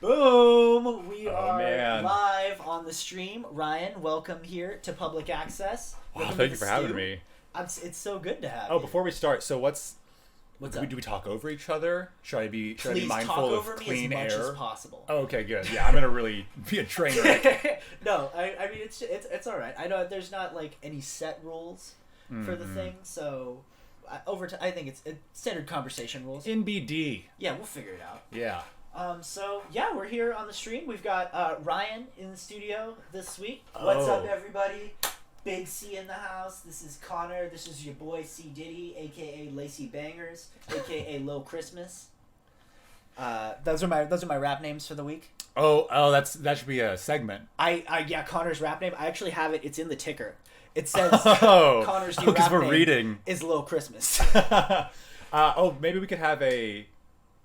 Boom! We are man. live on the stream. Ryan, welcome here to Public Access. Wow, Welcome thank to you for the having stew. me. It's so good to have Oh, you. before we start, so What's do up? we talk over each other? Should I be Please talk mindful over of me clean as much air? as possible. Oh, okay, good. Yeah, I'm gonna really be a train wreck. No, I mean it's all right. I know there's not like any set rules for the thing, so I think it's standard conversation rules. In BD. Yeah, we'll figure it out. Yeah. So yeah, we're here on the stream. We've got Ryan in the studio this week. What's up, everybody? Big C in the house. This is Conor. This is your boy C Diddy, aka Lacey Bangers, aka Low Christmas. Those are my rap names for the week. Oh, that should be a segment. Yeah, Conor's rap name. I actually have it. It's in the ticker. It says Conor's new because rap we're name reading. is Low Christmas. Maybe we could have a.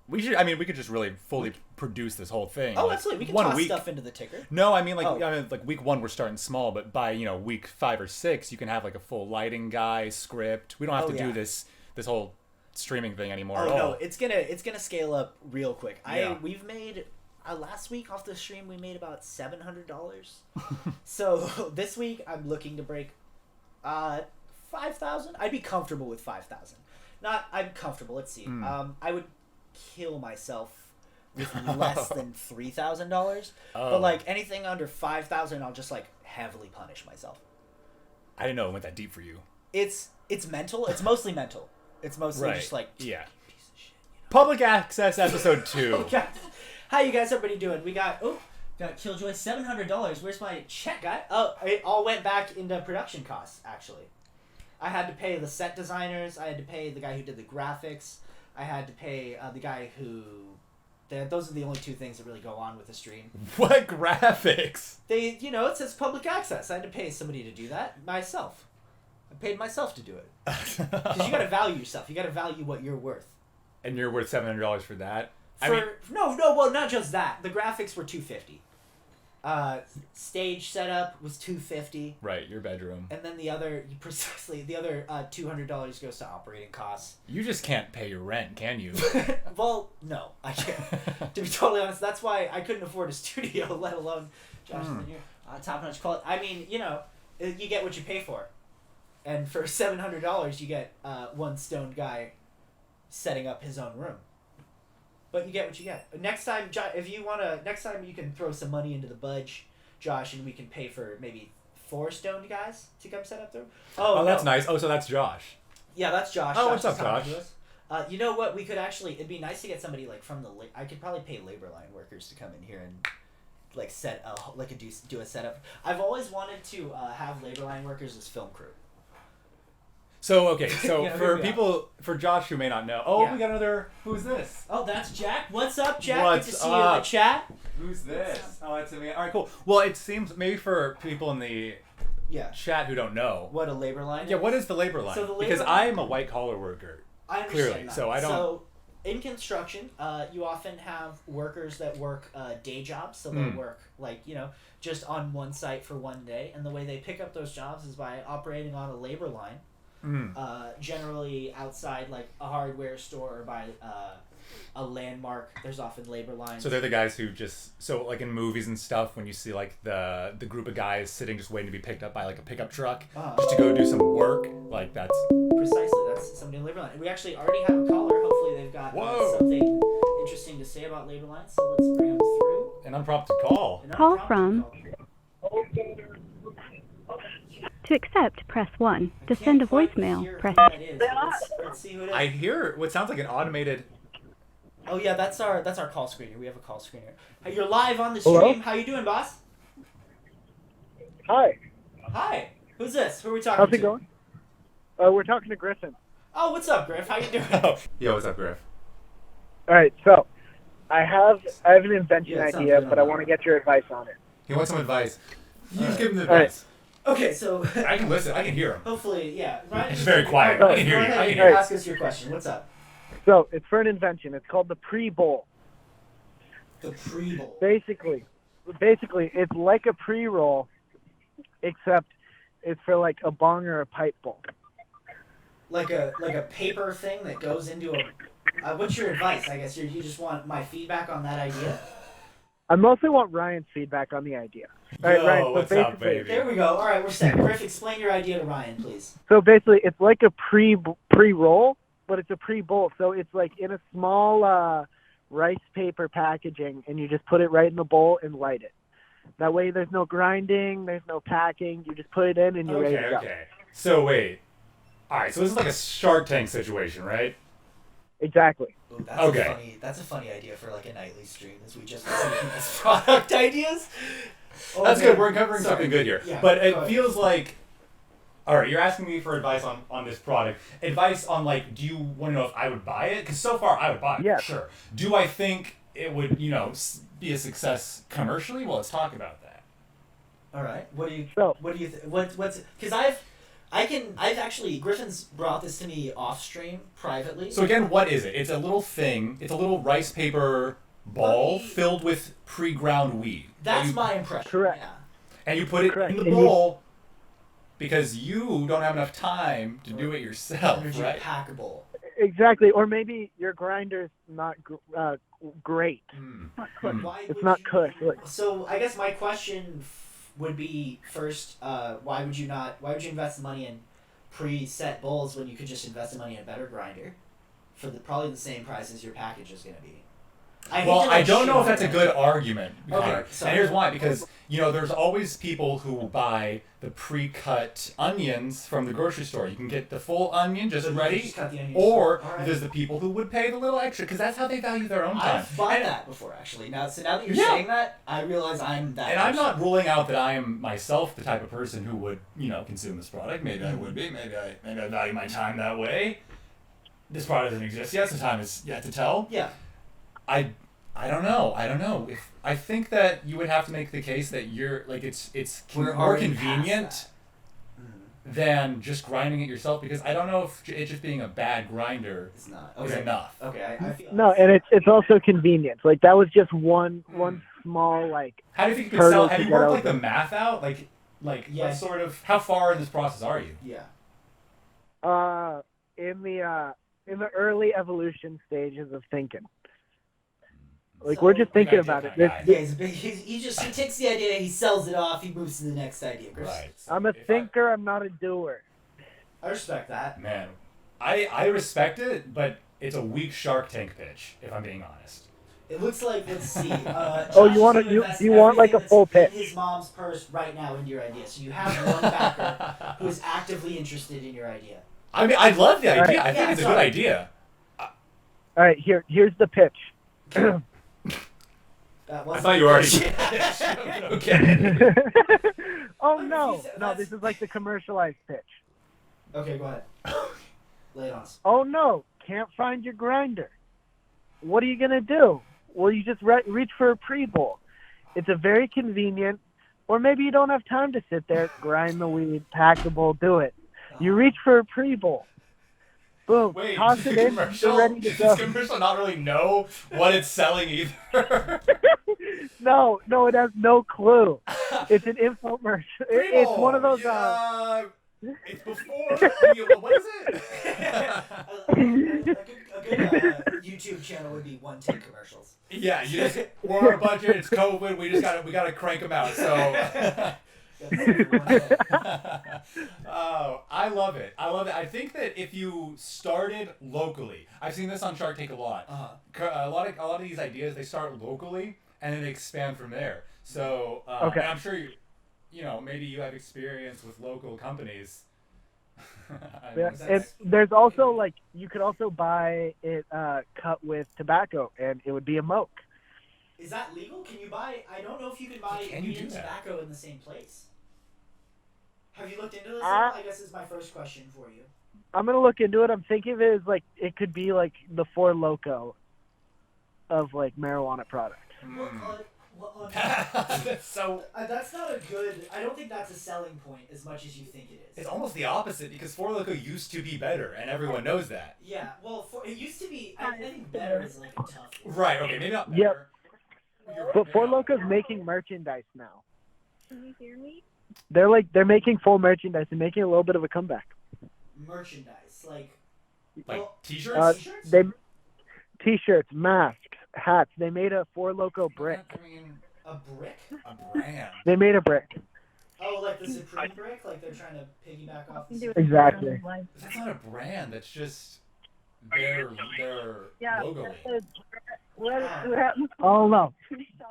We could just really fully produce this whole thing. Oh, like, absolutely. We can 1 toss week. stuff into the ticker. No, I mean like Oh. week 1 we're starting small, but by week 5 or 6 you can have like a full lighting guy script. We don't have to do this whole streaming thing anymore at all. No, it's gonna scale up real quick. Yeah. We've made last week off the stream we made about $700. So this week I'm looking to break 5,000. I'd be comfortable with 5,000. I'm comfortable. Let's see. I would kill myself with less than $3,000. But like anything under 5,000, I'll just like heavily punish myself. I didn't know it went that deep for you. It's mental. It's mostly mental. It's mostly just like yeah. piece of shit. Public Access Episode 2. Okay. How you guys, everybody doing? We got Killjoy, $700. Where's my check, guy? Oh, it all went back into production costs, actually. I had to pay the set designers. I had to pay the guy who did the graphics. I had to pay the guy who... Those are the only two things that really go on with the stream. What graphics? It says public access. I had to pay somebody to do that myself. I paid myself to do it. Because you got to value yourself. You got to value what you're worth. And you're worth $700 for that? Well, not just that. The graphics were $250. Stage setup was $250. Right, your bedroom. And then the other $200 goes to operating costs. You just can't pay your rent, can you? Well, no, I can't. To be totally honest, that's why I couldn't afford a studio, let alone Josh top-notch quality. I mean, you get what you pay for. And for $700, you get one stoned guy setting up his own room. But you get what you get. Next time, if you next time you can throw some money into the budge, Josh, and we can pay for maybe 4 stoned guys to come set up the room. Oh, that's nice. Oh, so that's Josh. Yeah, that's Josh. Oh, Josh what's up, Josh? You know what? We could actually. It'd be nice to get somebody like from I could probably pay labor line workers to come in here and like do a setup. I've always wanted to have labor line workers as film crew. So, okay, for Josh who may not know, we got another, who's this? Oh, that's Jack. What's up, Jack? What's Good to see you in the chat. Who's this? Oh, that's me. All right, cool. Well, it seems, maybe for people in the chat who don't know. What a labor line is? Yeah, what is the labor line? So because I'm a white-collar worker, I understand clearly, that. so I don't... So, in construction, you often have workers that work day jobs, so they'll work, just on one site for one day, and the way they pick up those jobs is by operating on a labor line. Generally outside like a hardware store or by a landmark. There's often labor lines. So they're the guys who like in movies and stuff, when you see like the group of guys sitting just waiting to be picked up by like a pickup truck just to go do some work, like that's... Precisely, that's somebody in labor line. And we actually already have a caller. Hopefully they've got something interesting to say about labor lines, so let's bring them through. An unprompted call. To accept, press 1. To send a voicemail, press... Let's see who it is. I hear what sounds like an automated... Oh yeah, that's our call screener. We have a call screener. Hey, you're live on the stream. Hello? How you doing, boss? Hi. Hi. Who's this? Who are we talking to? How's it going? We're talking to Griffin. Oh, what's up, Griff? How you doing? Yo, what's up, Griff? All right, so I have an invention idea, but I want to get your advice on it. He wants some advice. You just give him the advice. Okay, so... I can listen. I can hear him. Hopefully, yeah. Ryan, it's very quiet. I can hear you. I can hear you. Ask us your question. What's up? So, it's for an invention. It's called the pre-bowl. The pre-bowl. Basically, it's like a pre-roll, except it's for like a bong or a pipe bowl. Like a paper thing that goes into a... what's your advice? I guess you just want my feedback on that idea? I mostly want Ryan's feedback on the idea. All right, Yo, Ryan. So what's up, basically, baby? There we go. All right, we're set. Griff, explain your idea to Ryan, please. So basically, it's like a pre-roll, but it's a pre-bowl. So it's like in a small rice paper packaging, and you just put it right in the bowl and light it. That way, there's no grinding, there's no packing. You just put it in, and you're ready to go. Okay. So wait. All right. So this is like a Shark Tank situation, right? Exactly. Ooh, that's a funny idea for like a nightly stream, as we just listen to people's product ideas. Oh, That's man. good. We're covering something good here. Yeah, But go it ahead. feels like, all right, you're asking me for advice on this product. Advice on, like, do you want to know if I would buy it? Because so far I would buy it, Yes. for sure. Do I think it would, be a success commercially? Well, let's talk about that. All right. What do you think? What's because I've actually Griffin's brought this to me off stream privately. So again, what is it? It's a little thing. It's a little rice paper ball filled with pre-ground weed. That's my impression. Correct. Yeah. And you put it Correct. in the And bowl because you don't have enough time to do it yourself, Energy right? packable. Exactly. Or maybe your grinder's not great. Why It's would not you- cush. Like, So I guess my question would be first, why would you invest the money in preset bowls when you could just invest the money in a better grinder for probably the same price as your package is going to be? I don't know if that's a good argument, Conor. sorry. And here's why. Because, there's always people who buy the pre-cut onions from the grocery store. You can get the full onion just So you ready. just cut the onions Or All right. there's the people who would pay the little extra because that's how they value their own time. I've bought that before, actually. Now that you're saying that, I realize I'm that. And I'm person. not ruling out that I am myself the type of person who would, consume this product. Maybe I would be. Maybe I value my time that way. This product doesn't exist yet, so time is yet to tell. Yeah. I don't know. If I think that you would have to make the case that you're like it's We're more already past convenient that. than just grinding it yourself because I don't know if it just being a bad grinder It's not. is Okay. enough. Okay, I feel no, and it's also convenience. Like that was just one small like. How do you think you could Hurdle sell? to Have you get worked like over. the math out? Yeah. What sort of how far in this process are you? Yeah. In the early evolution stages of thinking. Like we're just Big thinking idea about it. kinda guy. Yeah, he takes the idea, he sells it off, he moves to the next idea. Chris. Right. I'm a thinker. I'm not a doer. I respect that. Man, I respect it, but it's a weak Shark Tank pitch, if I'm being honest. It looks like, let's see. Oh, you Josh want is to- gonna invest you want like a everything full that's in pitch? his mom's purse right now into your idea. So you have one backer who is actively interested in your idea. I mean, I love the idea. Right. I think Yeah, it's a sorry. good idea. All right, here's the pitch. That I wasn't thought you were already. the Okay. Oh Like, no, you said, no, that's- this is like the commercialized pitch. Okay, go ahead. Lay it on us. Oh no, can't find your grinder. What are you gonna do? Well, you just reach for a pre-bowl. It's a very convenient, or maybe you don't have time to sit there, grind the weed, pack the bowl, do it. You reach for a pre-bowl. Boom, Wait, toss does it the in, commercial, you're ready to does go. this commercial not really know what it's selling either? No, it has no clue. It's an infomercial. It's one of those. It's before. What is it? A good YouTube channel would be one take commercials. Yeah, we're on a budget. It's COVID. We gotta crank them out. So. Oh, I love it. I think that if you started locally, I've seen this on Shark Tank a lot. A lot of these ideas, they start locally and then they expand from there. So, Okay. and I'm sure maybe you have experience with local companies. Yeah, and there's also like you could also buy it cut with tobacco, and it would be a moke. Is that legal? Can you buy? I don't know if you can buy Can you weed and do that? tobacco in the same place. Have you looked into this? I guess is my first question for you. I'm gonna look into it. I'm thinking of it as like it could be like the Four Loko of like marijuana product. That's so. That's not a good. I don't think that's a selling point as much as you think it is. It's almost the opposite because Four Loko used to be better, and everyone knows that. Yeah, well, it used to be. I think better is like a tough. Right. Okay. Maybe not better. Yep. You're right, But Four maybe not. Loko's making merchandise now. Can you hear me? They're making full merchandise and making a little bit of a comeback. Merchandise like. Like well, T-shirts. T-shirts? They T-shirts, masks, hats. They made a Four Loco brick. I mean, A brick? a brand. They made a brick. Oh, like the Supreme brick? Like they're trying to piggyback off the Supreme. Exactly. That's not a brand. That's just their logo. Oh no.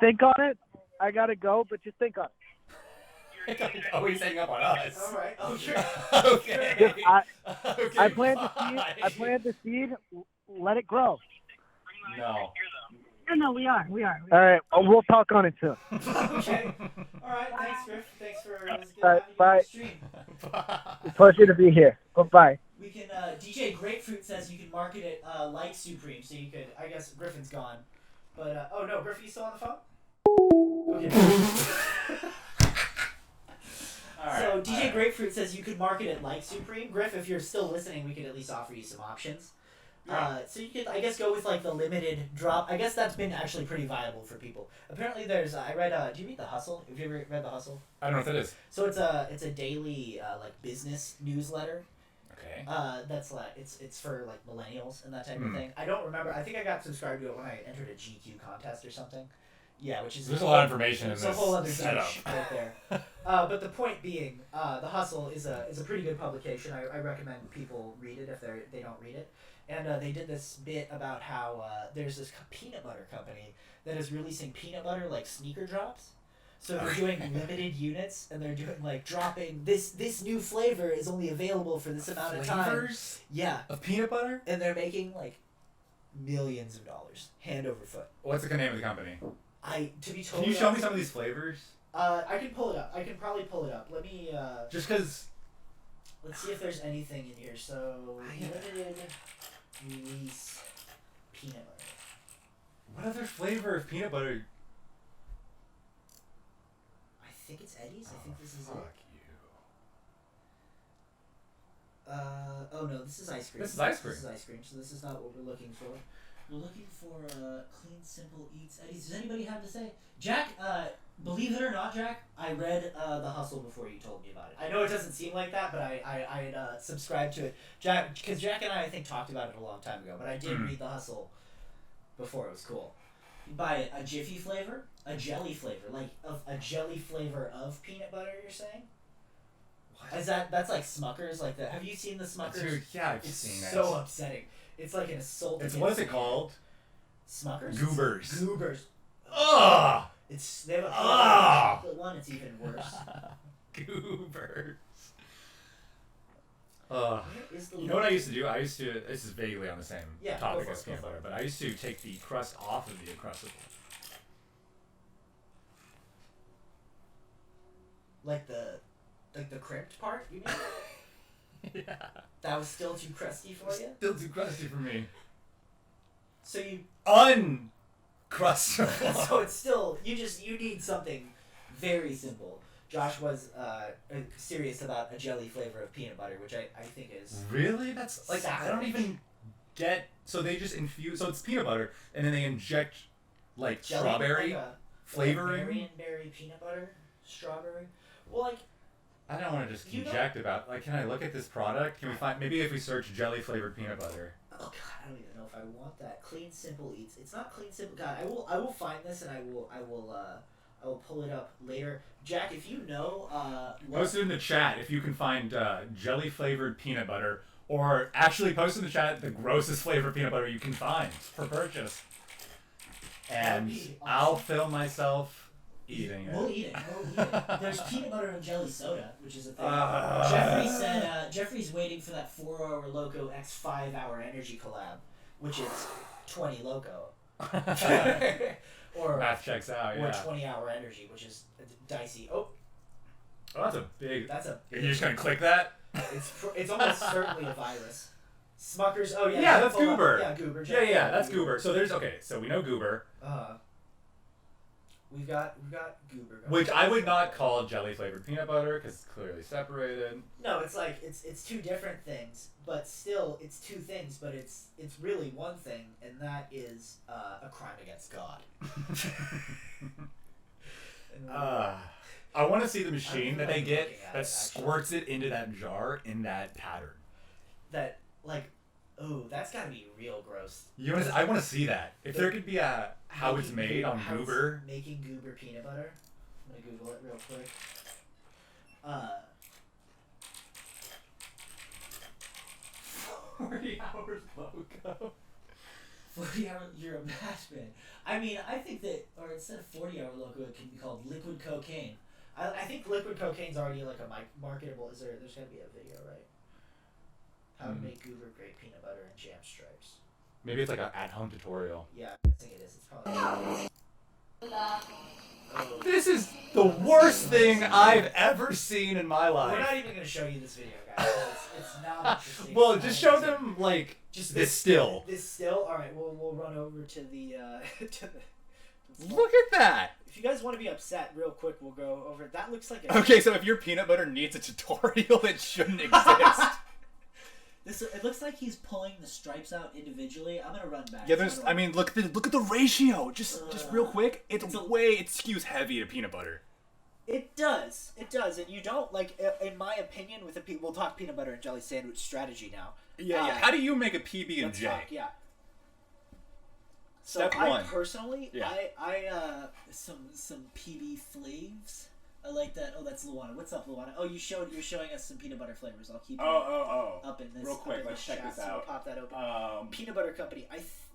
Think on it. I gotta go, but just think on it. Oh, he's hanging up on us. All right. Oh, sure. Okay. Okay, I planted the seed. fine. I planted the seed. Let it grow. No. No, we are. All right. We'll talk on it soon. Okay. All right. Thanks, Griff. Thanks for it was good All right, having you on bye. the stream. Pleasure to be here. Bye. We can. DJ Grapefruit says you can market it like Supreme, so you could. I guess Griffin's gone, but oh no, Griff, you still on the phone? Okay. So DJ Grapefruit says you could market it like Supreme. Griff, if you're still listening, we could at least offer you some options. So you could, I guess, go with like the limited drop. I guess that's been actually pretty viable for people. Apparently, there's. I read. Do you read The Hustle? Have you ever read The Hustle? I don't know what that is. So it's a daily like business newsletter. Okay. That's like it's for like millennials and that type of thing. I don't remember. I think I got subscribed to it when I entered a GQ contest or something. Yeah, which is There's a lot of information in it's this a whole other setup. dish right there. But the point being, The Hustle is a pretty good publication. I recommend people read it if they don't read it. And they did this bit about how there's this peanut butter company that is releasing peanut butter like sneaker drops. So they're doing limited units, and they're doing like dropping this new flavor is only available for this amount of time. Flavors Yeah, of peanut butter? and they're making like millions of dollars hand over foot. What's the name of the company? To be Can totally you show me honest, some of these flavors? I can pull it up. I can probably pull it up. Let me. Just because. Let's see if there's anything in here. So limited release peanut butter. What other flavor of peanut butter? I think it's Eddie's. I think this is Fuck it. Oh no, this is ice cream. This is ice cream. This is ice cream. So this is not what we're looking for. We're looking for clean, simple eats. Eddie's. Does anybody have to say? Jack, believe it or not, Jack, I read The Hustle before you told me about it. I know it doesn't seem like that, but I had subscribed to it. Jack, because Jack and I think talked about it a long time ago, but I did read The Hustle before it was cool. You buy a Jiffy flavor, a jelly flavor, like a jelly flavor of peanut butter. You're saying? What? Is that's like Smuckers? Like that? Have you seen the Smuckers? Dude, yeah, I've It's seen it. so upsetting. It's like an assault. It's against what is it man. called? Smuckers. Goobers. Goobers. Ugh! They have a Ah! chocolate one. It's even worse. Goobers. Where is the You know what I used to do? This is vaguely on the same Yeah, topic go for as it, go peanut for butter, it. but I used to take the crust off of the Uncrustable. Like the crimped part? You mean? Yeah. That was still too crusty for you. Still too crusty for me. So you. Uncrustable. So it's still you need something very simple. Josh was serious about a jelly flavor of peanut butter, which I think is Really? That's like I don't even get. So they just infuse. So it's peanut butter, and then they inject like jelly, strawberry like a flavoring. Marionberry peanut butter, strawberry. Well, like I don't want to just You know- inject about. Like, can I look at this product? Can we find maybe if we search jelly flavored peanut butter? oh god, I don't even know if I want that. Clean Simple Eats. It's not Clean Simple. God, I will find this and I will pull it up later. Jack, if you know Post it in the chat if you can find jelly flavored peanut butter, or actually post in the chat the grossest flavor peanut butter you can find for purchase, and That'd be awesome. I'll film myself eating We'll it. eat it. We'll eat it. There's peanut butter and jelly soda, which is a thing. Jeffrey said Jeffrey's waiting for that 4-hour Loco X 5-hour energy collab, which is 20 Loco. or Math checks out. or Yeah. 20-hour energy, which is dicey. Oh, Oh, that's a big. that's a. You're just gonna click that? It's almost certainly a virus. Smuckers. Oh yeah. Yeah, that's pull up- Goober. Yeah, Goober. Yeah, that's Goober. So there's So we know Goober, We've got Goober. Going. which I would not call jelly flavored peanut butter because it's clearly separated. No, it's like it's two different things, but still it's two things, but it's really one thing, and that is a crime against God. And I want to see the machine that they get looking at that it, actually. squirts it into that jar in that pattern. that like Oh, that's gotta be real gross. I want to see that. If there could be a how it's made on Goober. Making Goober peanut butter. I'm gonna Google it real quick. 40 hours logo. 40 hour, you're a match man. I mean, I think that, or instead of 40-hour logo, it can be called liquid cocaine. I think liquid cocaine's already like a marketable. There's gonna be a video, right? How to make Goober grape peanut butter and jam stripes. Maybe it's like an at-home tutorial. Yeah, I think it is. It's probably. This is the worst thing I've ever seen in my life. We're not even gonna show you this video, guys. It's not interesting. Well, just show them like just this still. This still. All right, we'll run over to the Look at that. If you guys want to be upset, real quick, we'll go over it. That looks like a. Okay, so if your peanut butter needs a tutorial, it shouldn't exist. It looks like he's pulling the stripes out individually. I'm gonna run back. Yeah, there's. I mean, look at the ratio. Just real quick. It skews heavy to peanut butter. It does, and you don't like. In my opinion, with we'll talk peanut butter and jelly sandwich strategy now. Yeah. How do you make a PB and J? Yeah. So Step one. I personally, Yeah. I some PB flavs. I like that. Oh, that's Luana. What's up, Luana? Oh, you're showing us some peanut butter flavors. I'll keep up in this. Real quick, let's check this out. So we'll pop that open. Peanut butter company.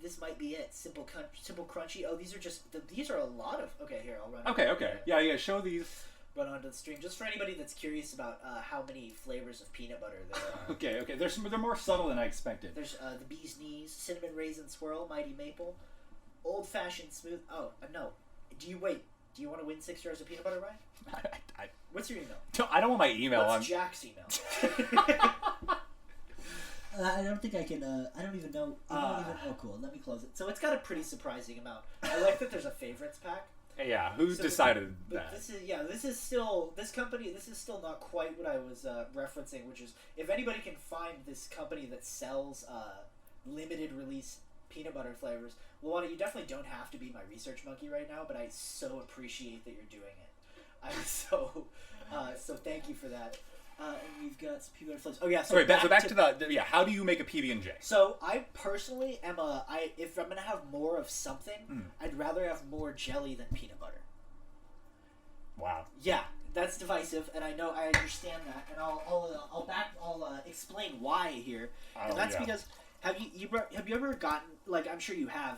This might be it. Simple crunchy. Oh, these are a lot of. Okay, here I'll run. Okay. Yeah. Show these. Run onto the stream just for anybody that's curious about how many flavors of peanut butter there are. Okay. They're more subtle than I expected. There's the bee's knees, cinnamon raisin swirl, mighty maple, old fashioned smooth. Oh no. Do you want to win 6 jars of peanut butter, Ryan? What's your email? I don't want my email. What's Jack's email? I don't think I can. I don't even know. Oh, cool. Let me close it. So it's got a pretty surprising amount. I like that there's a favorites pack. Yeah. Who decided that? This is still not quite what I was referencing. Which is, if anybody can find this company that sells limited release peanut butter flavors, Luana, you definitely don't have to be my research monkey right now, but I so appreciate that you're doing it. I'm so thank you for that. And we've got some peanut butter flavors. Oh yeah, so back to the how do you make a PB and J? So I personally am if I'm gonna have more of something, I'd rather have more jelly than peanut butter. Wow. Yeah, that's divisive, and I know I understand that, and I'll explain why here, and that's because. Have you ever gotten, like, I'm sure you have,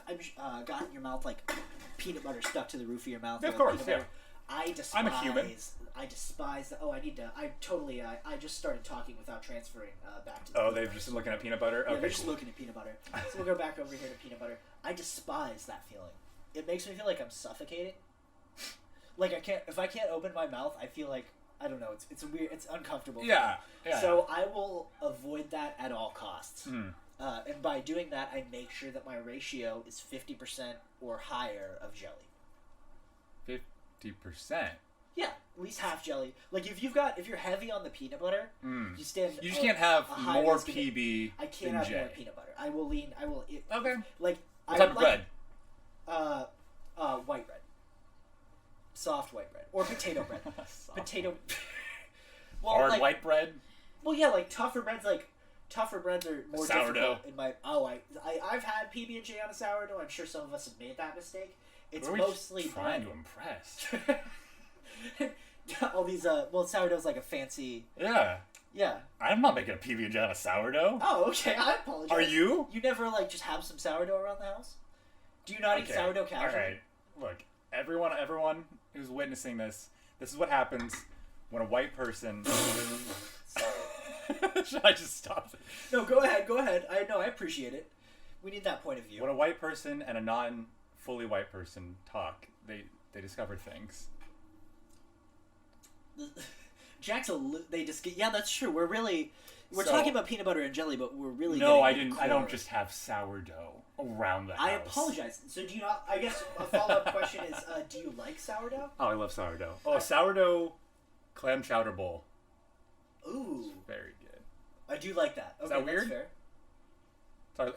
gotten your mouth like peanut butter stuck to the roof of your mouth? Of course, yeah. I'm a human. I despise that. I just started talking without transferring back to. They're just looking at peanut butter. Yeah, they're just looking at peanut butter. So we'll go back over here to peanut butter. I despise that feeling. It makes me feel like I'm suffocating. Like if I can't open my mouth, I feel like, I don't know. It's weird. It's uncomfortable. Yeah. So I will avoid that at all costs. And by doing that, I make sure that my ratio is 50% or higher of jelly. 50%? Yeah, at least half jelly. Like if you're heavy on the peanut butter, you just can't have more PB. I can't have more peanut butter. I will. Okay. Like what type of bread? White bread. Soft white bread or potato bread. Potato. Well, hard white bread. Well, yeah, like tougher breads are more sourdough. Difficult in my. I've had PB&J on a sourdough. I'm sure some of us have made that mistake. It's mostly trying to impress. All these sourdough's like a fancy. Yeah. Yeah. I'm not making a PB&J on a sourdough. Oh, okay. I apologize. Are you? You never just have some sourdough around the house? Do you not eat sourdough casually? All right. Look, everyone who's witnessing this is what happens when a white person. Should I just stop? No, go ahead. I appreciate it. We need that point of view. When a white person and a non-fully white person talk, they discover things. Yeah, that's true. We're talking about peanut butter and jelly, but we're really I didn't. I don't just have sourdough around the house. I apologize. So do you not? I guess a follow-up question is, do you like sourdough? Oh, I love sourdough. Oh, sourdough clam chowder bowl. Ooh, very good. I do like that. Okay, is that weird? Fair. Sorry,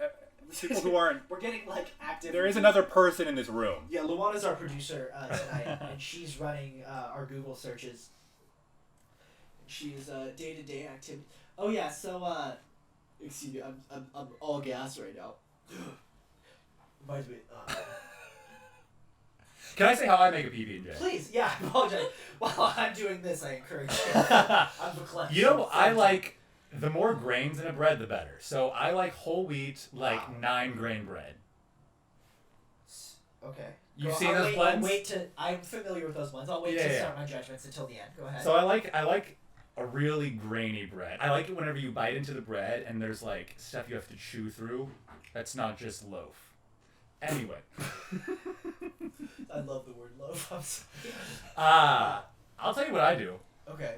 people who aren't. We're getting active. There is another person in this room. Yeah, Luana's our producer tonight, and she's running our Google searches. She's day-to-day activity. Oh yeah, so Excuse me, I'm all gas right now. Reminds me. Can I say how I make a PB&J? Please, yeah, I apologize. While I'm doing this, I encourage you. I'm the collection. You know, I like the more grains in a bread, the better. So I like whole wheat, like 9-grain bread. Okay. You've seen those blends? I'm familiar with those blends. I'll wait to start my judgments until the end. Go ahead. So I like a really grainy bread. I like it whenever you bite into the bread and there's like stuff you have to chew through. That's not just loaf. Anyway. I love the word loaf. I'm sorry. I'll tell you what I do. Okay.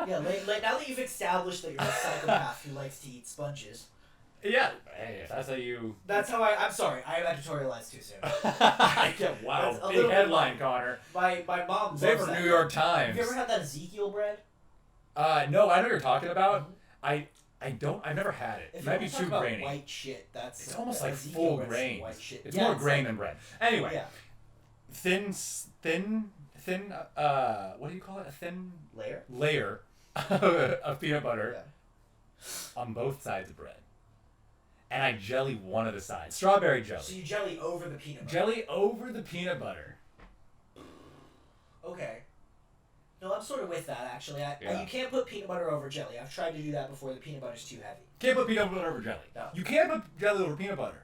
Yeah, now that you've established that you're a psychopath who likes to eat sponges. Yeah. Hey, if that's how you... That's how I'm sorry. I editorialized too soon. Yeah, wow. Big headline, Connor. My mom loves Say for that. New York Times. Have you ever had that Ezekiel bread? No, I know what you're talking about. Mm-hmm. I've never had it. If It might you be talk too about grainy. white shit, that's... It's almost like Ezekiel full bread's grain. White shit. It's yeah, more grain than bread. Anyway. Yeah. Thin, what do you call it? A thin... Layer of peanut butter on both sides of bread. And I jelly one of the sides. Strawberry jelly. So you jelly over the peanut butter? Jelly over the peanut butter. Okay. No, I'm sort of with that, actually. You can't put peanut butter over jelly. I've tried to do that before. The peanut butter's too heavy. Can't put peanut butter over jelly. No. You can't put jelly over peanut butter.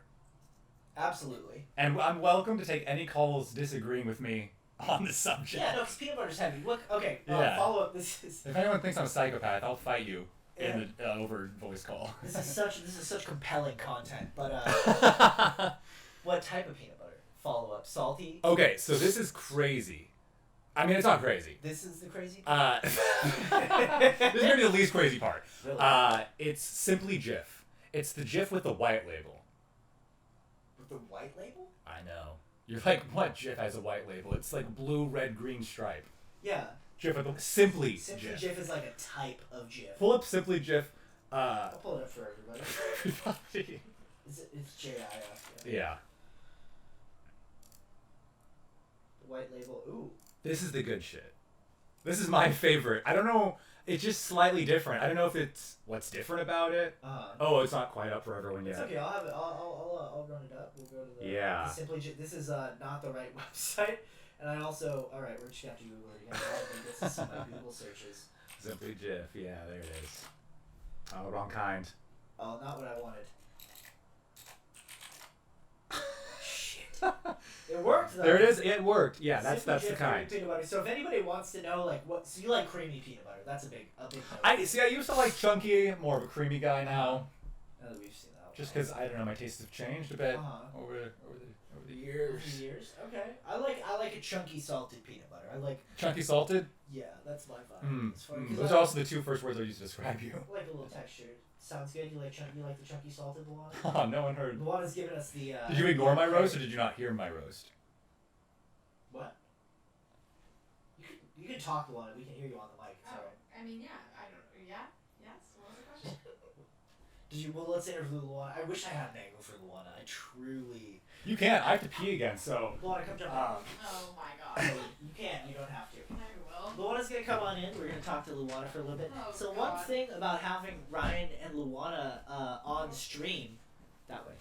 Absolutely. And I'm welcome to take any calls disagreeing with me on this subject. Yeah, no, because peanut butter's heavy. Look, okay, Yeah. follow up. This is... If anyone thinks I'm a psychopath, I'll fight you in the over voice call. This is such compelling content, but what type of peanut butter? Follow up, salty. Okay, so this is crazy. I mean, it's not crazy. This is the crazy part? This is gonna be the least crazy part. Really? It's simply Jif. It's the Jif with the white label. With the white label? I know. You're like, what Jif has a white label? It's like blue, red, green stripe. Yeah. Jif with the Simply Jif. Jif. is like a type of Jif. Pull up Simply Jif. I'll pull it up for everybody. It's J-I-F. Yeah. The white label. Ooh. This is the good shit. This is my favorite. I don't know. It's just slightly different. I don't know if it's what's different about it. Oh, it's not quite up for everyone yet. It's okay. I'll have it. I'll run it up. We'll go to the. Yeah. Simply Jif. This is not the right website, and I also. All right, we're just gonna have to Google it again. This is my Google searches. Simply Jif. Yeah, there it is. Oh, wrong kind. Oh, not what I wanted. Shit. It worked though. There it is. It worked. Yeah, that's the Jif kind. Peanut butter. So if anybody wants to know, like, what, so you like creamy peanut butter? That's a big. Note. I used to like chunky, more of a creamy guy now. Now that we've seen that. Just because I don't know, my tastes have changed a bit over the years. Over the years. Okay. I like a chunky salted peanut butter. I like. Chunky salted. Yeah, that's my vibe. Those are also the two first words I used to describe you. I like a little texture. Sounds good. You like the chunky salted, Luana? Oh, no one heard. Luana's giving us the. Did you ignore my roast, or did you not hear my roast? What? You can talk, Luana. We can hear you on the mic. It's alright. I mean, yeah. I don't. Yeah. Yes. What was the question? Well, let's interview Luana. I wish I had an angle for Luana. I truly. You can't. I have to pee again, so. Luana, come jump in. Oh my god. No, you can't. You don't have to. I will. Luana's gonna come on in. We're gonna talk to Luana for a little bit. Oh, so God. one thing about having Ryan and Luana on stream that way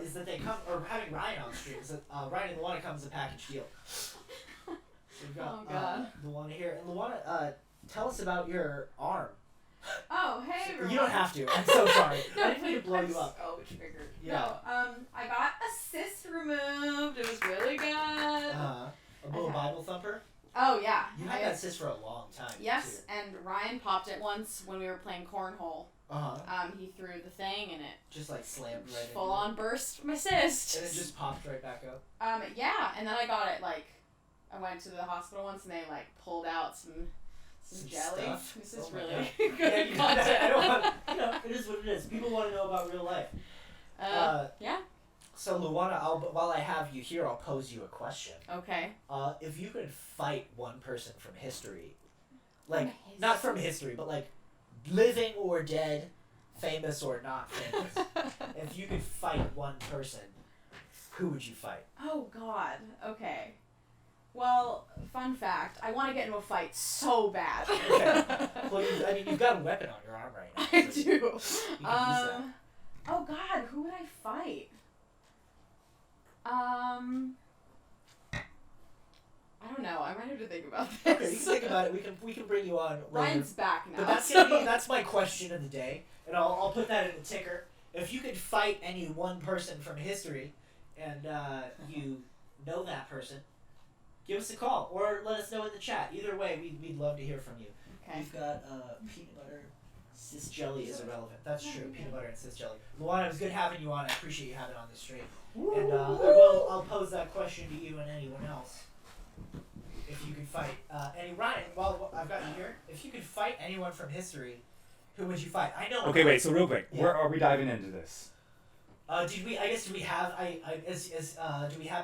is that they come, or having Ryan on stream is that Ryan and Luana comes a package deal. So we've got Luana here, and Luana, tell us about your arm. Oh, hey everyone. You don't have to. I'm so sorry. No, I didn't mean to blow you up. Oh, triggered. Yeah. No, I got a cyst removed. It was really good. A little Bible thumper. Oh yeah. You had that cyst for a long time. Yes, too. and Ryan popped it once when we were playing cornhole. He threw the thing and it just like slammed right in. Full on burst my cyst. And it just popped right back up. Yeah, and then I got it I went to the hospital once and they pulled out some jelly. Stuff. This is Oh my really God. good content. I don't want. It is what it is. People want to know about real life. Yeah. So Luana, while I have you here, I'll pose you a question. Okay. If you could fight one person from history, not from history, but living or dead, famous or not famous, if you could fight one person, who would you fight? Oh God. Okay. Well, fun fact, I want to get into a fight so bad. Okay. Well, you've got a weapon on your arm right now. I So do. you can use that. Oh God, who would I fight? I don't know. I might have to think about this. Okay, you can think about it. We can bring you on later. Ryan's back now. But that's my question of the day, and I'll put that in the ticker. If you could fight any one person from history, and you know that person, give us a call or let us know in the chat. Either way, we'd love to hear from you. Okay. We've got peanut butter. Cis jelly is irrelevant. That's true. Peanut butter and cis jelly. Luana, it was good having you on. I appreciate you having on the stream. And I'll pose that question to you and anyone else. If you could fight Ryan, while I've got you here, if you could fight anyone from history, who would you fight? I know. Okay, wait. So real quick, Yeah. where are we diving into this? Do we have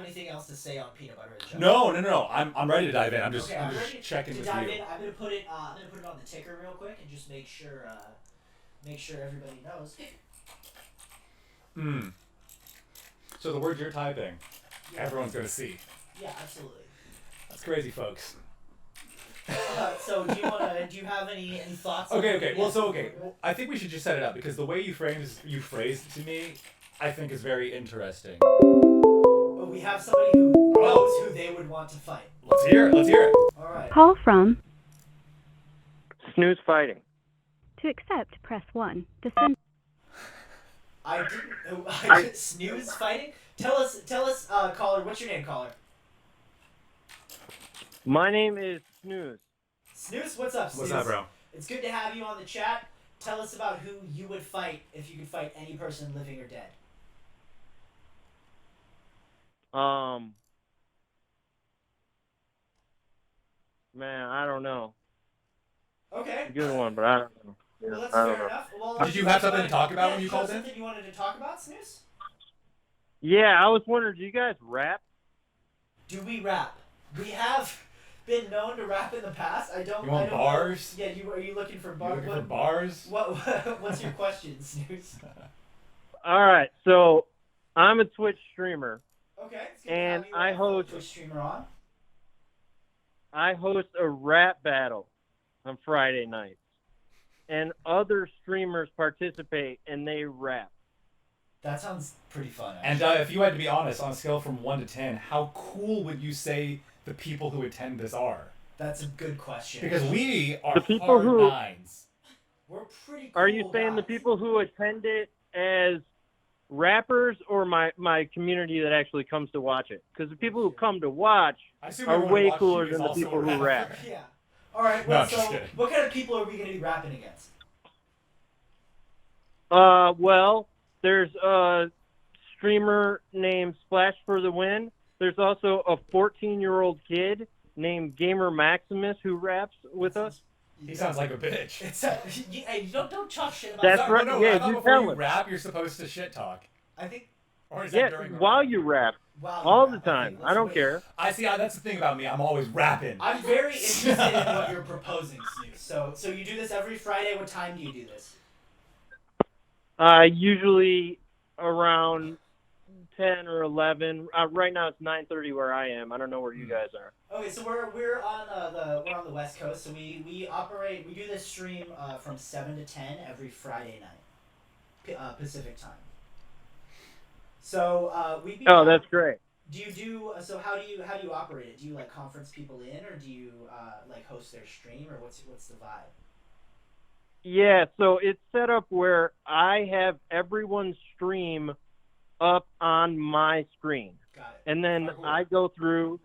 anything else to say on peanut butter and jelly? No. I'm ready to dive in. I'm just ready checking to with dive you. in. I'm gonna put it on the ticker real quick and just make sure everybody knows. So the words you're typing, Yeah. everyone's gonna see. Yeah, absolutely. That's crazy, folks. So do you have any thoughts? Okay. Yeah. Well, I think we should just set it up because the way you phrased it to me, I think is very interesting. But we have somebody who knows who they would want to fight. Let's hear it. All right. Call from. Snooze fighting. To accept, press 1. To send. I didn't snooze fighting. Tell us, caller. What's your name, caller? My name is Snooze. Snooze, what's up, Snooze? What's up, bro? It's good to have you on the chat. Tell us about who you would fight if you could fight any person, living or dead. Man, I don't know. Okay. Good one, but I don't know. Well, that's I fair don't know. enough. Well, Did you have something to talk about when you called in? Something you wanted to talk about, Snooze? Yeah, I was wondering, do you guys rap? Do we rap? We have been known to rap in the past. I don't. You want I don't bars? Know. Yeah, are you looking for bars? You looking for bars? What's your question, Snooze? All right, so I'm a Twitch streamer. Okay. It's good And to have you I host Twitch streamer on. I host a rap battle on Friday nights, and other streamers participate and they rap. That sounds pretty fun. And Actually. if you had to be honest, on a scale from 1 to 10, how cool would you say the people who attend this are? That's a good question. Because we are The people hard who- 9s. We're pretty cool Are you saying the guys. people who attend it as rappers or my community that actually comes to watch it? Because the people who come to watch I assume are everyone who way watches cooler you is than the also people a who rapper. rap. Yeah. All right. No, Well, I'm just so kidding. what kind of people are we going to be rapping against? Well, there's a streamer named Splash for the Win. There's also a 14-year-old kid named Gamer Maximus who raps with us. He sounds like a bitch. It's hey, you don't talk shit about That's that. right. No, Yeah, I thought you before tell you him. rap, you're supposed to shit talk. I think. Or is Yeah, that during the while rap? you rap. Wow. All the time. I don't care. I see. That's the thing about me. I'm always rapping. I'm very interested in what you're proposing, Snooze. So you do this every Friday. What time do you do this? Usually around 10 or 11. Right now it's 9:30 where I am. I don't know where you guys are. Okay, so we're on the West Coast. So we do this stream from 7 to 10 every Friday night, Pacific time. So we. Oh, that's great. Do you do so? How do you operate it? Do you like conference people in, or do you like host their stream, or what's the vibe? Yeah, so it's set up where I have everyone's stream up on my screen. Got it. And then Oh, cool. I go through,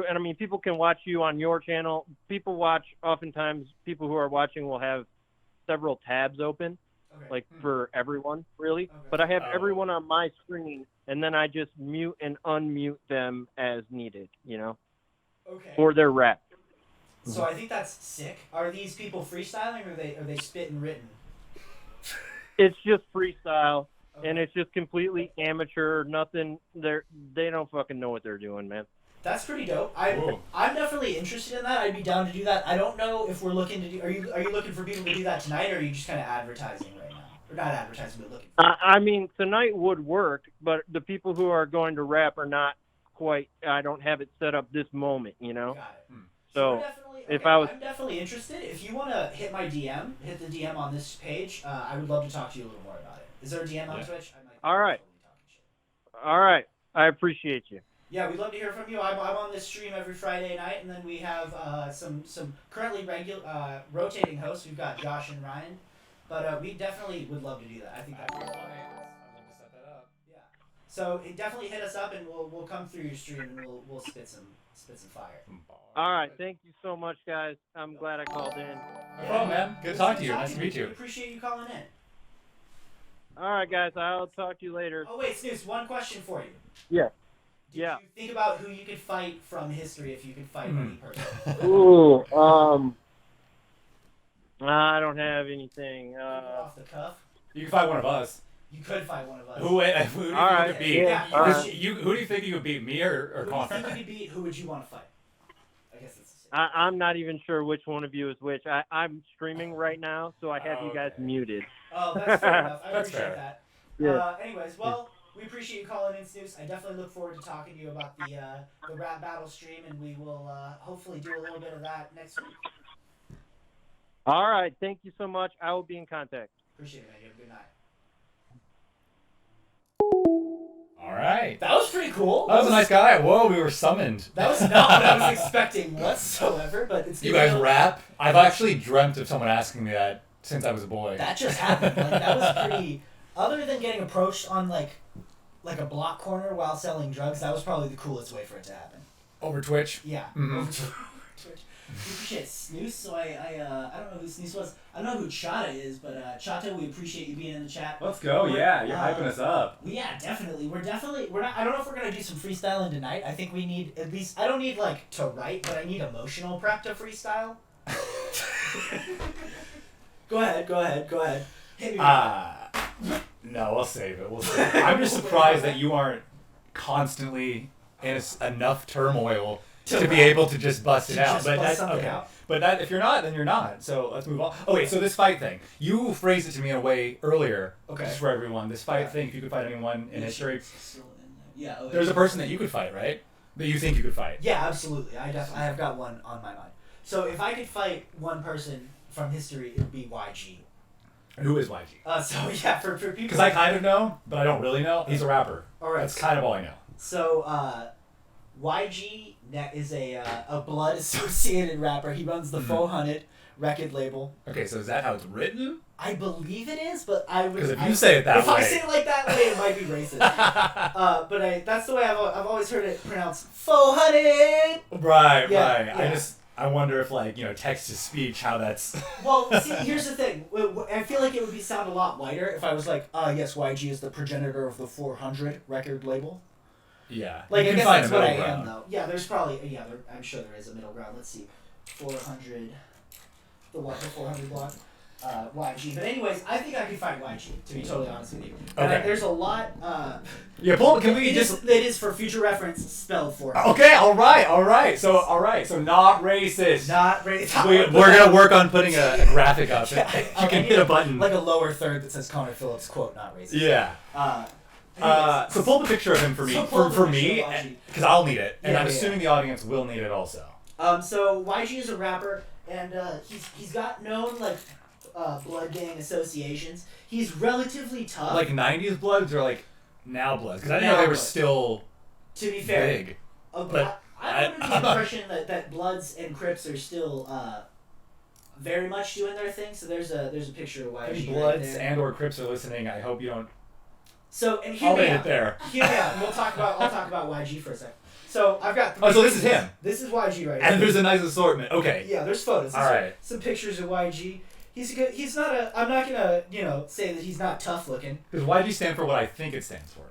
and I mean, people can watch you on your channel. People watch, oftentimes, people who are watching will have several tabs open, Okay. like for everyone, really. Okay. But I have Oh. everyone on my screen, and then I just mute and unmute them as needed, Okay. for their rap. So I think that's sick. Are these people freestyling, or are they spitting written? It's just freestyle, Okay. and it's just completely amateur. Nothing. They don't fucking know what they're doing, man. That's pretty dope. Whoa. I'm definitely interested in that. I'd be down to do that. I don't know if we're looking to do. Are you looking for people to do that tonight, or are you just kind of advertising right now? Or not advertising, but looking. I mean, tonight would work, but the people who are going to rap are not I don't have it set up this moment, you know. Got it. So we're definitely, if I was, I'm definitely interested. If you want to hit the DM on this page, I would love to talk to you a little more about it. Is there a DM on Twitch? I might be All right. totally talking shit. all right, I appreciate you. Yeah, we'd love to hear from you. I'm on this stream every Friday night, and then we have some currently rotating hosts. We've got Josh and Ryan, but we definitely would love to do that. I think that'd be fun. I'd love to set that up. Yeah. So definitely hit us up, and we'll come through your stream, and we'll spit some fire. All right, thank you so much, guys. I'm glad I called in. No problem, man. Good to talk to you. Nice to meet you. We appreciate you calling in. All right, guys, I'll talk to you later. Oh wait, Snooze, one question for you. Yeah. Did Yeah. you think about who you could fight from history if you could fight any person? Ooh, I don't have anything. Off the cuff? You can fight one of us. You could fight one of us. Who do you think you right, could beat? yeah, Who do you think you could beat? Me or Who Conor? do you think you could beat? Who would you want to fight? I guess that's the same. I'm not even sure which one of you is which. I'm streaming right now, so I have you guys muted. Oh, that's fair enough. I That's appreciate fair. that. Yeah. Anyways, well, we appreciate you calling in, Snooze. I definitely look forward to talking to you about the rap battle stream, and we will hopefully do a little bit of that next week. All right, thank you so much. I will be in contact. Appreciate it, man. You have a good night. All right. That was pretty cool. That was a nice guy. Whoa, we were summoned. That was not what I was expecting whatsoever, but it's You guys rap? I've actually dreamt of someone asking me that since I was a boy. That just happened. Like, that was pretty. Other than getting approached on like a block corner while selling drugs, that was probably the coolest way for it to happen. Over Twitch? Yeah. Mhm. Over Twitch. We appreciate Snooze. So I don't know who Snooze was. I don't know who Chata is, but Chata, we appreciate you being in the chat. Let's go. Yeah, you're hyping us up. Yeah, definitely. We're not. I don't know if we're gonna do some freestyling tonight. I think we need at least. I don't need like to write, but I need emotional prep to freestyle. Go ahead. Hit me. No, we'll save it. I'm just surprised that you aren't constantly in enough turmoil to be able to just bust it out. But that's okay. Out. But that if you're not, then you're not. So let's move on. Oh wait, so this fight thing. You phrased it to me in a way earlier. Okay. Just for everyone. This fight thing, if you could fight anyone in history. Yeah. Okay. There's a person that you could fight, right? That you think you could fight. Yeah, absolutely. I have got one on my mind. So if I could fight one person from history, it would be YG. Who is YG? So yeah, for people. Because I kind of know, but I don't really know. He's a rapper. All right. That's kind of all I know. So YG is a blood associated rapper. He runs the 400 record label. Okay, so is that how it's written? I believe it is, but I would. Because if you say it that if way. I say it like that way, it might be racist. But that's the way I've always heard it pronounced. 400. Right. Yeah. I wonder if text to speech how that's. Well, see, here's the thing. I feel like it would sound a lot whiter if I was like, yes, YG is the progenitor of the 400 record label. Yeah. Like, You I can guess find that's a what I middle am, ground. though. Yeah, there's probably, I'm sure there is a middle ground. Let's see. 400, the 400 block, YG. But anyways, I think I could fight YG, to be totally honest with you. Okay. There's a lot, Yeah, Paul, can we it is for future reference spelled for. Okay, all right. So not racist. Not racist. We're gonna work on putting a graphic up. You can hit a button. Like a lower third that says Conor Phillips, quote, not racist. Yeah. So pull the picture of him for me, for me, because I'll need it, and I'm assuming the audience will need it also. So YG is a rapper, and he's got known blood gang associations. He's relatively tough. Like 90s Bloods or like now Bloods? Because I didn't know they were still to be fair, big. But I'm under the impression that Bloods and Crips are still very much doing their thing. So there's a picture of YG. If right Bloods there. and or Crips are listening, I hope you don't. So and I'll hear me leave out. it there. Hear me out. I'll talk about YG for a second. So I've got. Oh, so this is him. This is YG right And here. there's a nice assortment. Okay. Yeah, there's photos. All right. Some pictures of YG. He's good. He's not a. I'm not gonna say that he's not tough looking. Does YG stand for what I think it stands for?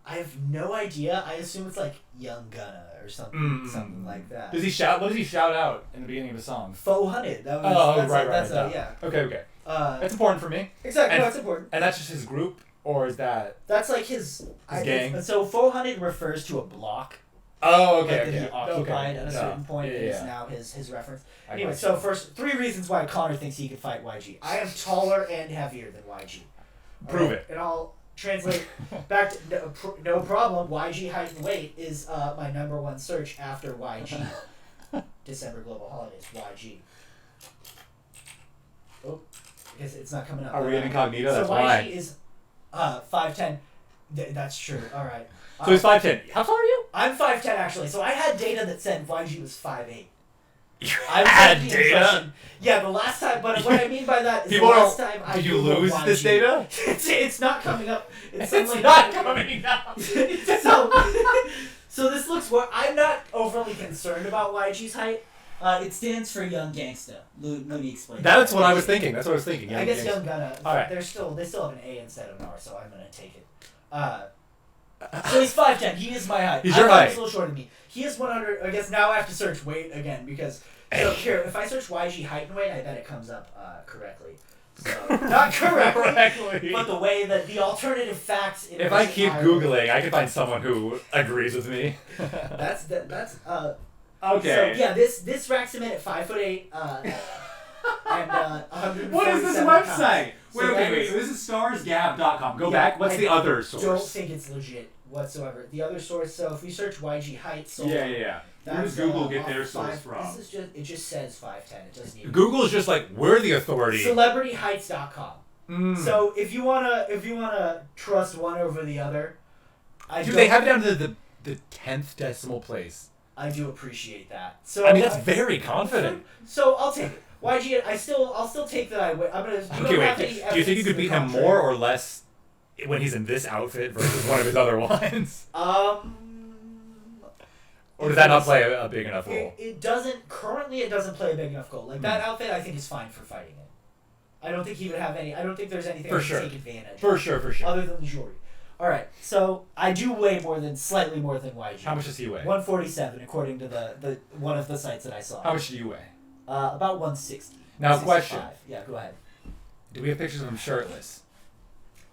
I have no idea. I assume it's like Young Gunna or something like that. Does he shout? What does he shout out in the beginning of the song? 400. That was. Right. Yeah. Okay. That's important for me. Exactly. And- No, that's important. And that's just his group, or is that? That's like his gang? So 400 refers to a block. Oh, okay. That he occupied at a certain point. Yeah. Is now his reference. I Anyway, got so you. first 3 reasons why Conor thinks he could fight YG. I am taller and heavier than YG. Prove Alright? it. And I'll translate back to no problem. YG height and weight is my #1 search after YG. December global holidays. YG. Oh, because it's not coming up. Are we in incognito? So That's YG why. is 5'10". That's true. All right. So he's 5'10". How tall are you? I'm 5'10" actually. So I had data that said YG was 5'8". You I was had under the data? impression- Yeah, the last time. But what I mean by that is People the last don't- time I Did you Googled lose YG, this data? It's not coming up. It's It's suddenly not coming up. So this looks what I'm not overly concerned about YG's height. It stands for Young Gangsta. Mooney explained. That's what I was thinking. That's what I was thinking. I guess Young Gunna. All right. They still have an A instead of an R, so I'm gonna take it. So he's 5'10". He is my height. He's your I thought height. he was a little shorter than me. He is 100. I guess now I have to search weight again because. So here, if I search YG height and weight, I bet it comes up correctly. So not correctly, but the way that the alternative facts. If I keep Googling, I can find someone who agrees with me. That's. Okay. So yeah, this racks him in at 5'8", and 147 What is this pounds. website? So that is- So this is starsgab.com. Go Yeah, back. What's I the other source? Don't think it's legit whatsoever. The other source. So if we search YG height, so Yeah. Where does Google get their source from? This is it just says 5'10". It doesn't even. Google is just like, we're the authority. CelebrityHeights.com. So if you wanna trust one over the other, They have it down to the 10th decimal place. I do appreciate that. So I mean, that's very confident. So I'll take it. YG, I'll still take that. I'm gonna. Okay, wait. Do you think you could beat him more or less when he's in this outfit versus one of his other ones? Or does that not play a big enough role? It doesn't. Currently, it doesn't play a big enough role. Like that outfit, I think is fine for fighting it. I don't think he would have any. I don't think there's anything to take advantage. For sure. Other than the jewelry. All right, so I do weigh slightly more than YG. How much does he weigh? 147, according to the one of the sites that I saw. How much do you weigh? About 160. Now, 165. question. Yeah, go ahead. Do we have pictures of him shirtless?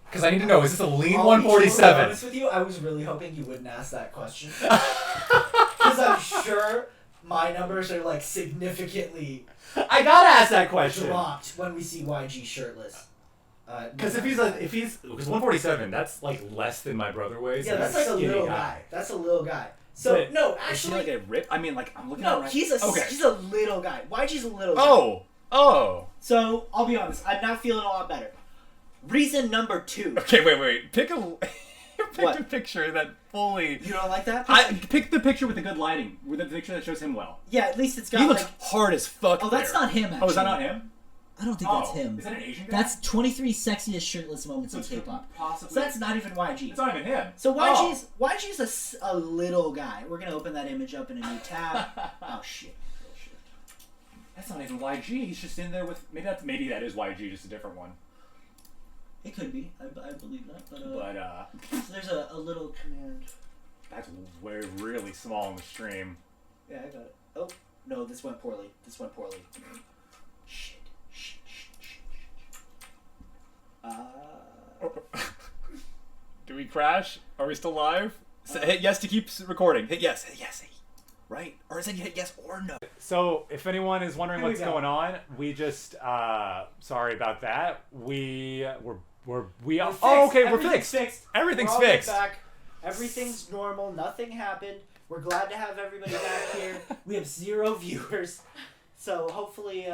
Because I need to know, is this a lean I'll be totally 147? honest with you, I was really hoping you wouldn't ask that question. Because I'm sure my numbers are like significantly I gotta ask that question. dropped when we see YG shirtless. Because because 147, that's like less than my brother weighs. Yeah, and that's I'm like a skinny little guy. That's a little guy. So But no, Is he actually, like a rip? I mean, like I'm looking at no, it right. he's a little guy. YG's a little guy. Oh. So I'll be honest, I'm not feeling a lot better. Reason number 2. Okay, wait. Pick a What? a picture that fully. You don't like that? Pick the picture with the good lighting, with the picture that shows him well. Yeah, at least it's got. He looks like, hard as fuck. oh, that's there. not him. Actually. Oh, is that not him? I don't think that's him. Is that an Asian guy? That's 23 sexiest shirtless moments in K-pop. Possibly. So that's not even YG. It's not even him. So YG's a little guy. We're gonna open that image up in a new tab. Oh shit. That's not even YG. He's just in there with maybe that is YG, just a different one. It could be. I believe that. But But so there's a little command. that's really small in the stream. Yeah, I got it. Oh no, this went poorly. Shit. Do we crash? Are we still live? Hit yes to keep recording. Hit yes. Right? Or is it hit yes or no? So, if anyone is wondering Here we what's go. going on, we just sorry about that. We're Fixed. oh, okay, we're Everything's fixed. Everything's We're all good fixed. back. Everything's normal. Nothing happened. We're glad to have everybody back here. We have 0 viewers. So hopefully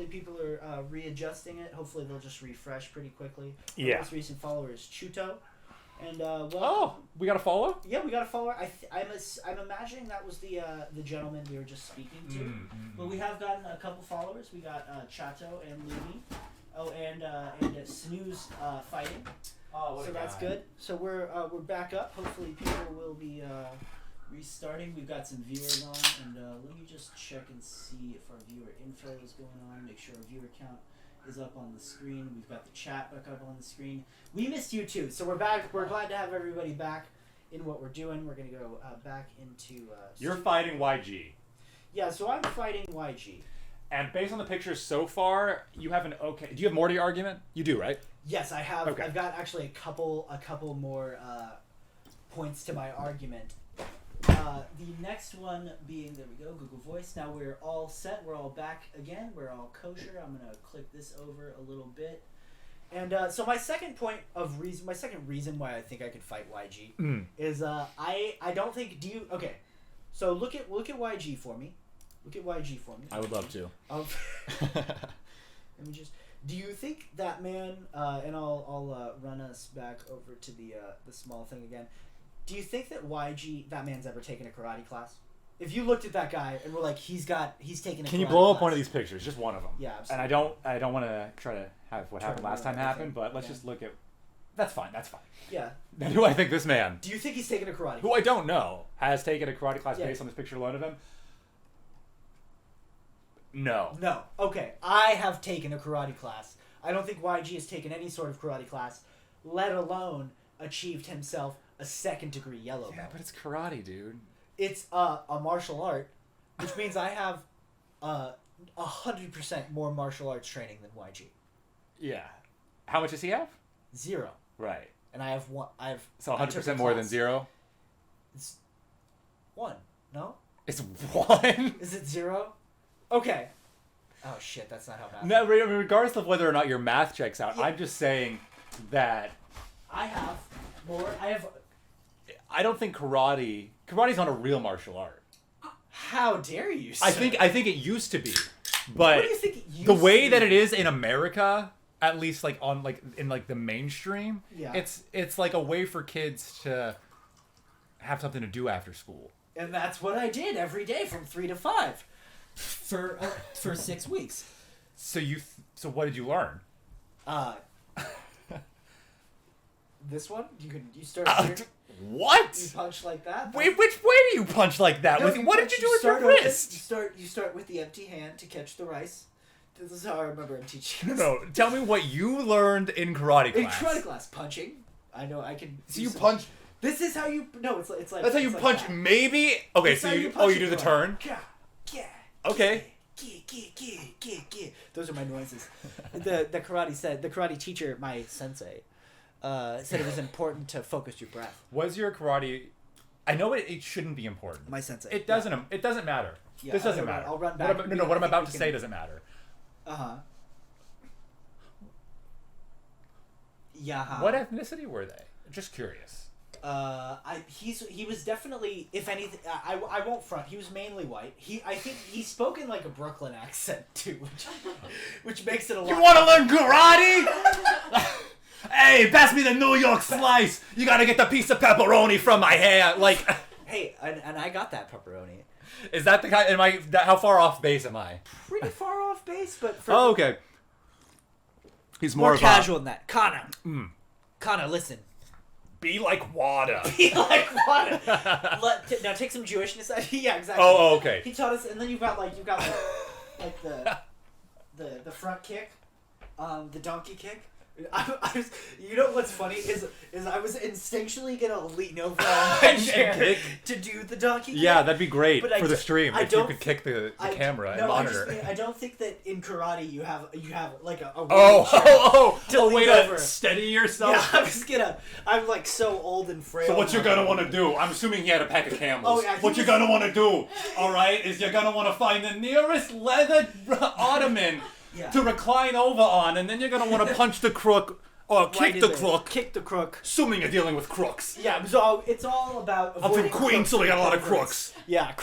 people are readjusting it. Hopefully they'll just refresh pretty quickly. Our Yeah. most recent follower is Chuto, and Oh, we got a follow? yeah, we got a follower. I'm imagining that was the gentleman we were just speaking to. But we have gotten a couple followers. We got Chato and Looney. Oh, and Snooze fighting. Oh, what So that's good. So we're back up. Hopefully people will be restarting. We've got some viewers on, and let me just check and see if our viewer info is going on. Make sure our viewer count is up on the screen. We've got the chat back up on the screen. We missed you too, so we're back. We're glad to have everybody back in what we're doing. We're gonna go back into. You're fighting YG. Yeah, so I'm fighting YG. And based on the pictures so far, you have an okay. Do you have more to your argument? You do, right? Yes, I have. Okay. I've got actually a couple more points to my argument. The next one being, there we go, Google Voice. Now we're all set. We're all back again. We're all kosher. I'm going to click this over a little bit. And so my second reason why I think I could fight YG is I don't think okay. So look at YG for me. Look at YG for me. I would love to. Let me just. Do you think that man? And I'll run us back over to the small thing again. Do you think that that man's ever taken a karate class? If you looked at that guy and were like, he's taken a Can you karate blow up class. one of these pictures? Just one of them. Yeah, absolutely. And I don't want to try to have what happened last time happen, but let's Yeah. just look at. That's fine. Yeah. Now, do I think this man, Do you think he's taken a karate who class? I don't know, has taken a karate class Yeah. based on this picture alone of him? No. No. Okay. I have taken a karate class. I don't think YG has taken any sort of karate class, let alone achieved himself a second-degree yellow Yeah, belt. but it's karate, dude. It's a martial art, which means I have 100% more martial arts training than YG. Yeah. How much does he have? 0. Right. And I have one. So I took a 100% more than class. 0? It's 1. No? It's 1? Is it 0? Okay. Oh shit, that's not how math. No, regardless of whether or not your math checks out, Yeah. I'm just saying that I have more. I don't think karate's not a real martial art. How dare you? Sir? I think it used to be, but What do you think it used the way to that be? it is in America, at least like on like in like the mainstream, Yeah. it's like a way for kids to have something to do after school. And that's what I did every day from 3 to 5 for 6 weeks. So so what did you learn? This one you start here, What? you punch like that. Wait, which way do you punch like that? No, What you did you do with start your open, wrist? You start with the empty hand to catch the rice. This is how I remember him teaching. No, tell me what you learned in karate In class. karate class, punching. I know I can. So do you some- punch. This is how you. No, it's like. That's how you it's like punch. that. Maybe. Okay, It's so how you punch do in the karate. turn. Yeah. Okay. Those are my noises. The karate teacher, my sensei, said it was important to focus your breath. Was your karate? I know it shouldn't be important. My sensei. It doesn't. It doesn't matter. Yeah, This doesn't I'll run- matter. I'll run What back. I'm- no, what I'm I think about we to can- say doesn't matter. Yeah. What ethnicity were they? Just curious. He was definitely, if anything, I won't front. He was mainly white. I think he spoke in like a Brooklyn accent too, which makes it a lot. You want to learn karate? Hey, pass me the New York slice. You gotta get the piece of pepperoni from my hair. Like, Hey, and I got that pepperoni. is that the kind? How far off base am I? Pretty far off base, but for Oh, okay. He's more more of casual than that. Connor. Mm. Connor, listen. Be like water. Be like water. Now take some Jewishness out. Yeah, exactly. Oh, okay. He taught us, and then you've got like the front kick, the donkey kick. I was, you know what's funny is I was instinctually gonna lean over on my And chair kick? to do the donkey kick. Yeah, that'd be great But I for the d- stream I if you don't could kick the camera and monitor. I don't think that in karate you have like a Oh, wheelchair oh, lean way over. to steady yourself. Yeah, I'm like so old and frail. So what you're now. gonna want to do? I'm assuming he had a pack of camels. Oh, yeah, he what you're was- gonna want to do, all right, is you're gonna want to find the nearest leather ottoman Yeah. to recline over on, and then you're gonna want to punch the crook or Right kick in the there. crook. Kick the crook. Assuming you're dealing with crooks. Yeah, so it's all about. I'm from avoiding Queens, crooks so we got a lot of and perverts. crooks. Yeah, a lot of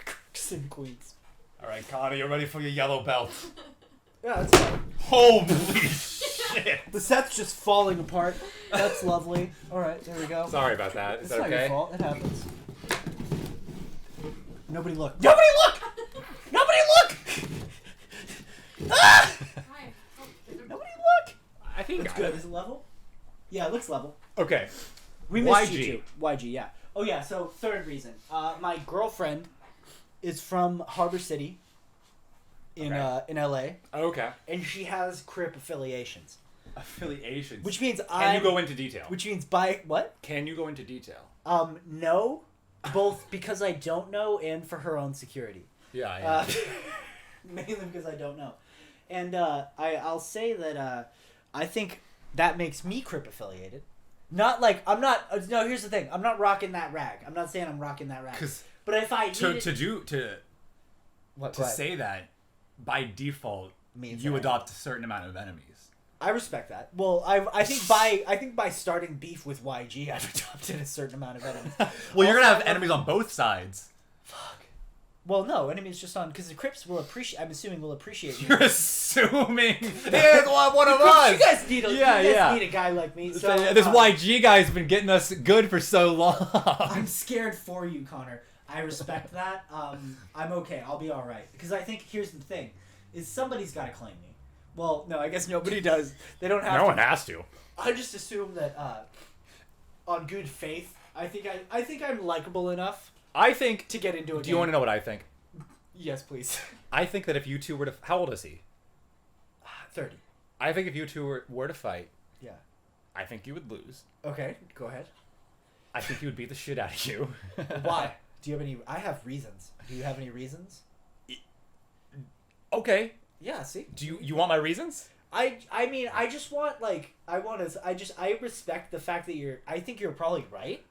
crooks in Queens. All right, Conor, you ready for your yellow belt? Yeah, that's fine. Holy shit! The set's just falling apart. That's lovely. All right, there we go. Sorry about that. Is It's that not your okay? fault. It happens. Nobody look. Nobody look! Nobody look! Ah! Hi. Nobody look. I think It's good. Is it level? Yeah, it looks level. Okay. We missed YG. you too. YG, yeah. Oh yeah. So third reason. My girlfriend is from Harbor City. In LA, Okay. and she has Crip affiliations, Affiliations. which means Can you go into detail? Which means by what? Can you go into detail? No, both because I don't know and for her own security. Yeah. Mainly because I don't know, and I'll say that I think that makes me Crip affiliated. Not like I'm not. No, here's the thing. I'm not rocking that rag. I'm not saying I'm rocking that rag. But if I needed, to say that, by default, Means you that I- adopt a certain amount of enemies. I respect that. Well, I think by starting beef with YG, I've adopted a certain amount of enemies. Well, you're Also, gonna have enemies on both sides. Fuck. Well, no, enemies just on because the Crips will appreciate. I'm assuming will appreciate. You're assuming he's one of us. You guys need need a guy like me. So This YG guy's been getting us good for so long. I'm scared for you, Connor. I respect that. I'm okay. I'll be all right because I think here's the thing: is somebody's got to claim me. Well, no, I guess nobody does. They don't have. No to. one has to. I just assume that on good faith, I think I'm likable enough. I think to get into a game. Do you want to know what I think? Yes, please. I think that if you two were to... How old is he? 30. I think if you two were to fight... Yeah. I think you would lose. Okay, go ahead. I think he would beat the shit out of you. Why? Do you have any... I have reasons. Do you have any reasons? Okay. Yeah, see? Do you want my reasons? I mean, I just want, like... I respect the fact that you're... I think you're probably right.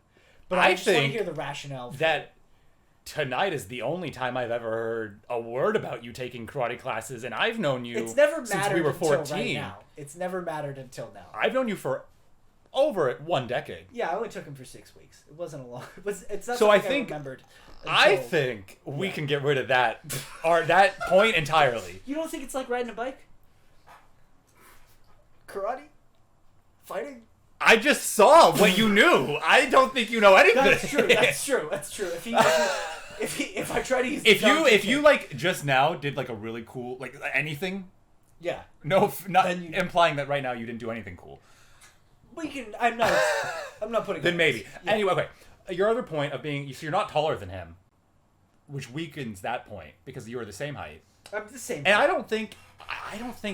But I just want to hear the rationale. That tonight is the only time I've ever heard a word about you taking karate classes, and I've known you it's never mattered since we were 14. Until right now. It's never mattered until now. I've known you for over 1 decade. Yeah, I only took him for 6 weeks. It wasn't a long... It's not so I think think, I remembered. I think we can get rid of that or that point entirely. You don't think it's like riding a bike? Karate? Fighting? I just saw what you knew. I don't think you know anything. That's true. That's true. That's true. If I try to use if you like just now did like a really cool like anything, yeah. No, not implying that right now you didn't do anything cool. We can. I'm not putting. Then maybe. Yeah. Anyway, okay. Your other point of being so you're not taller than him, which weakens that point because you are the same height. I'm the same. And I don't think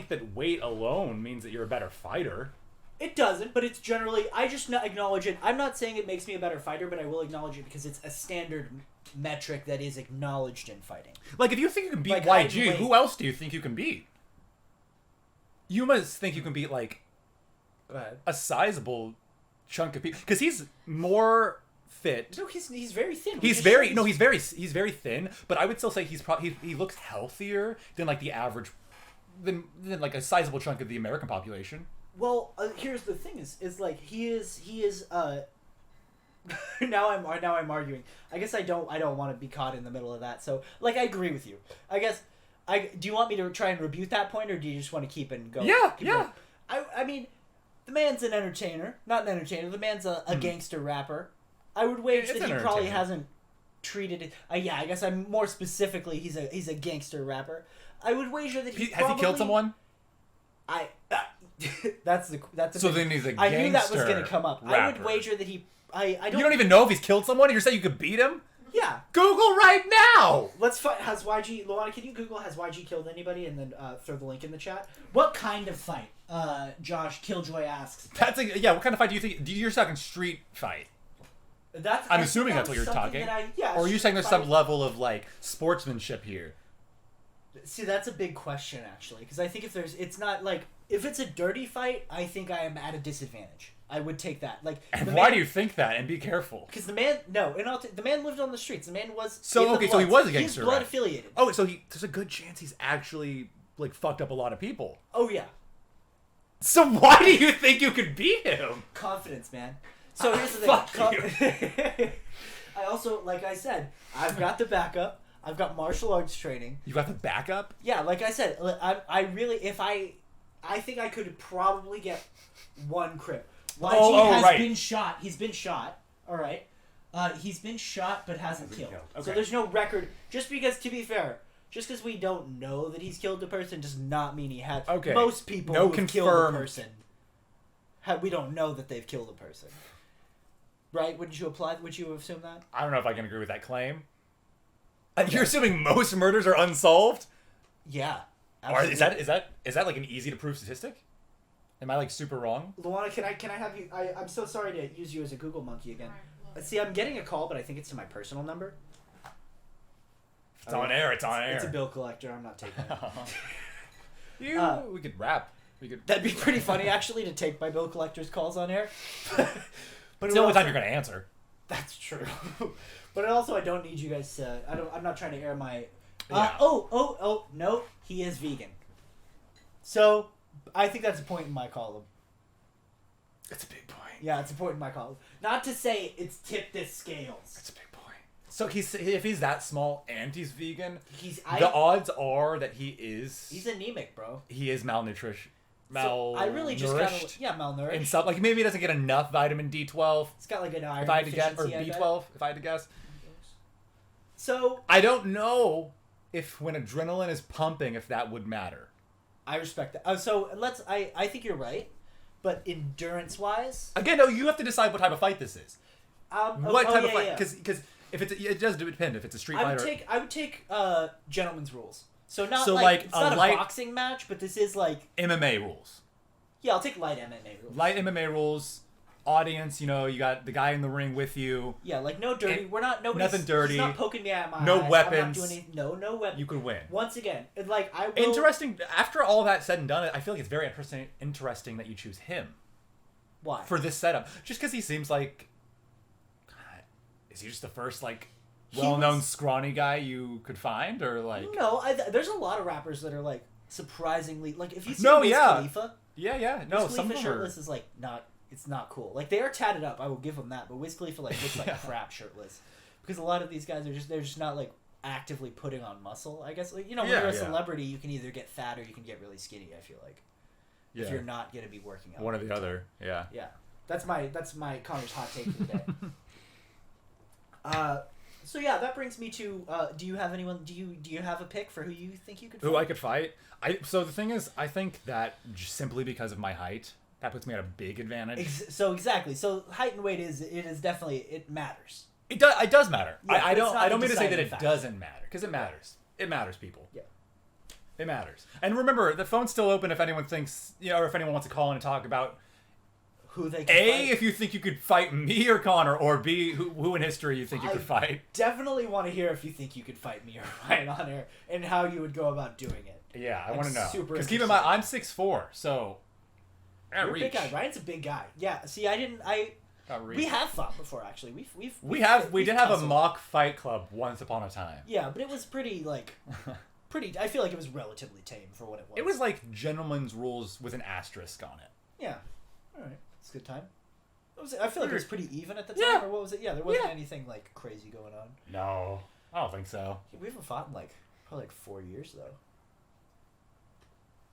that weight alone means that you're a better fighter. It doesn't, but it's generally... I just not acknowledge it. I'm not saying it makes me a better fighter, but I will acknowledge it because it's a standard metric that is acknowledged in fighting. Like, if you think you can beat like YG, who else do you think you can beat? You must think you can beat, like, a sizable chunk of people. Because he's more fit. No, he's very thin. He's very thin, but I would still say he looks healthier than, like, the average... than like, a sizable chunk of the American population. Well, here's the thing: is like he is. now I'm arguing. I guess I don't want to be caught in the middle of that. So, like, I agree with you. I guess do you want me to try and rebuke that point, or do you just want to keep and go? Yeah. Going? I mean, the man's an entertainer, not an entertainer. The man's a gangster rapper. I would wager that he probably hasn't treated it. Yeah, I guess I'm more specifically. He's a gangster rapper. I would wager that has he killed someone? That's the so then he's a gangster. I knew that was going to come up. Rapper. I would wager that he. I don't. You don't even know if he's killed someone. You're saying you could beat him? Yeah. Google right now. Let's fight. Has YG Luana? Can you Google has YG killed anybody and then throw the link in the chat? What kind of fight? Josh Killjoy asks. That's what kind of fight do you think? You're talking street fight. I'm assuming that's what you're talking. Or are you saying there's some level of like sportsmanship here? See, that's a big question actually, because I think it's not like if it's a dirty fight, I think I am at a disadvantage. I would take that. Like, and why do you think that? And be careful. Because the man, the man lived on the streets. The man was so he was a gangster. He's blood affiliated. Oh, so there's a good chance he's actually like fucked up a lot of people. Oh yeah. So why do you think you could beat him? Confidence, man. So here's the thing. Fuck you. I also, like I said, I've got the backup. I've got martial arts training. You got the backup? Yeah, like I said, I really, I think I could probably get one crip. YG has been shot. He's been shot. All right. He's been shot but hasn't killed. Okay. So there's no record. Just because, to be fair, just because we don't know that he's killed a person does not mean he has. Okay. Most people who have killed a person, we don't know that they've killed a person. Right? Would you assume that? I don't know if I can agree with that claim. You're assuming most murders are unsolved? Yeah. Or is that like an easy to prove statistic? Am I like super wrong? Luana, can I have you? I'm so sorry to use you as a Google monkey again. See, I'm getting a call, but I think it's to my personal number. It's on air. It's on air. It's a bill collector. I'm not taking it. We could rap. That'd be pretty funny, actually, to take my bill collector's calls on air. But it's the only time you're gonna answer. That's true. But also, I don't need you guys to... I'm not trying to air my... Yeah. No, he is vegan. So, I think that's a point in my column. It's a big point. Yeah, it's a point in my column. Not to say it's tipped the scales. It's a big point. So if he's that small and he's vegan, The odds are that he's anemic, bro. He is malnutrition. So I really just gotta, malnourished. And stuff like maybe he doesn't get enough vitamin D12. It's got like an iron if I had to guess, or deficiency, B12 if I had to guess. So I don't know if when adrenaline is pumping, if that would matter. I respect that. So I think you're right, but endurance wise, again, no, you have to decide what type of fight this is. What type of fight? Because if it does depend if it's a street fight. I would take gentleman's rules. So it's not a boxing match, but this is like MMA rules. Yeah, I'll take light MMA rules. Light MMA rules. Audience, you got the guy in the ring with you. Yeah, like no dirty. Nothing dirty. He's not poking me at my no eyes. weapons. I'm not doing anything. No weapons. You could win. Once again, I will. Interesting. After all that said and done, I feel like it's very interesting that you choose him. Why? For this setup, just because he seems like. Is he just the first well-known scrawny guy you could find, or like? No, there's a lot of rappers that are like surprisingly if you see Wiz Khalifa. Yeah. No, Wiz Khalifa shirtless is not. It's not cool. Like they are tatted up, I will give them that. But Wiz Khalifa looks like crap shirtless, because a lot of these guys they're just not actively putting on muscle. I guess when you're a celebrity, you can either get fat or you can get really skinny. I feel like if you're not gonna be working out. One or the other. Yeah. Yeah, that's my Connor's hot take for the day. So yeah, that brings me to. Do you have anyone? Do you have a pick for who you think you could fight? Who I could fight? So the thing is, I think that just simply because of my height, that puts me at a big advantage. So height and weight it definitely matters. It does matter. Yeah, I don't mean to say that it doesn't matter, because it matters. It matters, people. Yeah. It matters. And remember, the phone's still open if anyone thinks, or if anyone wants to call in and talk about who they can fight. If you think you could fight me or Conor, or B, who in history you think you could fight. Definitely want to hear if you think you could fight me or Ryan on air, and how you would go about doing it. Yeah, I want to know. Because keep in mind, I'm 6'4", so you're a big guy. Ryan's a big guy. Yeah. See, we have fought before, actually. We did have a mock fight club once upon a time. Yeah, but it was pretty. I feel like it was relatively tame for what it was. It was like gentleman's rules with an asterisk on it. Yeah. All right. It's a good time. I feel like it was pretty even at the time, or what was it? Yeah, there wasn't anything crazy going on. No, I don't think so. We haven't fought in probably 4 years though.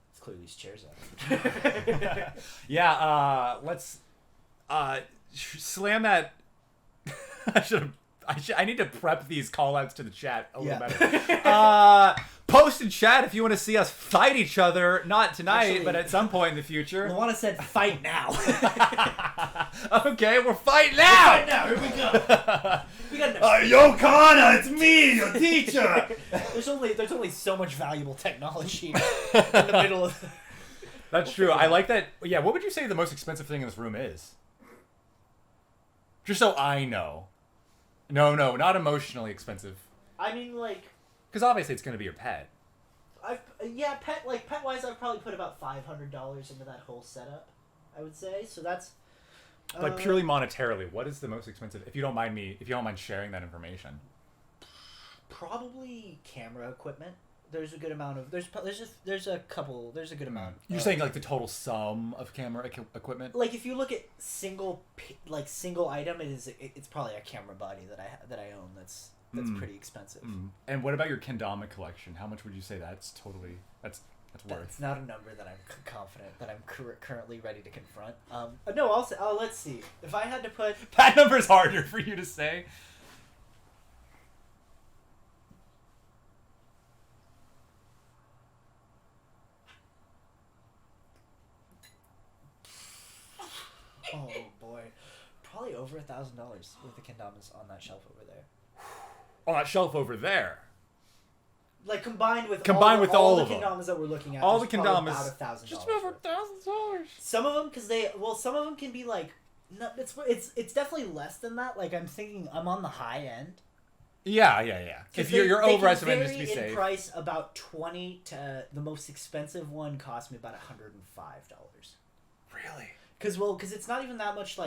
Let's clear these chairs out. Yeah, let's slam that. I need to prep these call-outs to the chat a little better. Post in chat if you want to see us fight each other, not tonight, but at some point in the future. Luana said fight now. Okay, we're fighting now! Fight now, here we go. Yo, Conor, it's me, your teacher! There's only so much valuable technology in the middle of... That's true. I like that. Yeah, what would you say the most expensive thing in this room is? Just so I know. No, not emotionally expensive. I mean, because obviously it's going to be your pet. Pet-wise, I've probably put about $500 into that whole setup, I would say. So that's... purely monetarily, what is the most expensive, if you don't mind sharing that information? Probably camera equipment. There's a good amount of... There's a good amount. You're saying, the total sum of camera equipment? If you look at single item, it's probably a camera body that I own that's pretty expensive. And what about your kendama collection? How much would you say that's worth? That's not a number that I'm confident that I'm currently ready to confront. No, I'll say. Oh, let's see. If I had to put that number's harder for you to say. Oh boy, probably over $1,000 with the kendamas on that shelf over there. On that shelf over there. Combined with all the of them. kendamas that we're looking at. All the kendamas. About $1,000. Just over $1,000. Some of them, some of them can be no, it's definitely less than that. I'm thinking I'm on the high end. Yeah. If you're overestimating just to be safe. safe. Price about 20 to the most expensive one cost me about $105. Really? Because it's not even that much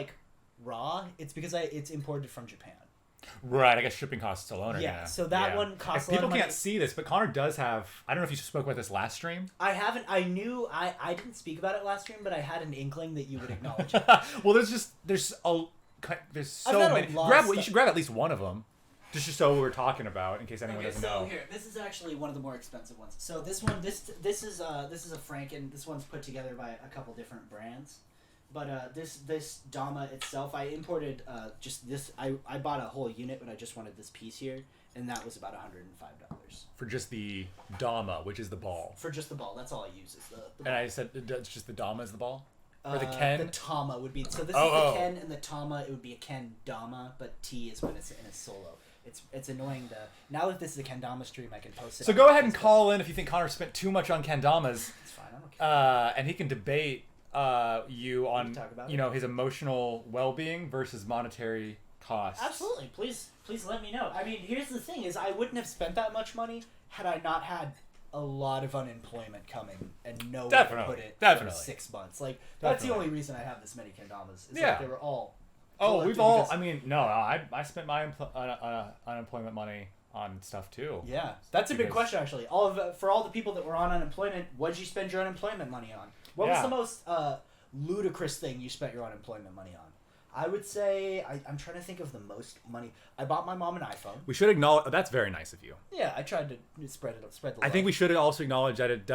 raw. It's because it's imported from Japan. Right, I guess shipping costs alone are Yeah, gonna... so that one costs If a lot people of money. can't see this, but Conor does have... I don't know if you spoke about this last stream. I haven't. I knew. I didn't speak about it last stream, but I had an inkling that you would acknowledge it. Well, there's so got a many. lot of You stuff. should grab at least one of them, just so what we're talking about, in case anyone doesn't know. Here, this is actually one of the more expensive ones. So this one, this is a Franken. This one's put together by a couple different brands, but this Dama itself, I imported just this. I bought a whole unit, but I just wanted this piece here, and that was about $105 For just the Dama, which is the ball. for just the ball. That's all I use is the And ball. I said it's just the Dama is the ball? Or the Ken? The Tama would be so. This Oh, is the oh. Ken, and the Tama it would be a Ken Dama, but T is when it's in a solo. It's annoying to now that this is a Kendama stream, I can post it. So on go ahead and Facebook. call in if you think Conor spent too much on Kendamas, It's fine. I don't care. and he can debate you on talk about his emotional well-being versus monetary costs. Absolutely. Please let me know. I mean, here's the thing: is I wouldn't have spent that much money had I not had a lot of unemployment coming and nowhere to Definitely, put it definitely. for 6 months. Like that's the Definitely. only reason I have this many Kendamas. Is Yeah. like they were all. Oh, collected we've all. because- I mean, no, I spent my unemployment money on stuff too. Yeah, that's a big Because- question actually. For all the people that were on unemployment, what did you spend your unemployment money on? What was Yeah. the most ludicrous thing you spent your unemployment money on? I would say I'm trying to think of the most money. I bought my mom an iPhone. We should acknowledge. That's very nice of you. Yeah, I tried to spread the love. I think we should also acknowledge that it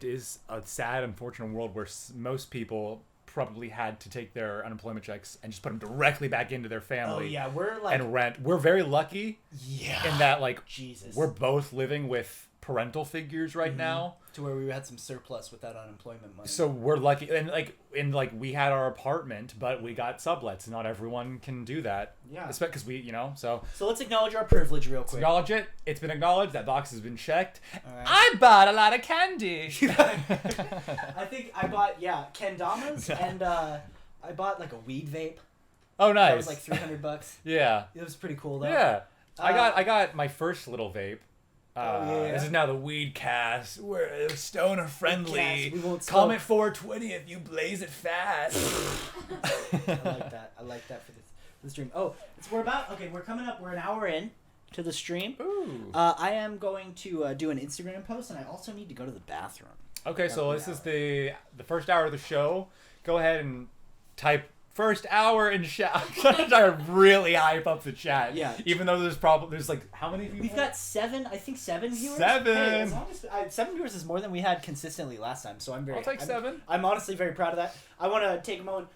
is a sad, unfortunate world where most people probably had to take their unemployment checks and just put them directly back into their Oh family yeah, we're like and rent. We're very lucky yeah in that, like, Jesus. we're both living with parental figures right Mm-hmm. now. to where we had some surplus with that unemployment money. So we're lucky, and we had our apartment, but we got sublets. Not everyone can do that. Yeah. because we, So let's acknowledge our privilege real quick. acknowledge it. It's been acknowledged. That box has been checked. All right. I bought a lot of candy. I think I bought Kendamas and I bought like a weed vape. Oh, nice. That was like $300. Yeah. It was pretty cool though. Yeah. I got my first little vape. yeah. This is now the Weed Cast. We're stoner friendly. Weedcast, we won't Comment 420 if you blaze it fast. I like that for the stream. Oh, we're coming up. We're an hour in to the stream. Ooh. I am going to do an Instagram post, and I also need to go to the bathroom. Okay, so That'll this be is the first hour of the show. Go ahead and type first hour in chat. I'm trying to really hype up the chat. Yeah. Even though there's like how many people? We've got seven viewers. 7. Hey, as long as, 7 viewers is more than we had consistently last time, so I'm very. I'll take 7. I'm honestly very proud of that. I want to take a moment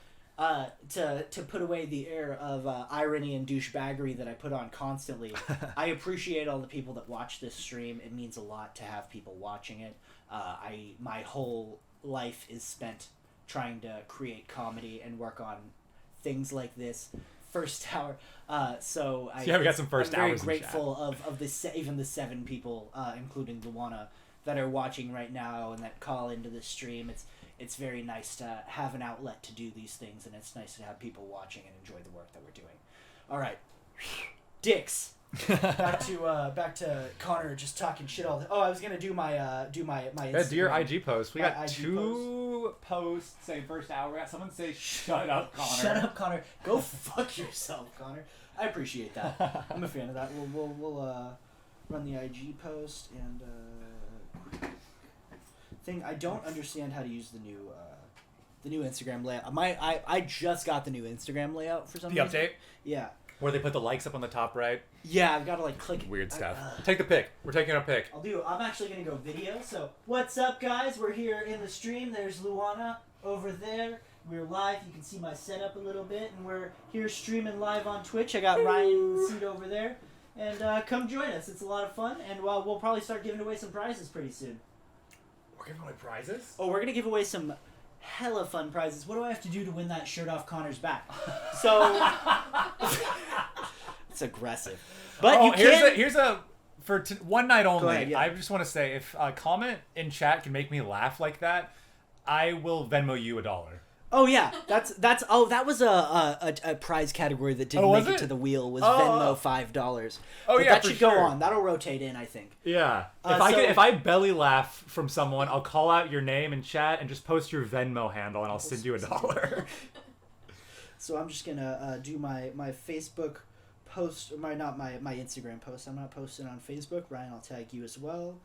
to put away the air of irony and douchebaggery that I put on constantly. I appreciate all the people that watch this stream. It means a lot to have people watching it. My whole life is spent trying to create comedy and work on things like this. First hour. We got some first I'm hours in very grateful of even the 7 people, including Luana, that are watching right now and that call into the stream. It's very nice to have an outlet to do these things, and it's nice to have people watching and enjoy the work that we're doing. All right, dicks. back to Conor just talking shit all the. Oh, I was gonna do my Yeah, do your Instagram. IG post. We My got IG 2 posts saying first hour. We got someone say shut up, Conor. Shut up, Conor. Go fuck yourself, Conor. I appreciate that. I'm a fan of that. We'll run the IG post and thing. I don't understand how to use the new Instagram layout. I just got the new Instagram layout for some The reason. update Yeah. where they put the likes up on the top right. Yeah, I've got to click. Weird stuff. Take the pic. We're taking a pic. I'm actually gonna go video. So what's up, guys? We're here in the stream. There's Luana over there. We're live. You can see my setup a little bit, and we're here streaming live on Twitch. I got Ryan in the seat over there, and come join us. It's a lot of fun, and we'll probably start giving away some prizes pretty soon. We're giving away prizes? Oh, we're gonna give away some hella fun prizes. What do I have to do to win that shirt off Connor's back? So it's aggressive, but you can. here's a for one night only. ahead, yeah. I just want to say, if a comment in chat can make me laugh like that, I will Venmo you $1. Oh yeah, that was a prize category that didn't was make it it? to the wheel. Was Oh. Venmo $5. Oh, But yeah, that for should go sure. on. That'll rotate in, I think. Yeah. so- If I belly laugh from someone, I'll call out your name in chat and just post your Venmo handle, and I'll send you $1. So I'm just gonna do my Facebook post my Instagram post. I'm not posting on Facebook. Ryan, I'll tag you as well.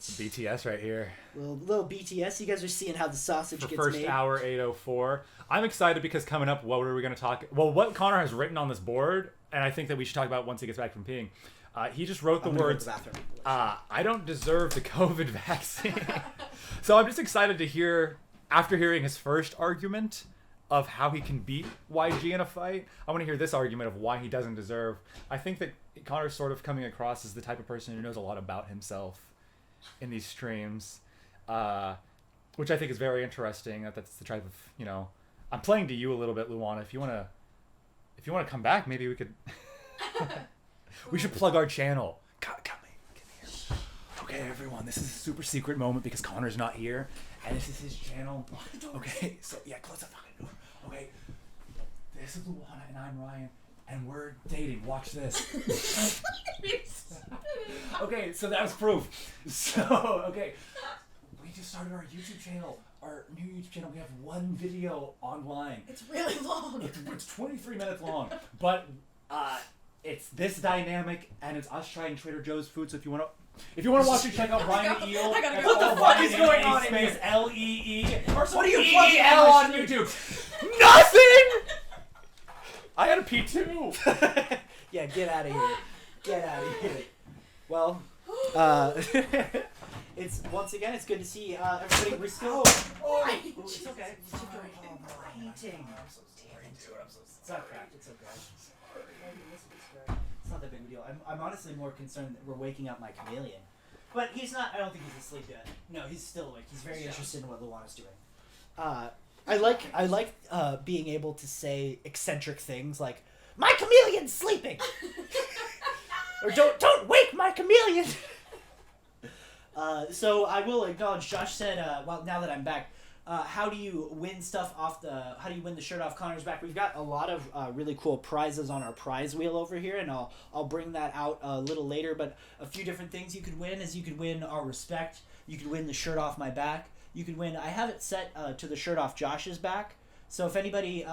BTS right here. Little BTS. You guys are seeing how the sausage For gets first made. hour 8:04. I'm excited because coming up, what are we going to talk? Well, what Conor has written on this board, and I think that we should talk about once he gets back from peeing. He just wrote the words, I don't deserve the COVID vaccine. So I'm just excited to hear, after hearing his first argument of how he can beat YG in a fight, I want to hear this argument of why he doesn't deserve. I think that Conor's sort of coming across as the type of person who knows a lot about himself in these streams, which I think is very interesting. That's the type of, I'm playing to you a little bit, Luana. If you want to come back, maybe we could we should plug our channel. Come here. Okay, everyone, this is a super secret moment because Conor's not here, and this is his channel. Okay, so yeah, close the fucking door. Okay, this is Luana and I'm Ryan, and we're dating. Watch this. Okay, so that was proof. So, okay, we just started our YouTube channel. Our new YouTube channel. We have one video online. It's really long. It's 23 minutes long, but it's this dynamic, and it's us trying Trader Joe's food. So if you want to watch it, check out Ryan Eel. What the fuck is going on in here? L-E-E. What are you plugging L on YouTube? Nothing. I had a P too. Yeah, get out of here. Get out of here. Well, it's once again. It's good to see everybody. We're still. It's okay. Painting. I'm so sorry, dude. I'm so It's not cracked. It's okay. It's not that big of a deal. I'm honestly more concerned that we're waking up my chameleon, but he's not. I don't think he's asleep yet. No, he's still awake. He's very interested in what Luana's doing. I like being able to say eccentric things like "My chameleon's sleeping," or "Don't wake my chameleon." So I will acknowledge. Josh said, "Well, now that I'm back, how do you win stuff off the? How do you win the shirt off Conor's back?" We've got a lot of really cool prizes on our prize wheel over here, and I'll bring that out a little later. But a few different things you could win is you could win our respect. You could win the shirt off my back. You could win. I have it set to the shirt off Josh's back. So if anybody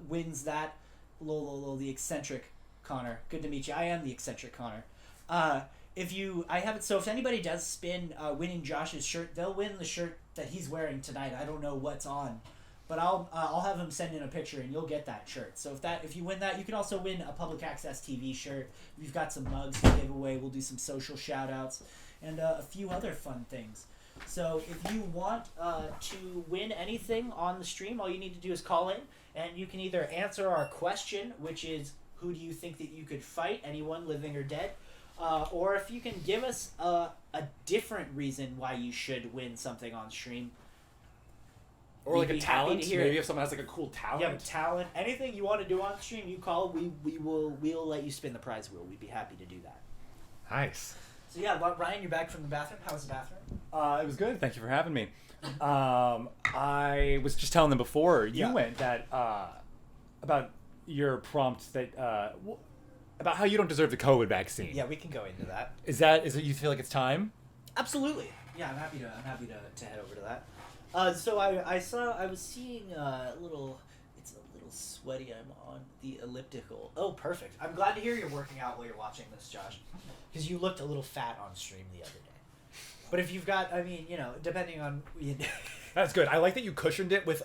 wins that, the eccentric Conor. Good to meet you. I am the eccentric Conor. I have it so if anybody does spin winning Josh's shirt, they'll win the shirt that he's wearing tonight. I don't know what's on, but I'll have him send in a picture and you'll get that shirt. So if you win that, you can also win a Public Access TV shirt. We've got some mugs to give away. We'll do some social shout outs and a few other fun things. So if you want to win anything on the stream, all you need to do is call in and you can either answer our question, which is who do you think that you could fight, anyone living or dead, or if you can give us a different reason why you should win something on stream. Or like We'd a be happy talent. to hear Maybe it. if someone has like a cool talent. You have a talent, anything you want to do on stream, you call. We'll let you spin the prize wheel. We'd be happy to do that. Nice. So yeah, Ryan, you're back from the bathroom. How was the bathroom? It was good. Thank you for having me. I was just telling them before you went that about your prompt that about how you don't deserve the COVID vaccine. Yeah, we can go into that. Is it you feel like it's time? Absolutely. Yeah, I'm happy to head over to that. So I was seeing a little. It's a little sweaty. I'm on the elliptical. Oh, perfect. I'm glad to hear you're working out while you're watching this, Josh, because you looked a little fat on stream the other day. But if you've got, depending on. That's good. I like that you cushioned it with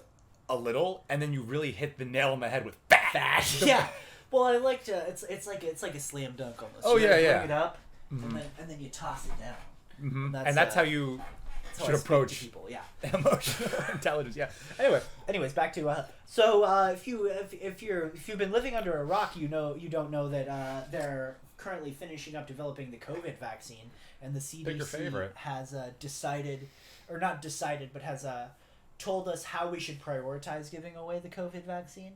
a little, and then you really hit the nail on the head with fat. Yeah. Well, I like to. It's like a slam dunk almost. Oh, You yeah, bring yeah. it up, and then you toss it down. Mm-hmm. And And that's how you how should I speak to approach people. Yeah. emotional intelligence. Yeah. Anyways, back to if you've been living under a rock, you don't know that they're currently finishing up developing the COVID vaccine, and the Pick your CDC favorite. has has told us how we should prioritize giving away the COVID vaccine,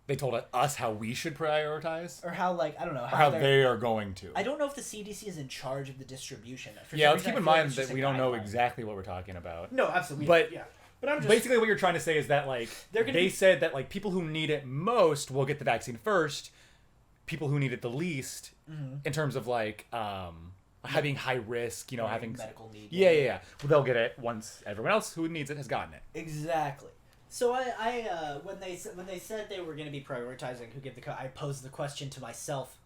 They told us how we should prioritize, or how I don't know or how they are going to. I don't know if the CDC is in charge of the distribution. For Yeah, some let's reason, keep I in feel like mind it's that just we a don't know guideline. exactly what we're talking about. No, absolutely. But yeah. But I'm just basically, what you're trying to say is that They're gonna they be- said that people who need it most will get the vaccine first. People who need it the least, in terms of having high risk, having medical need. Yeah. Well, they'll get it once everyone else who needs it has gotten it. Exactly. So when they said they were going to be prioritizing who get the I posed the question to myself.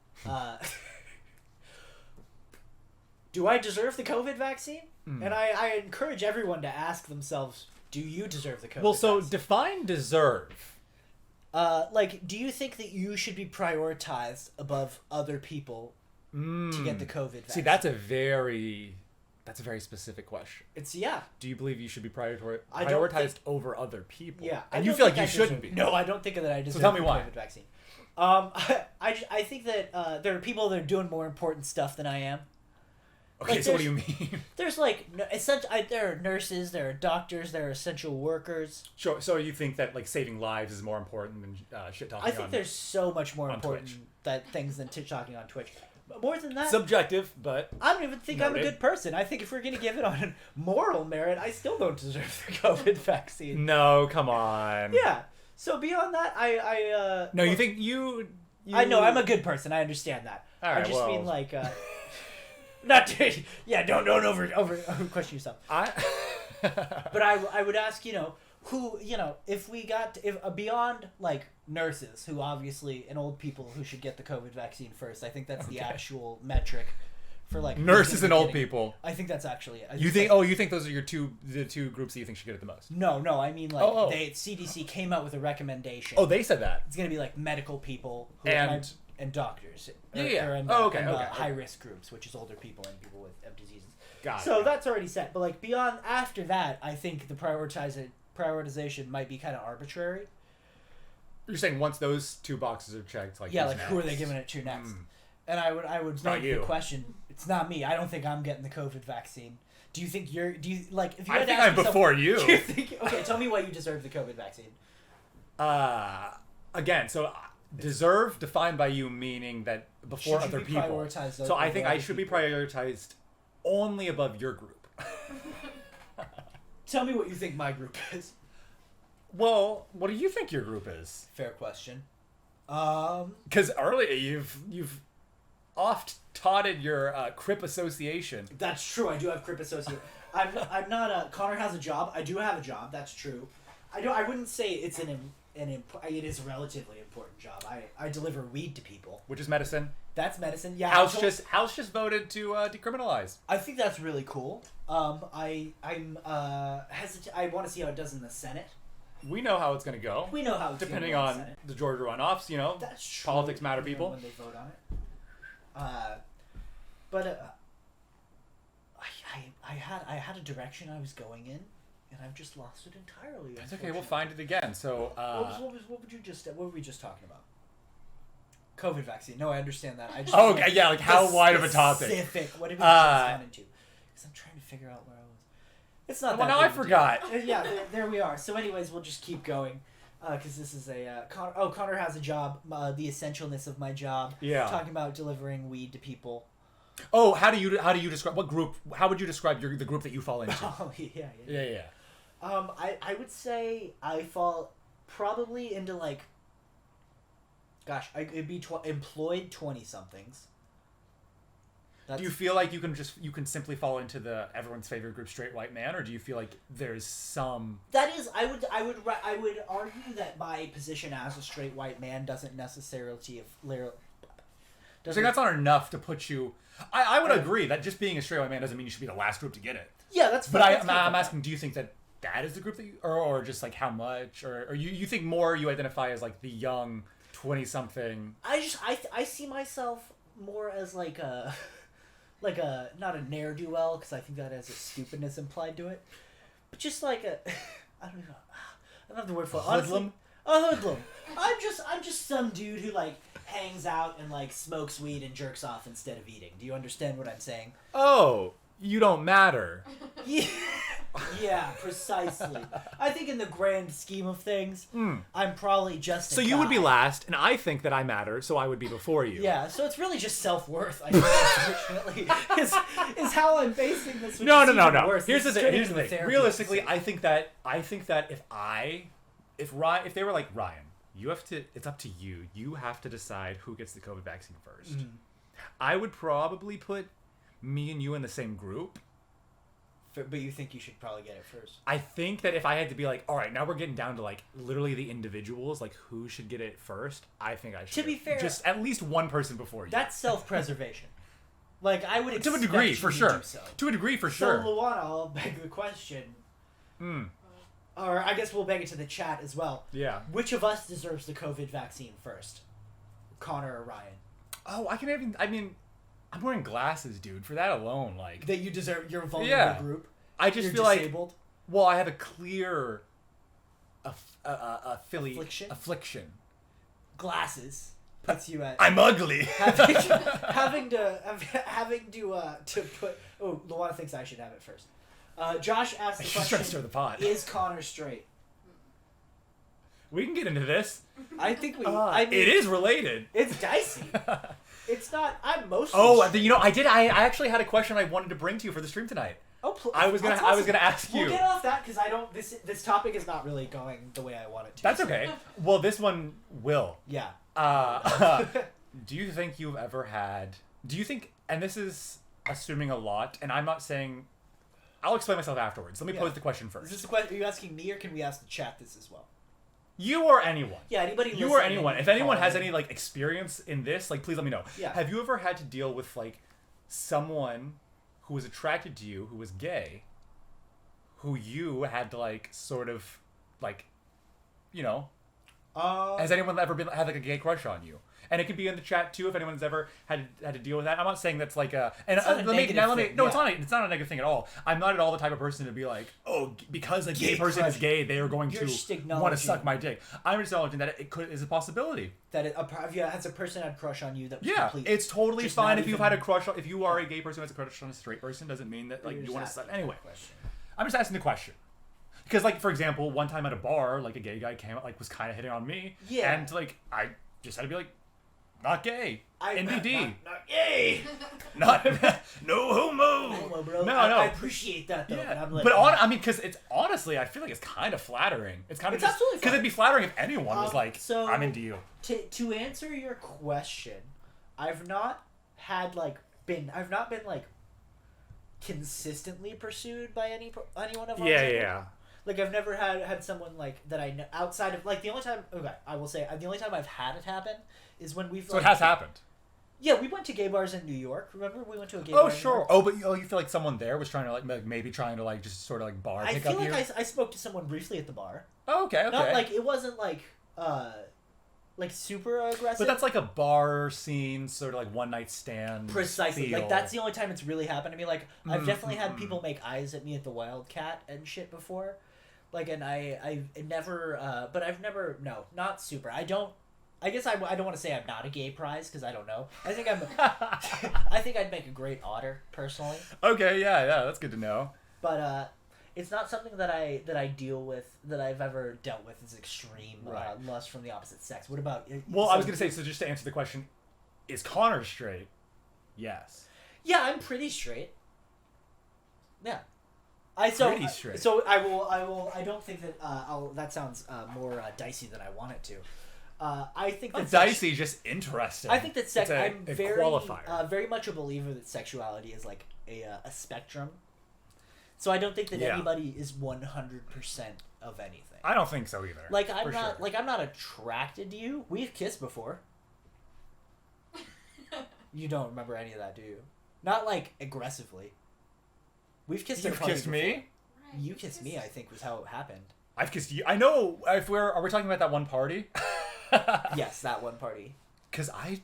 Do I deserve the COVID vaccine? And I encourage everyone to ask themselves, do you deserve the COVID so vaccine? define deserve. Do you think that you should be prioritized above other people to get the COVID vaccine? See, that's a very specific question. Yeah. Do you believe you should be prioritized think- over other people? Yeah. And you feel like you shouldn't be. No, I don't think that I deserve tell me the why. COVID vaccine. I think that there are people that are doing more important stuff than I am. Okay, Like, so what do you mean? There's there are nurses, there are doctors, there are essential workers. Sure. So you think that like saving lives is more important than shit talking? I think there's so much more on important Twitch. things than talking on Twitch. But more than that, subjective, but I don't even think I'm a Noted. good person. I think if we're gonna give it on moral merit, I still don't deserve the COVID vaccine. no, come on. Yeah. So beyond that, No, you think you I know I'm a good person. I understand that. All I right, just well. mean like, not to, yeah. Don't over question yourself. But I would ask, who, if we got if beyond like nurses, who obviously and old people who should get the COVID vaccine first. I think that's the actual metric for like nurses and old people. I think that's actually it. You think? Oh, you think those are the two groups that you think should get it the most? No. I mean like Oh. CDC came out with a recommendation. Oh, they said that. It's gonna be like medical people And doctors. Yeah. Or in Okay. high risk groups, which is older people and people with diseases. Got it. So that's already set. But like beyond after that, I think the prioritization might be kind of arbitrary. You're saying once those two boxes are checked, like Yeah, who's like who are they next? giving it to next? And I would not make you. the question. It's not me. I don't think I'm getting the COVID vaccine. Do you think you're? Do you like? If you I had to think ask I'm yourself, before you. Do you think? Okay, tell me why you deserve the COVID vaccine. Again, so deserve defined by you meaning that before Should you other be people. prioritized So I over think I other should people? be prioritized only above your group. Tell me what you think my group is. Well, what do you think your group is? Fair question. Because earlier you've oft touted your Crip association. That's true. I do have Crip Associate. I'm not a. Connor has a job. I do have a job. That's true. I wouldn't say it's it is a relatively important job. I deliver weed to people. Which is medicine. That's medicine. Yeah. House just voted to decriminalize. I think that's really cool. I'm hesitant. I want to see how it does in the Senate. We know how it's going to go. We know how it's Depending gonna go in on the Senate. the Georgia runoffs, That's true. politics matter, people. When they vote on it. But I had a direction I was going in, and I've just lost it entirely. It's okay. We'll find it again. So. What were we just talking about? COVID vaccine. No, I understand that. I just Oh, okay, yeah, like how wide of a topic? Specific. What did we just run into? Because I'm trying to figure out where I was. It's not Well, that now big I of a deal. forgot. Yeah, there we are. So, anyways, we'll just keep going. Because this is a Connor has a job. The essentialness of my job. Yeah. Talking about delivering weed to people. Oh, how do you describe what group? How would you describe the group that you fall into? Oh yeah. Yeah. I would say I fall probably into like. Gosh, it'd be employed 20-somethings. Do you feel like you can simply fall into the everyone's favorite group, straight white man, or do you feel like there's some? That is, I would argue that my position as a straight white man doesn't necessarily So that's not enough to put you. I would agree that just being a straight white man doesn't mean you should be the last group to get it. Yeah, that's. But that's I'm asking, do you think that is the group that you, or just like how much, or you think more you identify as like the young 20-something? I see myself more as like a not a ne'er-do-well, because I think that has a stupidness implied to it, but just like a I don't have the word for it. Hoodlum? Honestly, a hoodlum. I'm just some dude who like hangs out and like smokes weed and jerks off instead of eating. Do you understand what I'm saying? Oh, you don't matter. Yeah, precisely. I think in the grand scheme of things, I'm probably just So you would be last, and I think that I matter, so I would be before you. Yeah, so it's really just self-worth, I think, unfortunately, is how I'm basing this. Which No. is even worse. Here's the This is straight thing. into the therapy Realistically, episode. I think that if they were like, Ryan, it's up to you. You have to decide who gets the COVID vaccine first. I would probably put me and you in the same group But you think you should probably get it first? I think that if I had to be like, all right, now we're getting down to like literally the individuals, like who should get it first, I think I should. To be fair, just at least one person before you. That's self-preservation. Like, I would expect to a degree, you for to sure. do so. To a degree, for So, sure. Luana, I'll beg the question. Or I guess we'll beg it to the chat as well. Yeah. Which of us deserves the COVID vaccine first? Conor or Ryan? Oh, I mean, I'm wearing glasses, dude. For that alone, like. That you deserve your vulnerable Yeah. group? I just You're feel disabled? like. Well, I have a clear. Affliction. Glasses puts you at I'm ugly. having to put. Oh, Luana thinks I should have it first. Josh asked the She's question: trying to stir the pot. Is Conor straight? We can get into this. I think we. It is related. It's dicey. It's not. I'm mostly. Oh, straight. you know, I actually had a question I wanted to bring to you for the stream tonight. Oh, I was gonna ask you. We'll get off that because I don't. This topic is not really going the way I want it to. That's so- okay. Well, this one will. Yeah. Do you think you've ever had? Do you think? And this is assuming a lot. And I'm not saying. I'll explain myself afterwards. Let me pose the question first. Is this a question? Are you asking me or can we ask the chat this as well? You or anyone. Yeah, anybody. You or listening, anyone. If anyone call has in. any like experience in this, like please let me know. Yeah. Have you ever had to deal with like someone who was attracted to you who was gay, who you had to like sort of like, you know, has anyone ever had like a gay crush on you? And it could be in the chat too if anyone's ever had to deal with that. I'm not saying that's like a It's not a negative thing, no, yeah. it's not a negative thing at all. I'm not at all the type of person to be like, oh, because a gay person crush. is gay, they are going You're to just want to acknowledging- suck my dick. I'm just acknowledging that it is a possibility. That has a person had a crush on you that was Yeah, complete. it's totally just fine not if you've even- had a crush on, if you are a gay person who has a crush on a straight person, doesn't mean that like You're you want to just suck. asking Anyway, the question. I'm just asking the question. Because like for example, one time at a bar, like a gay guy came up, like was kind of hitting on me. Yeah. And like I just had to be like, not gay. NBD. Not gay. Not no homo. Homo, bro. No, I appreciate that though. Yeah. But, I'm like, But I mean, because it's honestly, I feel like it's kind of flattering. It's kind of It's absolutely because it'd be flattering if anyone was like, so- I'm into you. To answer your question, I've not been like consistently pursued by anyone of our gender. Like I've never had someone like that I know outside of like the only time. Okay, I will say the only time I've had it happen is when we've. So it has happened. Yeah, we went to gay bars in New York. Remember, we went to a gay bar. Oh in New sure. York? Oh, but you feel like someone there was trying to like maybe trying to like just sort of like bar I pick feel up like you. I spoke to someone briefly at the bar. Oh, okay. Not like it wasn't like super aggressive. But that's like a bar scene, sort of like one night stand. Precisely. feel. Like that's the only time it's really happened to me. Like I've definitely had people make eyes at me at the Wildcat and shit before. Like and I never but I've never not super. I guess I don't want to say I'm not a gay prize because I don't know. I think I think I'd make a great otter personally. Okay, yeah, that's good to know. But it's not something that I deal with that I've ever dealt with as extreme lust from the opposite sex. What about? Well, I was gonna say so. Just to answer the question, is Conor straight? Yes. Yeah, I'm pretty straight. Yeah. Pretty straight. So I will. I don't think that. That sounds more dicey than I want it to. I think that dicey, just interesting. I think that It's I'm a very, qualifier. very much a believer that sexuality is like a spectrum. So I don't think that anybody is 100% of anything. I don't think so either. Like I'm for not. sure. Like I'm not attracted to you. We've kissed before. You don't remember any of that, do you? Not like aggressively. We've kissed. You've kissed me. You kissed me, I think, was how it happened. I've kissed you. I know. If are we talking about that one party? Yes, that one party. Because I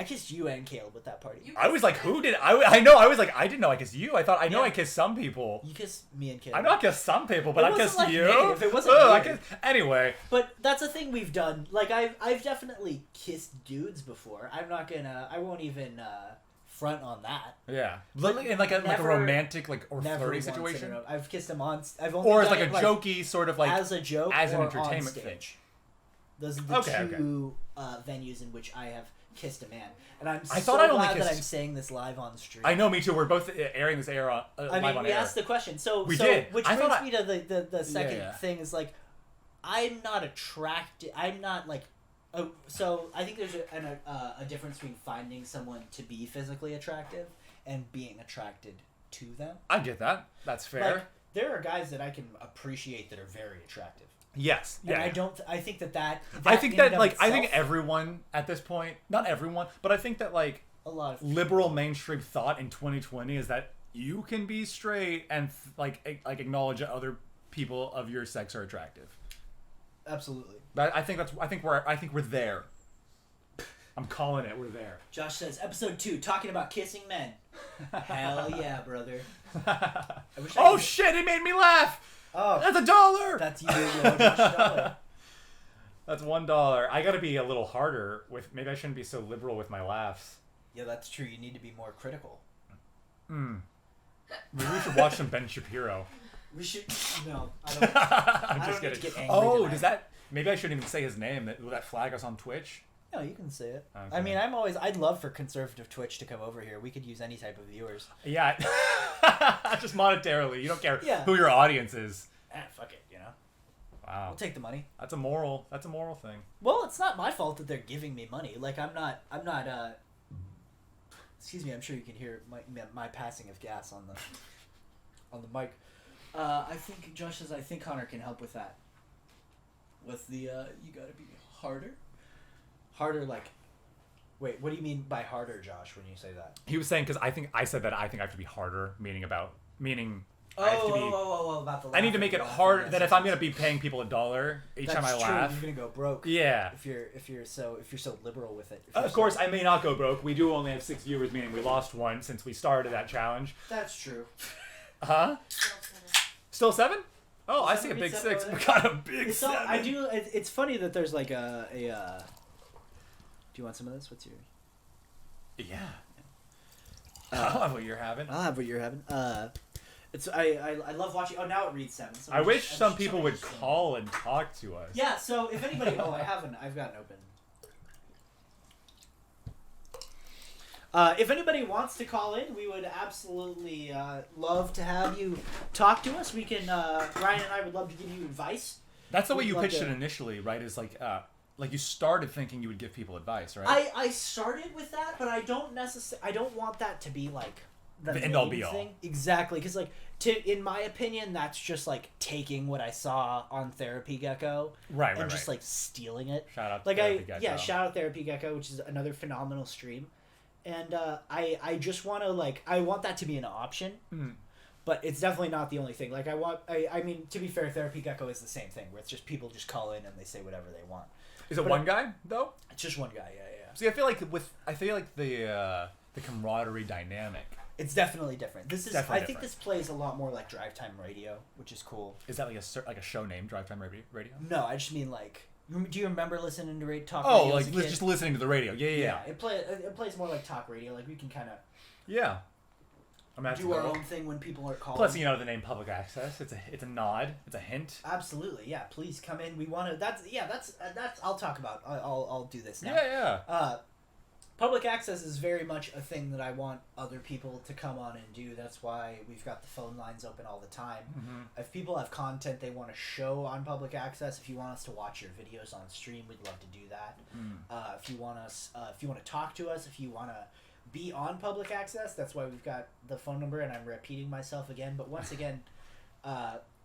kissed you and Caleb at that party. I was like, who did I know? I was like, I didn't know I kissed you. I thought I know I kissed some people. You kissed me and Caleb. I know I kissed some people, but It I wasn't, kissed like, you. negative. It wasn't I weird. anyway. But that's a thing we've done. Like I've definitely kissed dudes before. I won't even front on that. Yeah, in like a Never- romantic or Never flirty once in a situation, row. I've kissed him on. I've only or as done like a it, jokey sort of like as a joke as an or entertainment on thing. stage. Those are the Okay, two venues in which I have kissed a man, and I'm I so thought I'd only glad that kissed- I'm saying this live on stream. I know, me too. We're both airing this air on I live mean, on we air. asked the question. So We did. Which I brings thought me to the second yeah. thing is like, I'm not attracted. I'm not like. So I think there's a difference between finding someone to be physically attractive and being attracted to them. I get that. That's fair. Like, there are guys that I can appreciate that are very attractive. Yes. And I think that I think that, like, I think itself, everyone at this point, not everyone, but I think that, like, a lot of liberal mainstream thought in 2020 is that you can be straight and, like acknowledge that other people of your sex are attractive. Absolutely. I think we're there. I'm calling it. We're there. Josh says, episode 2, talking about kissing men. Hell yeah, brother. Oh shit! It made me laugh. Oh, that's $1. That's you, Josh $1. That's $1. I gotta be a little harder with. Maybe I shouldn't be so liberal with my laughs. Yeah, that's true. You need to be more critical. Maybe we should watch some Ben Shapiro. We should. No, I don't. I'm I just don't need kidding. to get angry Oh, tonight. does that? Maybe I shouldn't even say his name. Will that flag us on Twitch? No, you can say it. Okay. I mean, I'd love for conservative Twitch to come over here. We could use any type of viewers. Yeah, just monetarily. You don't care who your audience is. Fuck it, you know. Wow. We'll take the money. That's a moral thing. Well, it's not my fault that they're giving me money. Like, I'm not, excuse me, I'm sure you can hear my passing of gas on the mic. I think, Josh says, I think Conor can help with that. With the, you gotta be harder? Harder, like, wait, what do you mean by harder, Josh, when you say that? He was saying, because I said that I think I have to be harder, meaning I have to be. About the I need to make it hard that if I'm gonna be paying people $1 each time I laugh, you're gonna go broke. Yeah. If you're so liberal with it. Of course, I may not go broke. We do only have 6 viewers, meaning we lost one since we started that challenge. That's true. Huh? Still 7? Oh, I see a Seven big beats 6. up We over got a big It's 7. I do. It's funny that there's like a. Do you want some of this? What's your? Yeah. I'll have what you're having. I'll have what you're having. It's I love watching. Oh, now it reads 7. So I wish some people would call and talk to us. Yeah. So if anybody, I've got it open. If anybody wants to call in, we would absolutely love to have you talk to us. We can. Ryan and I would love to give you advice. That's the way We'd you love pitched to- it initially, right? Is like you started thinking you would give people advice, right? I started with that, but I don't want that to be like the end all main be all. thing. Exactly, because like in my opinion, that's just like taking what I saw on Therapy Gecko, Right, and just like stealing it. Shout out to Like Therapy Gecko. shout out Therapy Gecko, which is another phenomenal stream, and I just want to I want that to be an option. But it's definitely not the only thing. Like I mean, to be fair, Therapy Gecko is the same thing, where it's just people just call in and they say whatever they want. Is it one guy though? It's just one guy, yeah. See, I feel like the camaraderie dynamic. It's definitely different. This is Definitely I think different. this plays a lot more like Drive Time Radio, which is cool. Is that like a show name, Drive Time Radio? No, I just mean like. Do you remember listening to talk Oh, radio? like as a kid? just listening to the radio. Yeah. It plays more like talk radio. Like we can kind of Yeah. I'm gonna have do to our go. own thing when people are calling. Plus, the name Public Access. It's a nod. It's a hint. Absolutely, yeah. Please come in. We want to. That's. I'll talk about. I'll do this now. Yeah. Public access is very much a thing that I want other people to come on and do. That's why we've got the phone lines open all the time. Mm-hmm. If people have content they want to show on public access, if you want us to watch your videos on stream, we'd love to do that. If you want to talk to us, if you want to be on public access, that's why we've got the phone number, and I'm repeating myself again. But once again,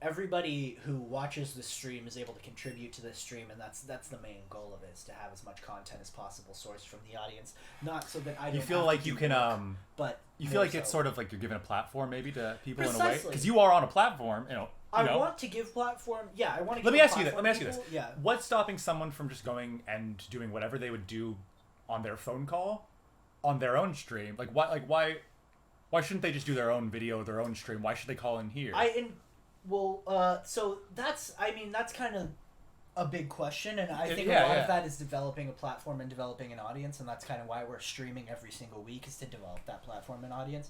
everybody who watches the stream is able to contribute to this stream, and that's the main goal of it, is to have as much content as possible sourced from the audience. Not so that I don't You feel have like to you do can work, but you feel more like it's so. sort of like you're giving a platform maybe to people in a way, Precisely. because you are on a platform. I want to give platform. Yeah, I want to. Let me ask you this. Yeah. What's stopping someone from just going and doing whatever they would do on their phone call, on their own stream? Why shouldn't they just do their own video, their own stream? Why should they call in here? So that's kind of a big question, and I think Yeah, a lot yeah. of that is developing a platform and developing an audience, and that's kind of why we're streaming every single week, is to develop that platform and audience.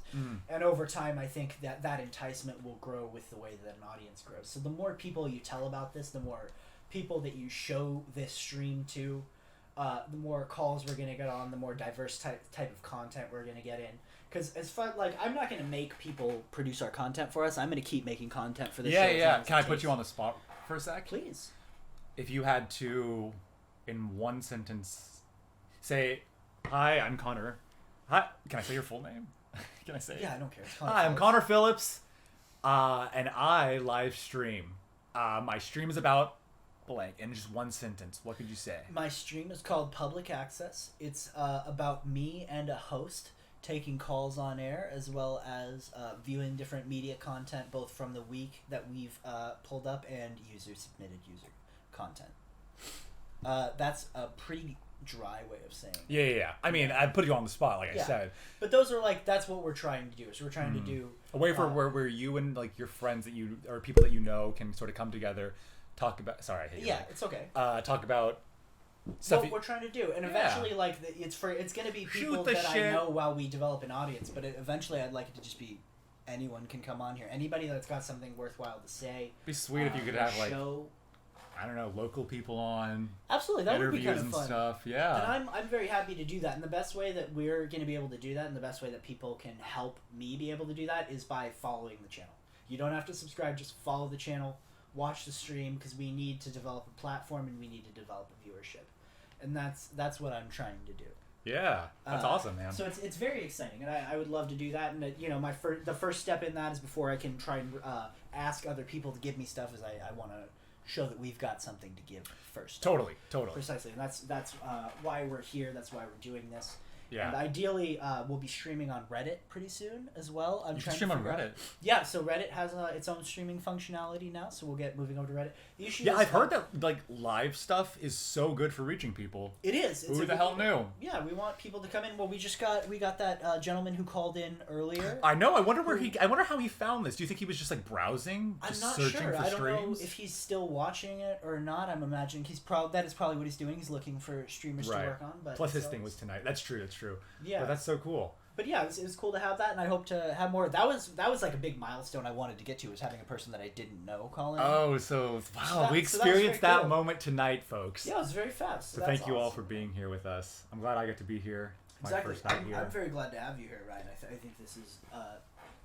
And over time, I think that enticement will grow with the way that an audience grows. So the more people you tell about this, the more people that you show this stream to, the more calls we're gonna get on, the more diverse type of content we're gonna get in. Because as far I'm not gonna make people produce our content for us. I'm gonna keep making content for the show. Yeah. Can I put you on the spot for a sec? Please. If you had to, in one sentence, say, "Hi, I'm Conor." Hi, can I say your full name? Can I say it? Yeah, I don't care. Hi, I'm Conor Phillips, and I live stream. My stream is about blank, in just one sentence. What could you say? My stream is called Public Access. It's about me and a host taking calls on air, as well as viewing different media content, both from the week that we've pulled up and user-submitted user content. That's a pretty dry way of saying it. Yeah. I mean, I put you on the spot, like I said. But those are like, that's what we're trying to do. So we're trying to do a way for where you and like your friends that you or people that you know can sort of come together, talk about. Sorry, I hate you. It's okay. Talk about stuff. What we're trying to do, and eventually, like it's going to be people that I know while we develop an audience. But eventually, I'd like it to just be anyone can come on here. Anybody that's got something worthwhile to say. It'd be sweet if you could have like show. I don't know, local people on. Absolutely, that would be kind of and fun. Stuff. Yeah. And I'm very happy to do that. And the best way that we're going to be able to do that, and the best way that people can help me be able to do that, is by following the channel. You don't have to subscribe; just follow the channel, watch the stream, because we need to develop a platform and we need to develop a viewership, and that's what I'm trying to do. Yeah, that's awesome, man. So it's very exciting, and I would love to do that. And the first step in that is, before I can try and ask other people to give me stuff, is I want to show that we've got something to give first. Totally. Precisely, and that's why we're here. That's why we're doing this. Yeah. And ideally, we'll be streaming on Reddit pretty soon as well. You can stream on Reddit. Yeah, so Reddit has its own streaming functionality now, so we'll get moving over to Reddit. The issue I've heard that like live stuff is so good for reaching people. It is. Who the hell knew? Yeah, we want people to come in. Well, we got that gentleman who called in earlier. I know. I wonder how he found this. Do you think he was just like browsing, just I'm not searching sure. for I don't streams? know if he's still watching it or not. I'm imagining that is probably what he's doing. He's looking for streamers to work on. But plus his thing was tonight. That's true. Yeah. But that's so cool. But yeah, it was cool to have that, and I hope to have more. That was like a big milestone I wanted to get to, was having a person that I didn't know call in. Oh, we experienced that moment tonight, folks. Yeah, it was very fast. So thank you all for being here with us. I'm glad I get to be here. It's my first night here. I'm very glad to have you here, Ryan. I think this is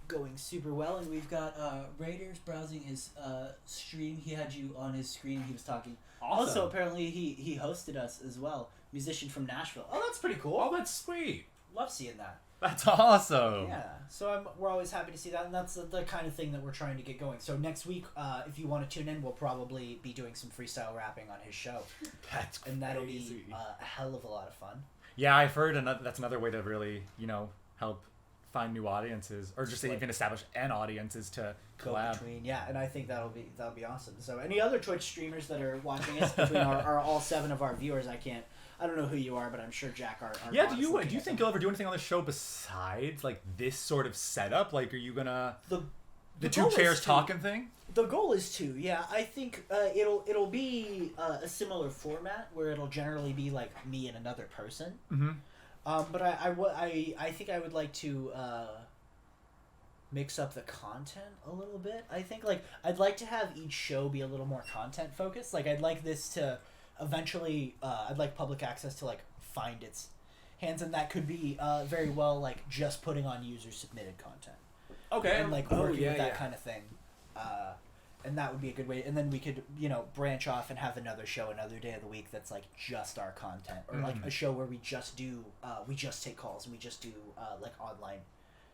going super well, and we've got Raiders browsing his stream. He had you on his screen. He was talking. Awesome. Also, apparently he hosted us as well. Musician from Nashville. Oh, that's pretty cool. Oh, that's sweet. Love seeing that. That's awesome. Yeah, so we're always happy to see that, and that's the kind of thing that we're trying to get going. So next week, if you want to tune in, we'll probably be doing some freestyle rapping on his show. That's crazy. And that'll be a hell of a lot of fun. Yeah, I've heard that's another way to really, help find new audiences, or just even establish an audience, is to collab. And I think that'll be awesome. So any other Twitch streamers that are watching us, between our all 7 of our viewers, I don't know who you are, but I'm sure Jack our yeah. Do you think you'll ever do anything on the show besides like this sort of setup? Like, are you gonna the two chairs talking thing? The goal is to, yeah. I think it'll be a similar format where it'll generally be like me and another person. Mm-hmm. But I think I would like to mix up the content a little bit. I think I'd like to have each show be a little more content focused. Like, I'd like this to eventually I'd like Public Access to find its hands, and that could be very well just putting on user submitted content. Okay. And working with that kind of thing. And that would be a good way. And then we could, branch off and have another show another day of the week that's just our content, or a show where we just take calls, and we just do online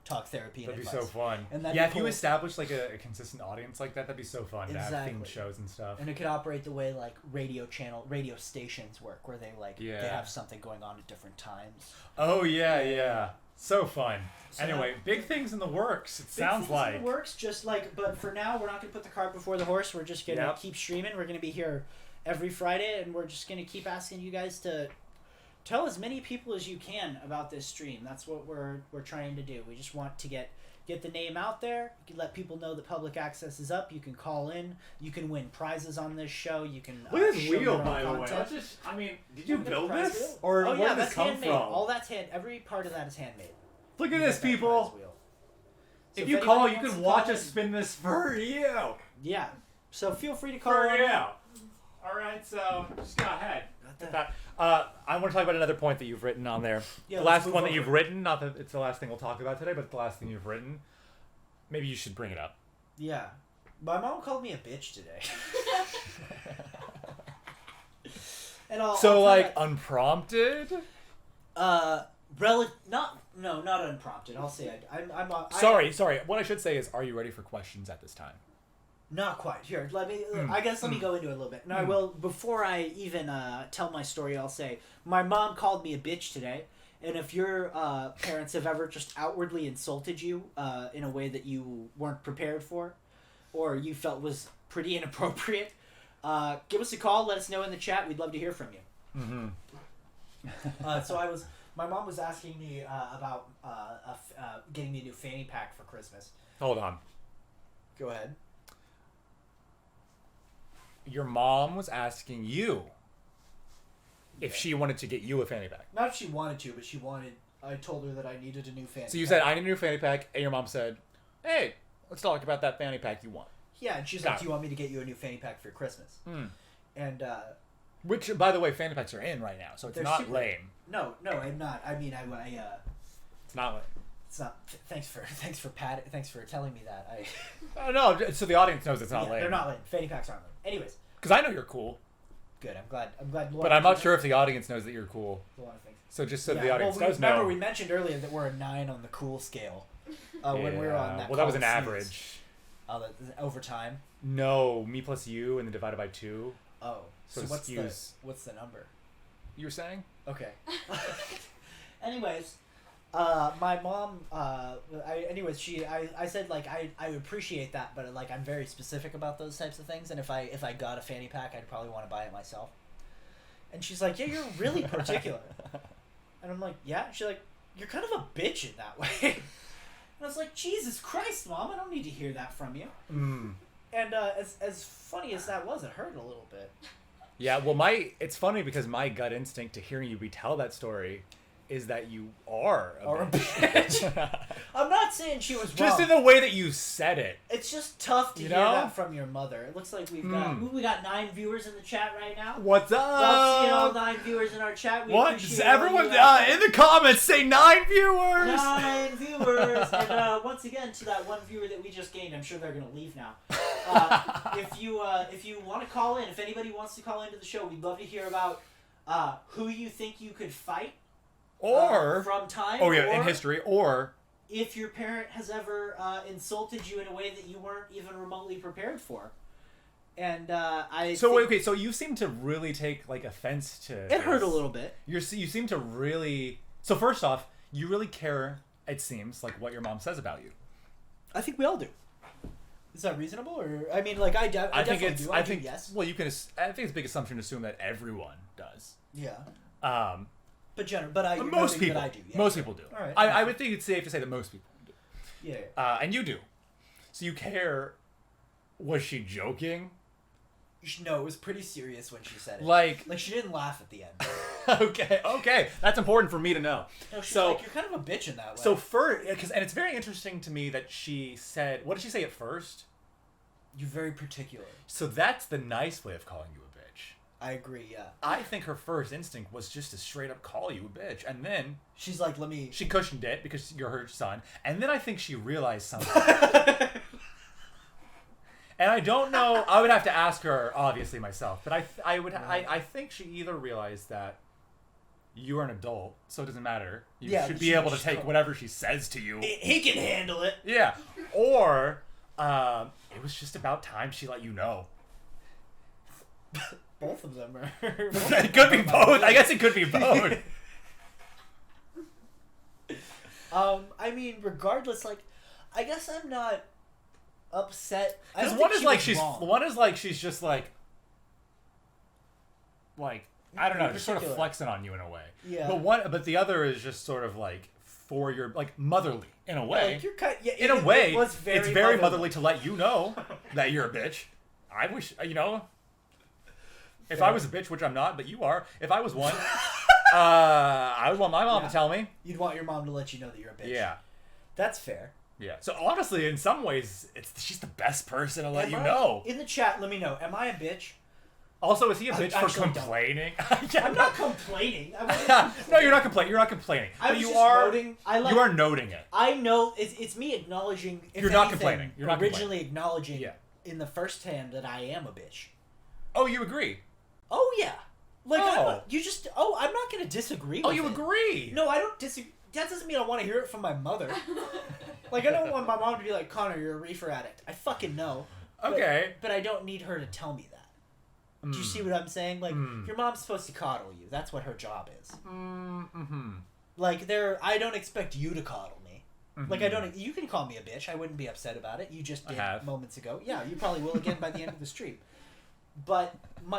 talk therapy. That'd be so fun. And if you establish a consistent audience like that, that'd be so fun to have themed shows and stuff. And it could operate the way radio stations work, where they they have something going on at different times. Oh yeah. So fun. So anyway, big things in the works. It sounds like. In the works, but for now, we're not gonna put the cart before the horse. We're just gonna keep streaming. We're gonna be here every Friday, and we're just gonna keep asking you guys to tell as many people as you can about this stream. That's what we're trying to do. We just want to get the name out there. You can let people know that Public Access is up. You can call in. You can win prizes on this show. You can look at this wheel, by the way. Did you build this, or where did this come handmade. from? All that's every part of that is handmade. Look at this, people. So if you call, you can watch us spin this for you. Yeah. So feel free to call for you. All right, so just go ahead. I want to talk about another point that you've written on there. Yeah, the last one that you've written, not that it's the last thing we'll talk about today, but the last thing you've written. Maybe you should bring it up. Yeah. My mom called me a bitch today. And I'll unprompted? not No, not unprompted. I'll say Sorry. What I should say is, are you ready for questions at this time? Not quite. Here, let me go into it a little bit. And I will, before I even tell my story, I'll say, my mom called me a bitch today. And if your parents have ever just outwardly insulted you in a way that you weren't prepared for, or you felt was pretty inappropriate, give us a call. Let us know in the chat. We'd love to hear from you. Mm-hmm. My mom was asking me about getting me a new fanny pack for Christmas. Hold on. Go ahead. Your mom was asking you if she wanted to get you a fanny pack. Not if she wanted to, but I told her that I needed a new fanny pack. So you said, I need a new fanny pack, and your mom said, hey, let's talk about that fanny pack you want. Yeah, and she's like, do you want me to get you a new fanny pack for Christmas? And, which, by the way, fanny packs are in right now, so it's not lame. No, I'm not. I mean, It's not lame. It's not. Thanks for telling me that. Oh, no, so the audience knows it's not lame. They're not lame. Fanny packs aren't lame. Anyways. Because I know you're cool. Good. I'm glad. Luana, but I'm not sure if the audience knows that you're cool. So just so the audience does know. Remember, we mentioned earlier that we're a 9 on the cool scale. When we were on that. Well, that was an average. Over time. No, me plus you and then divided by 2. Oh, so what's the number? You were saying? Okay. Anyways, my mom. I said like I appreciate that, but like I'm very specific about those types of things, and if I got a fanny pack, I'd probably want to buy it myself. And she's like, yeah, you're really particular. And I'm like, yeah. She's like, you're kind of a bitch in that way. And I was like, Jesus Christ, Mom, I don't need to hear that from you. And as funny as that was, it hurt a little bit. Yeah, well, it's funny because my gut instinct to hearing you retell that story is that you are a bitch. I'm not saying she was wrong. Just in the way that you said it. It's just tough to hear that from your mother. It looks like we got 9 viewers in the chat right now. What's up? Love seeing all 9 viewers in our chat. What? Does everyone in the comments say 9 viewers? 9 viewers. And once again, to that one viewer that we just gained, I'm sure they're gonna leave now. If you want to call in, if anybody wants to call into the show, we'd love to hear about who you think you could fight. Or from time. Oh yeah, in history. Or if your parent has ever insulted you in a way that you weren't even remotely prepared for. And So you seem to really take like offense to it. Hurt a little bit. You seem to really. So first off, you really care. It seems like what your mom says about you. I think we all do. Is that reasonable, or I mean, like I think it's. I think yes. Well, you can. I think it's a big assumption to assume that everyone does. Yeah. But most people, I do. Yeah. Most people do. All right. I would think it's safe to say that most people do. Yeah. And you do. So you care. Was she joking? No, it was pretty serious when she said it. Like she didn't laugh at the end. Okay, that's important for me to know. No, she's like, you're kind of a bitch in that way. So and it's very interesting to me that she said, what did she say at first? You're very particular. So that's the nice way of calling you a bitch. I agree, yeah. I think her first instinct was just to straight up call you a bitch. And then she's like, she cushioned it because you're her son. And then I think she realized something. And I don't know, I would have to ask her, obviously, myself. But I think she either realized that you are an adult, so it doesn't matter. You should be able to take whatever she says to you. He can handle it. Yeah. Or it was just about time she let you know. Both of them are. It could be both. I guess it could be both. I mean, regardless, like, I guess I'm not upset. Because one is like she's just like I don't know, just sort of flexing on you in a way. Yeah. But the other is just sort of like for your like motherly in a way. Like in a way, it's very motherly to let you know that you're a bitch. I wish if I was a bitch, which I'm not, but you are. If I was one, I would want my mom to tell me. You'd want your mom to let you know that you're a bitch. Yeah. That's fair. Yeah. So honestly, in some ways, she's the best person to let you know. In the chat, let me know. Am I a bitch? Also, is he a bitch for complaining? I'm not complaining. No, you're not complaining. You're not complaining. But you are noting. You are noting it. I know it's me acknowledging. You're not complaining. You're not originally acknowledging in the first hand that I am a bitch. Oh, you agree? Oh yeah. Like I'm not going to disagree with you agree? No, I don't disagree. that doesn't mean I want to hear it from my mother. Like, I don't want my mom to be like, Connor, you're a reefer addict. I fucking know. Okay. But I don't need her to tell me that. Do you see what I'm saying? Like, your mom's supposed to coddle you. That's what her job is. Like, I don't expect you to coddle me. Like, you can call me a bitch. I wouldn't be upset about it. You just did moments ago. Yeah, you probably will again by the end of the stream. But,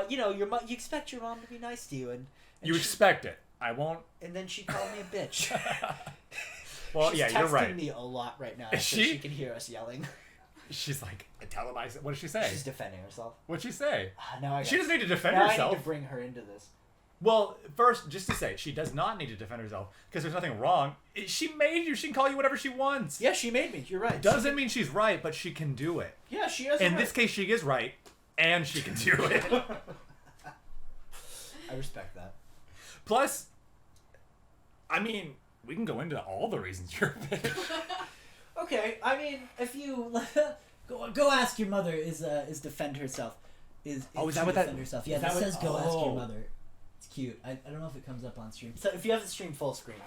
you expect your mom to be nice to you. And you expect it. I won't. And then she called me a bitch. Well, She's yeah, you're right. texting me a lot right now. Is so she? She can hear us yelling. She's like, tell him what did she say? She's defending herself. What'd she say? She doesn't need to defend now herself. I need to bring her into this. Well, first, just to say, she does not need to defend herself because there's nothing wrong. She made you. She can call you whatever she wants. Yeah, she made me. You're right. Doesn't mean she's right, but she can do it. Yeah, she is. In this case, she is right, and she can do it. I respect that. Plus, I mean, we can go into all the reasons you're a bitch. Okay, I mean, if you go ask your mother is defend herself. Is that what defend that? herself? Yeah, is that that says go ask your oh. mother. It's cute. I don't know if it comes up on stream. So if you have the stream full screen,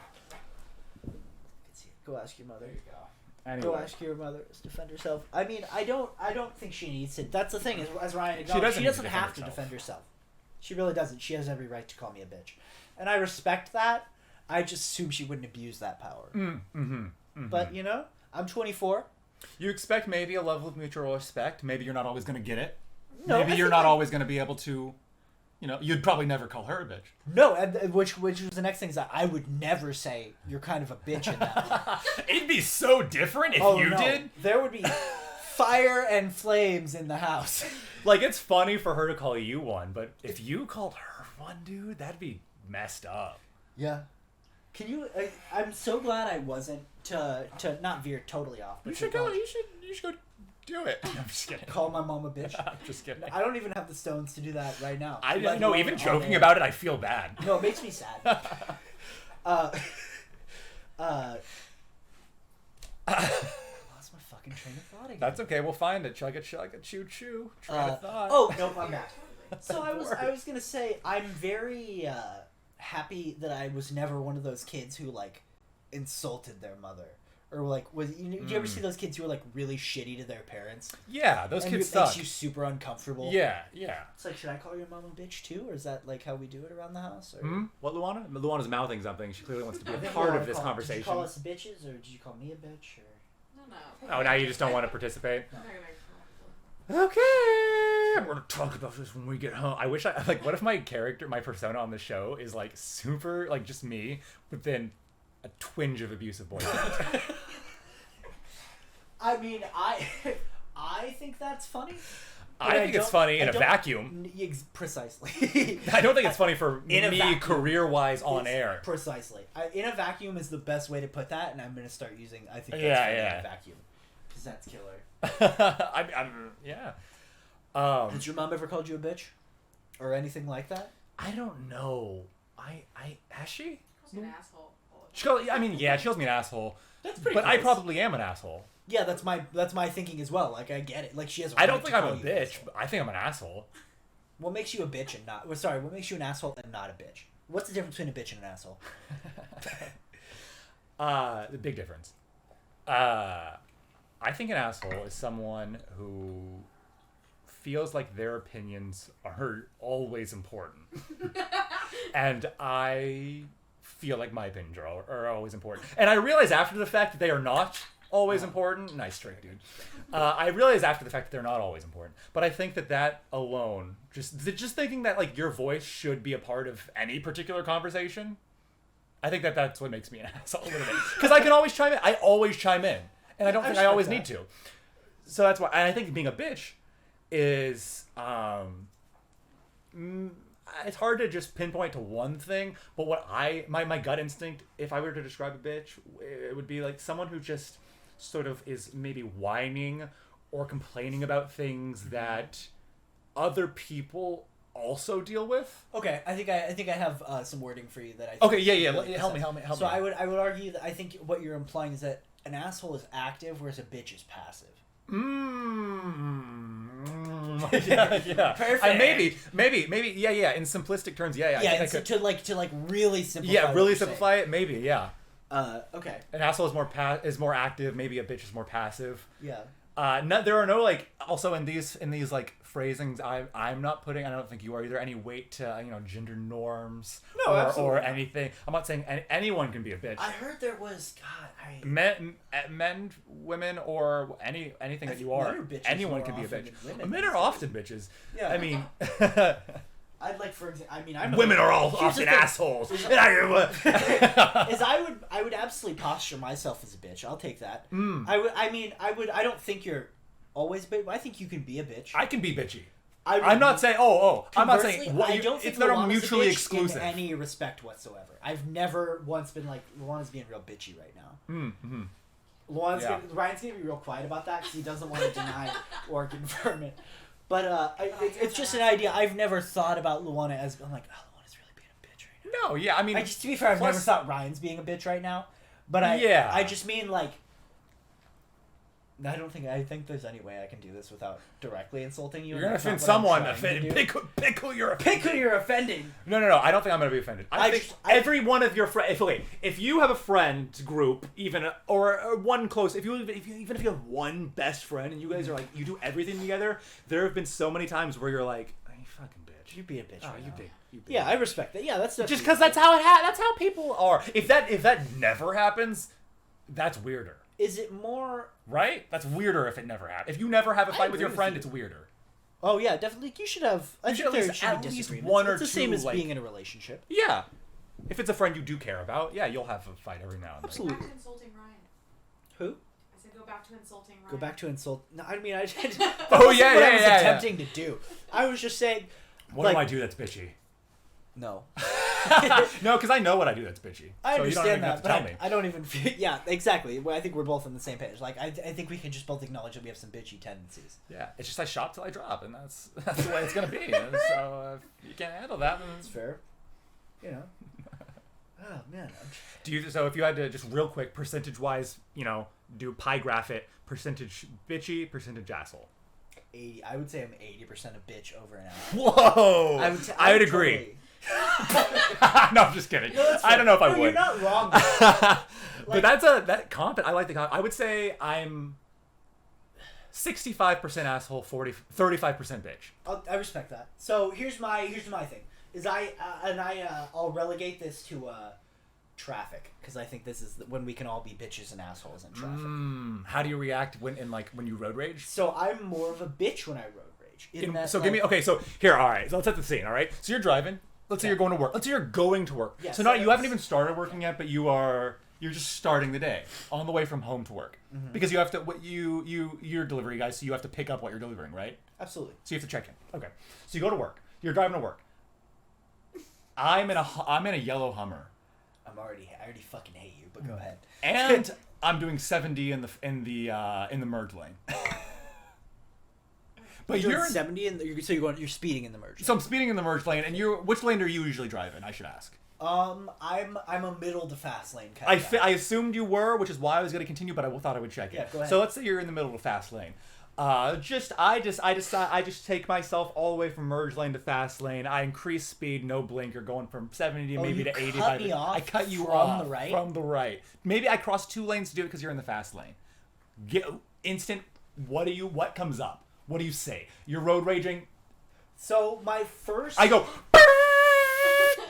you can see it. Go ask your mother. There you go. Anyway. Go ask your mother to defend herself. I mean, I don't think she needs to. That's the thing, as Ryan acknowledged, she doesn't have to defend herself. She really doesn't. She has every right to call me a bitch, and I respect that. I just assume she wouldn't abuse that power. But I'm 24. You expect maybe a level of mutual respect. Maybe you're not always going to get it. No, maybe you're not always going to be able to. You'd probably never call her a bitch. No, and which was the next thing is that I would never say you're kind of a bitch in that. It'd be so different if you did. There would be fire and flames in the house. Like, it's funny for her to call you one, but if you called her one, dude, that'd be messed up. Yeah. Can you? I'm so glad I wasn't to not veer totally off. But You should go do it. I'm just kidding. Call my mom a bitch. I'm just kidding. I don't even have the stones to do that right now. I didn't know. Even joking about it, I feel bad. No, it makes me sad. Lost my fucking train of thought again. That's okay. We'll find it. Chug it, choo choo. Train of thought. Oh no, I'm back. So I was gonna say I'm very happy that I was never one of those kids who like insulted their mother. Or like, did you ever see those kids who were like really shitty to their parents? Yeah, those kids it suck. makes you super uncomfortable. Yeah. It's like, should I call your mom a bitch too, or is that like how we do it around the house? Or? What, Luana? Luana's mouthing something. She clearly wants to be a I think part Luana of this conversation. Did you call us bitches, or did you call me a bitch? Or No. Oh, now you just don't want to participate. No. Okay, we're gonna talk about this when we get home. I wish what if my persona on the show is like super like just me, but then a twinge of abusive boyfriend. I mean, I think that's funny. I think it's funny in a vacuum. Precisely. I don't think it's funny for In me career-wise on air. Precisely. In a vacuum is the best way to put that, and I'm going to start using I think that's Yeah, funny yeah. in a vacuum. Because that's killer. Yeah. Has your mom ever called you a bitch? Or anything like that? I don't know. Has she? Calls me an asshole. She calls me an asshole. That's pretty But I close. probably am an asshole. Yeah, that's my thinking as well. Like, I get it. Like, she has a I don't right think to I'm a call you an bitch, asshole. but I think I'm an asshole. What makes you a bitch and not... Well, sorry, what makes you an asshole and not a bitch? What's the difference between a bitch and an asshole? The big difference. I think an asshole is someone who feels like their opinions are always important. And I feel like my opinions are always important. And I realize after the fact that they are not always important. Nice trick, dude. I realize after the fact that they're not always important. But I think that alone, just thinking that like your voice should be a part of any particular conversation, I think that's what makes me an asshole a little bit. Because I can always chime in. I always chime in. And I don't think I always need to. So that's why. And I think being a bitch is... it's hard to just pinpoint to one thing, but what my gut instinct, if I were to describe a bitch, it would be like someone who just sort of is maybe whining or complaining about things that other people also deal with. Okay, I think I have some wording for you that I think Okay, yeah, really help me. So I would argue that I think what you're implying is that an asshole is active, whereas a bitch is passive. Yeah. Perfect. Maybe. Yeah. In simplistic terms, yeah. I think I could, to really simplify. yeah, really simplify it. Maybe, yeah. Okay. An asshole is more active. Maybe a bitch is more passive. Yeah. There are no like also in these like phrasings. I'm not putting. I don't think you are either. Any weight to gender norms or anything. I'm not saying anyone can be a bitch. I heard there was Men, women, or anything that you are. Anyone can be a bitch. Men are often bitches. Yeah. I mean. I'd like, for example, I mean, I'm women are all often assholes. Is I would absolutely posture myself as a bitch. I'll take that. I don't think you're always a bitch. I think you can be a bitch. I can be bitchy. I'm not saying I'm not saying I don't think it's not Luana's mutually a bitch exclusive in any respect whatsoever. I've never once been like, Luana's being real bitchy right now. Ryan's gonna be real quiet about that because he doesn't want to deny or confirm it. But it's just an idea. I've never thought about Luana as, I'm like, oh, Luana's really being a bitch right now. No, yeah, I mean... to be fair, I've never thought Ryan's being a bitch right now. But I just mean, like... I think there's any way I can do this without directly insulting you. You're going to offend someone. Pick who you're offending. Pick who you're offending. No. I don't think I'm going to be offended. I think every one of your friends... If you have a friend group, even... Or one close... Even if you have one best friend and you guys are like... You do everything together, there have been so many times where you're like... Oh, you fucking bitch. You be a bitch. Oh, right you now. big. Yeah, I respect that. Yeah, that's... Just because that's how people are. If that never happens, that's weirder. Is it more... Right? That's weirder if it never happens. If you never have a fight with your friend, it's weirder. Oh, yeah, definitely. You should have... I think there should be disagreements. One or it's the two, same as like, being in a relationship. Yeah. If it's a friend you do care about, yeah, you'll have a fight every now and then. Absolutely. Go back to insulting Ryan. Who? I said go back to insulting Ryan. Go back to insult... No, I mean, I did... Oh, yeah, what yeah, I was yeah, attempting to do. I was just saying... What do I do that's bitchy? No. No, because I know what I do that's bitchy. I so understand you don't even that, have to tell me. I don't even feel... Yeah, exactly. Well, I think we're both on the same page. Like, I think we can just both acknowledge that we have some bitchy tendencies. Yeah, it's just I shop till I drop, and that's the way it's going to be. And so if you can't handle that, then... That's fair. You know. Oh, man. So if you had to just real quick, percentage-wise, do pie graph it, percentage bitchy, percentage asshole. 80. I would say I'm 80% a bitch over an hour. Whoa! I would agree. Totally... No, I'm just kidding. No, I don't know if I would. You're not wrong. But that comp. I like the comp. I would say I'm 65% asshole, 35% bitch. I respect that. So here's my thing. Is I'll relegate this to traffic because I think this is when we can all be bitches and assholes in traffic. How do you react when you road rage? So I'm more of a bitch when I road rage. So here, all right. So let's set the scene. All right. So you're driving. Let's say you're going to work. Let's say you're going to work. Yeah, so you haven't even started working yet, but you're just starting the day on the way from home to work because you have to you're a delivery guy, so you have to pick up what you're delivering, right? Absolutely. So you have to check in. Okay. So you go to work. You're driving to work. I'm in a yellow Hummer. I already fucking hate you, but go ahead. And I'm doing 70 in the merge lane. But you're 70 you're speeding in the merge lane. So I'm speeding in the merge lane, and which lane do you usually drive in? I should ask. I'm a middle to fast lane kind of guy. I assumed you were, which is why I was going to continue, but I thought I would check it. Yeah, go ahead. So let's say you're in the middle of fast lane. I just take myself all the way from merge lane to fast lane. I increase speed, no blinker, going from 70 to maybe to 80. I cut you off from the right. Maybe I cross 2 lanes to do it because you're in the fast lane. Instant. What comes up? What do you say? You're road raging. So my first. I go.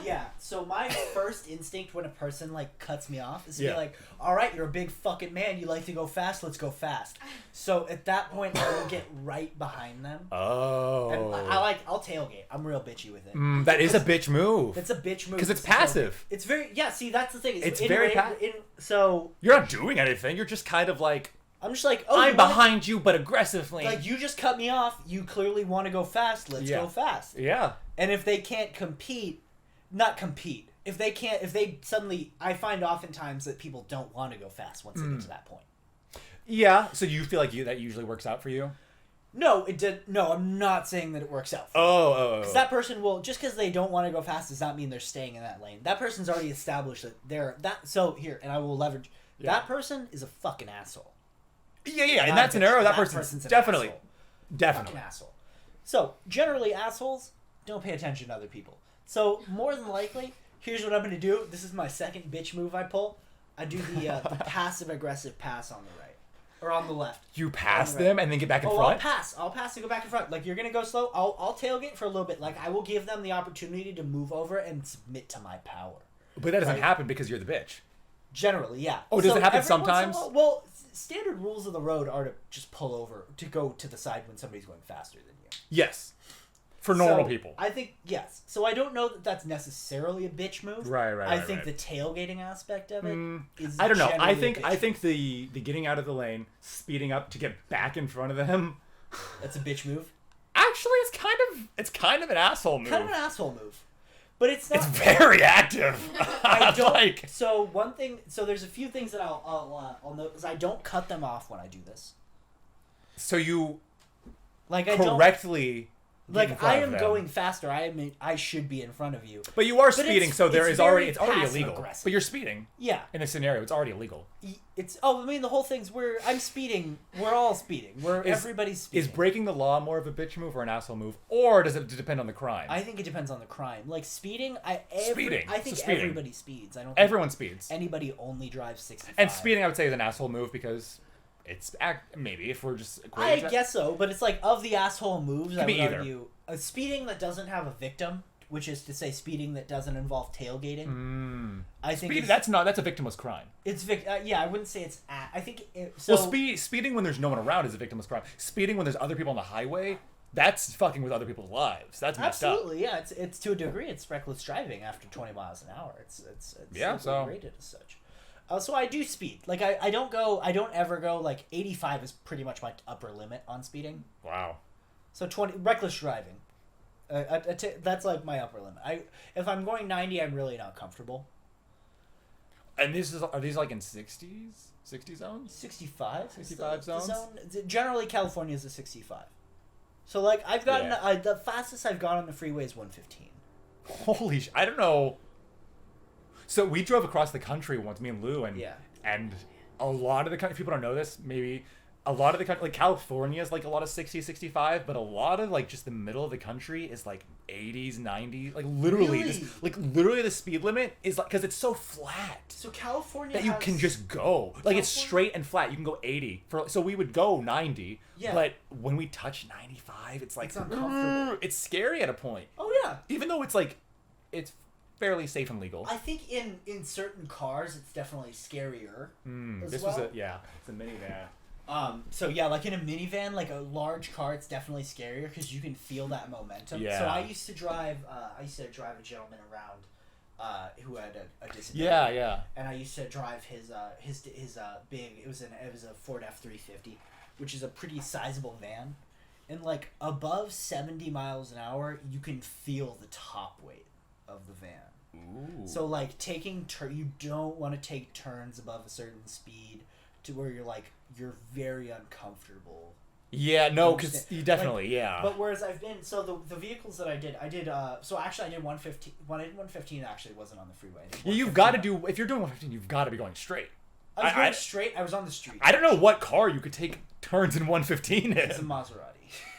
Yeah. So my first instinct when a person like cuts me off is to be like, "All right, you're a big fucking man. You like to go fast. Let's go fast." So at that point, I will get right behind them. Oh. And I'll tailgate. I'm real bitchy with it. That is a bitch move. It's a bitch move because it's passive. It's very See, that's the thing. It's very passive. So you're not doing anything. You're just kind of like. I'm just like, oh, I'm behind you, but aggressively. Like, you just cut me off. You clearly want to go fast. Let's go fast. Yeah. And if they can't not compete. If they suddenly, I find oftentimes that people don't want to go fast once they get to that point. Yeah. So you feel like that usually works out for you? No, it did. No, I'm not saying that it works out for me. Because that person will, just because they don't want to go fast does not mean they're staying in that lane. That person's already established that and I will leverage. Yeah. That person is a fucking asshole. Yeah. In that scenario, that person's definitely fucking asshole. So generally, assholes don't pay attention to other people. So more than likely, here's what I'm gonna do. This is my second bitch move I pull. I do the passive aggressive pass on the right or on the left. You pass On the them and then get back in front? I'll pass and go back in front. Like, you're gonna go slow. I'll tailgate for a little bit. Like, I will give them the opportunity to move over and submit to my power. But that doesn't happen because you're the bitch. Generally, yeah. Oh, does it happen every once in a sometimes? while- Well, standard rules of the road are to just pull over, to go to the side when somebody's going faster than you. Yes. For normal So, people. I think, yes. So I don't know that that's necessarily a bitch move. Right. I think the tailgating aspect of it is I don't know. generally a bitch I think the getting out of the lane, speeding up to get back in front of them. that's a bitch move. Actually, it's kind of an asshole move. Kind of an asshole move. But it's not. It's very active. I don't. Like, So one thing. So there's a few things that I'll note is I don't cut them off when I do this. so you Like I don't. correctly. get in Like front I of am them. going faster. I should be in front of you. But you are But speeding, so there it's is very already it's already passive illegal. aggressive. But you're speeding Yeah. in this scenario. It's already illegal. It's. Oh, I mean the whole thing's I'm speeding. We're all speeding. Everybody's speeding. Is breaking the law more of a bitch move or an asshole move, or does it depend on the crime? I think it depends on the crime. Like speeding, Speeding. I think So speeding. everybody speeds. I don't. Think Everyone speeds, Anybody only drives 65. and speeding I would say is an asshole move because it's maybe if we're just I equating that- guess so, but it's like of the asshole moves. I be would either. argue speeding that doesn't have a victim, which is to say speeding that doesn't involve tailgating. I think Speed, it's, that's a victimless crime. yeah, I wouldn't say it's. I think so. Well, speeding when there's no one around is a victimless crime. Speeding when there's other people on the highway, that's fucking with other people's lives. That's messed up. Absolutely, yeah. It's to a degree, it's reckless driving after 20 miles an hour. It's Yeah, so- rated as such. So I do speed. Like I don't ever go like 85 is pretty much my upper limit on speeding. Wow. So 20 reckless driving. That's like my upper limit. If I'm going 90, I'm really not comfortable. And are these like in 60s? 60 zones? 65. 65 zones? Generally, California is a 65. So like I've gotten the fastest I've gone on the freeway is 115. Holy I don't know. So we drove across the country once, me and Lou, and a lot of the country, people don't know this, maybe a lot of the country, like California is like a lot of 60, 65, but a lot of like just the middle of the country is like 80s, 90s, like literally, Really? literally the speed limit is like, because it's so flat. So California That you can just go. Like it's straight and flat. You can go 80. So we would go 90. Yeah. But when we touch 95, it's like It's uncomfortable. It's scary at a point. Oh yeah. Even though it's like it's fairly safe and legal. I think in certain cars it's definitely scarier. As This well. was it's a minivan. So yeah, like in a minivan, like a large car, it's definitely scarier because you can feel that momentum. Yeah. So I used to drive a gentleman around, who had a disability. Yeah. And I used to drive his big. It was a Ford F-350, which is a pretty sizable van, and like above 70 miles an hour, you can feel the top weight of the van. Ooh. So like you don't want to take turns above a certain speed to where you're very uncomfortable. Yeah, no, because you definitely, But whereas I've been, so the vehicles that I did, so actually I did 115. When I did 115, actually wasn't on the freeway. You've got to do, if you're doing 115, you've got to be going straight. I was going straight. I was on the street. I don't know what car you could take turns in 115 in. It's a Maserati.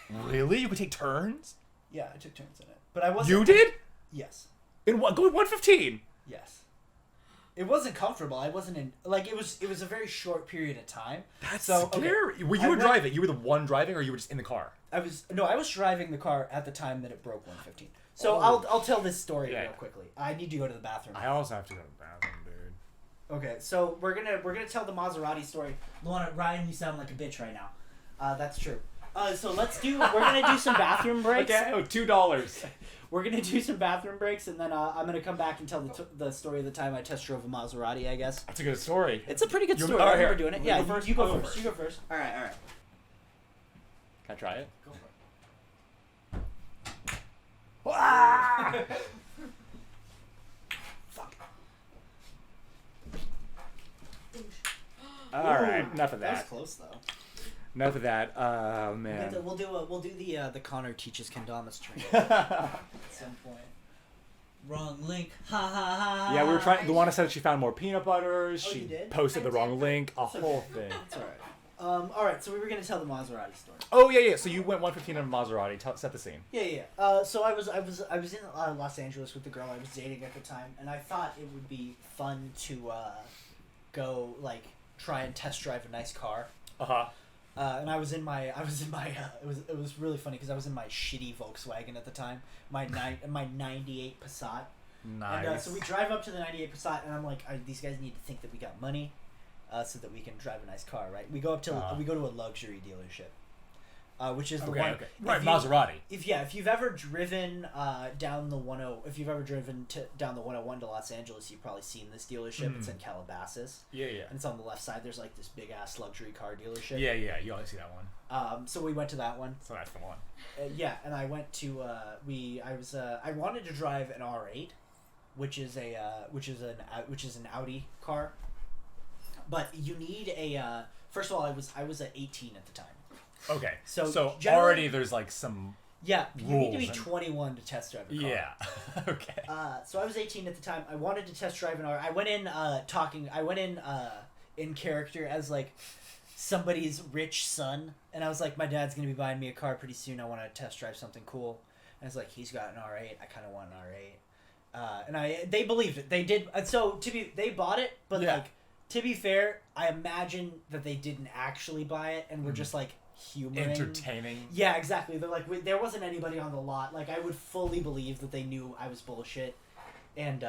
Really? You could take turns? Yeah, I took turns in it, but I wasn't. You did? Yes. In what? Going 115? Yes. It wasn't comfortable. I wasn't in it was a very short period of time. That's so, scary. Okay, You were driving. You were the one driving, or you were just in the car? I was driving the car at the time that it broke 115. So I'll tell this story real quickly. I need to go to the bathroom. I also have to go to the bathroom, dude. Okay, so we're gonna tell the Maserati story. Luana, Ryan, you sound like a bitch right now. That's true. So we're gonna do some bathroom breaks. Okay, $2. We're gonna do some bathroom breaks, and then I'm gonna come back and tell the story of the time I test drove a Maserati. I guess That's a good story. it's a pretty good story. All right, I remember here. doing it. You Yeah, go first? you go I'll go first. first. You go first. All right. Can I try it? Go for it. Fuck. All right, enough of That was that. close though. Enough of that. Oh man. We'll do the Conor teaches Kendamas train at some point. Wrong link. Ha ha ha. Yeah, we were trying. Luana said she found more peanut butters. Oh, She you did? posted the wrong link. A That's okay. whole thing. It's alright. Alright, so we were gonna tell the Maserati story. Oh yeah. So you went 115 in a Maserati. Set the scene. Yeah. So I was in Los Angeles with the girl I was dating at the time, and I thought it would be fun to go like try and test drive a nice car. And I was in my it was really funny because I was in my shitty Volkswagen at the time, my 98 Passat. Nice. And so we drive up to the 98 Passat, and I'm like, these guys need to think that we got money, so that we can drive a nice car, right? We go up to we go to a luxury dealership. Which is the one, right? Maserati. If you've ever driven down the if you've ever driven down the 101 to Los Angeles, you've probably seen this dealership. It's in Calabasas. Yeah. And it's on the left side. There's like this big ass luxury car dealership. Yeah. You always see that one. So we went to that one. So that's the one. And I went to I wanted to drive an R8, which is an Audi car, but you need a first of all I was at 18 at the time. Okay. So already there's like some you need to be and... 21 to test drive a car. Yeah. Okay. So I was 18 at the time. I wanted to test drive an R. I went in in character as like somebody's rich son, and I was like, my dad's gonna be buying me a car pretty soon. I want to test drive something cool. And I was like, he's got an R8. I kind of want an R8. And they believed it. They did. And so they bought it, but like to be fair, I imagine that they didn't actually buy it and were just like humoring, entertaining. Yeah, exactly. They're like, there wasn't anybody on the lot. Like, I would fully believe that they knew I was bullshit, and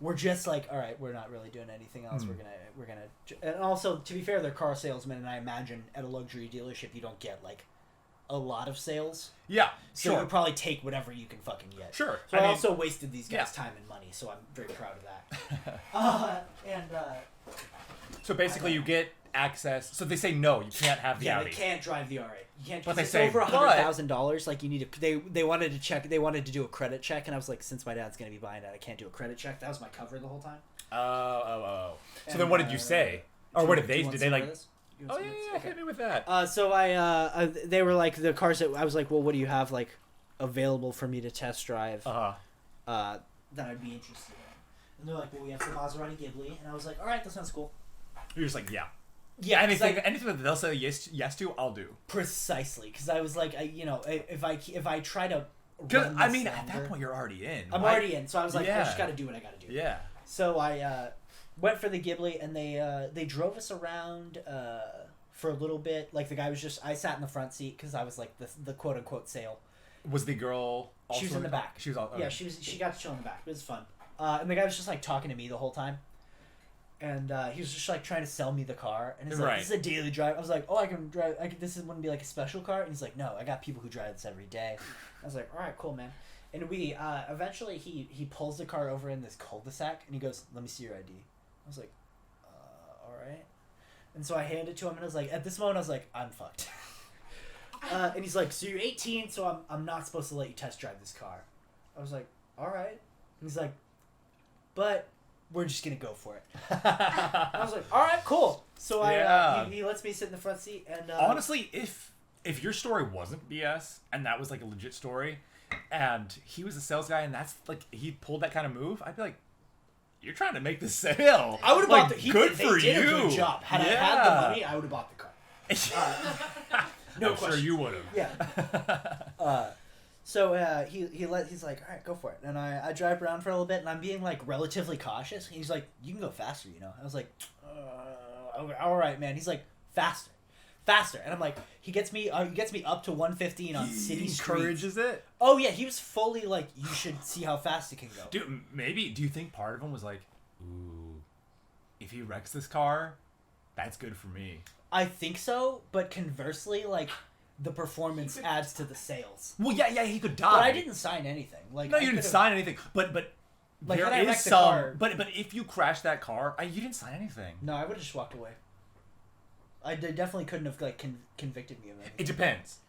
we're just like, all right, we're not really doing anything else. We're gonna. And also, to be fair, they're car salesmen, and I imagine at a luxury dealership you don't get like a lot of sales. Yeah, so you probably take whatever you can fucking get. Sure. So I also wasted these guys' time and money, so I'm very proud of that. So basically, you get access. So they say no, you can't have the Audi. They can't drive the R8. You can't. But they it's say over $100,000. Like you need to. They wanted to check. They wanted to do a credit check, and I was like, since my dad's gonna be buying it, I can't do a credit check. That was my cover the whole time. Oh. So then, what did you say? Or what did they? Did they like? Oh yeah, hit me with that. So they were like the cars that I was like, well, what do you have like available for me to test drive? That I'd be interested in. And they're like, well, we have the Maserati Ghibli, and I was like, all right, that sounds cool. You're just like, yeah. Yeah, anything that they'll say yes to, I'll do. Precisely, because I was like, if I try to. Because I mean, at that point, you're already in. I'm already in, so I was like, I just got to do what I got to do. Yeah. So I went for the Ghibli, and they drove us around for a little bit. Like the guy was I sat in the front seat because I was like the quote unquote sale. Was the girl? Also she was in the back. She was all. Yeah, she got to chill in the back. It was fun. And the guy was just like talking to me the whole time. And he was just like trying to sell me the car, and he's like, "This is a daily drive." I was like, "Oh, I can drive. This wouldn't be like a special car." And he's like, "No, I got people who drive this every day." I was like, "All right, cool, man." And we eventually he pulls the car over in this cul-de-sac, and he goes, "Let me see your ID." I was like, "All right." And so I handed it to him, and I was like, at this moment, I was like, "I'm fucked." And he's like, "So you're 18, so I'm not supposed to let you test drive this car." I was like, "All right." And he's like, "But we're just gonna go for it." I was like, all right, cool. So he lets me sit in the front seat, and honestly, if your story wasn't BS and that was like a legit story, and he was a sales guy and that's like he pulled that kind of move, I'd be like, you're trying to make the sale. I would have bought the good for they did you. A good job. Had I had the money, I would have bought the car. No question. Sure you would have. Yeah. So he's like, all right, go for it. And I drive around for a little bit, and I'm being like relatively cautious. He's like, you can go faster, you know. I was like, all right, man. He's like, faster. And I'm like, he gets me up to 115 on city streets. Encourages it. Oh yeah, he was fully like, you should see how fast it can go. Dude, maybe do you think part of him was like, ooh, if he wrecks this car, that's good for me. I think so, but conversely, like, the performance adds to the sales. Well, yeah, he could die. But I didn't sign anything. Like, no, you didn't sign anything. But like, there had I is wrecked some. the car, but if you crashed that car, you didn't sign anything. No, I would have just walked away. They definitely couldn't have like convicted me of anything. It depends.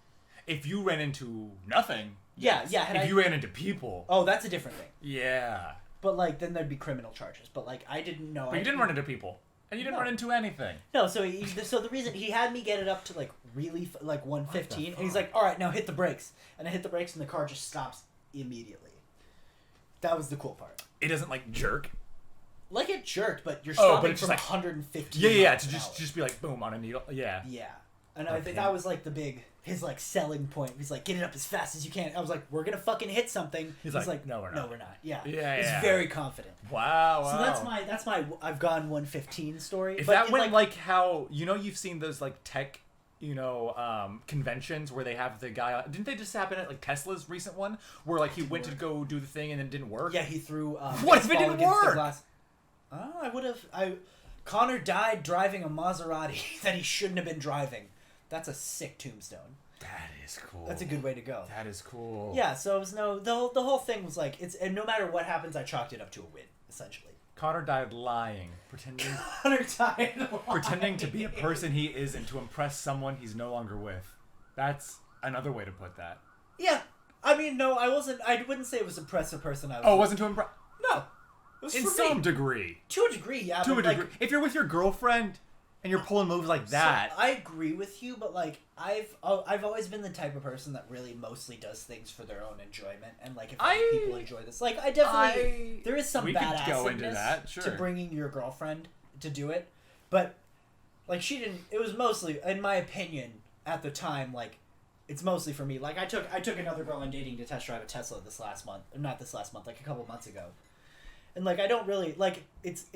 If you ran into nothing. Yeah. If you ran into people. Oh, that's a different thing. Yeah. But like, then there'd be criminal charges. But like, I didn't know. But you didn't run into people. And you didn't run into anything. No, so the reason he had me get it up to like really like 115, and he's like, "All right, now hit the brakes," and I hit the brakes, and the car just stops immediately. That was the cool part. It doesn't like jerk. Like it jerked, but you're stopping but it's from like 150. Yeah, to just be like boom on a needle. Yeah. Yeah. And I think that was like his like selling point. He's like, get it up as fast as you can. I was like, we're gonna fucking hit something. He's like, no, we're not. No, we're not. Yeah. Yeah, He's yeah. very confident. Wow. So that's my I've gone 115 story. If But that in, went like how you've seen those like tech conventions where they have the guy. Didn't they just happen at like Tesla's recent one where like he went to go do the thing and it didn't work? Yeah, he threw. What if it baseball didn't against the work? glass. Conor died driving a Maserati that he shouldn't have been driving. That's a sick tombstone. That is cool. That's a good way to go. That is cool. Yeah, so it was the whole thing was like and no matter what happens, I chalked it up to a win essentially. Conor died lying, pretending to be a person he isn't to impress someone he's no longer with. That's another way to put that. Yeah, I mean, no, I wasn't. I wouldn't say it was impress a person. I was. Oh, it wasn't to impress. No, it was In for some me. degree. To a degree, yeah. To a but, degree. If you're with your girlfriend and you're pulling moves like that. So I agree with you, but like I've always been the type of person that really mostly does things for their own enjoyment, and like if people enjoy this, like I definitely there is some we could go into badassedness that, sure. to bringing your girlfriend to do it, but like she didn't. It was mostly, in my opinion, at the time, like it's mostly for me. Like I took another girl I'm dating to test drive a Tesla not this last month, like a couple months ago. And like I don't really like it's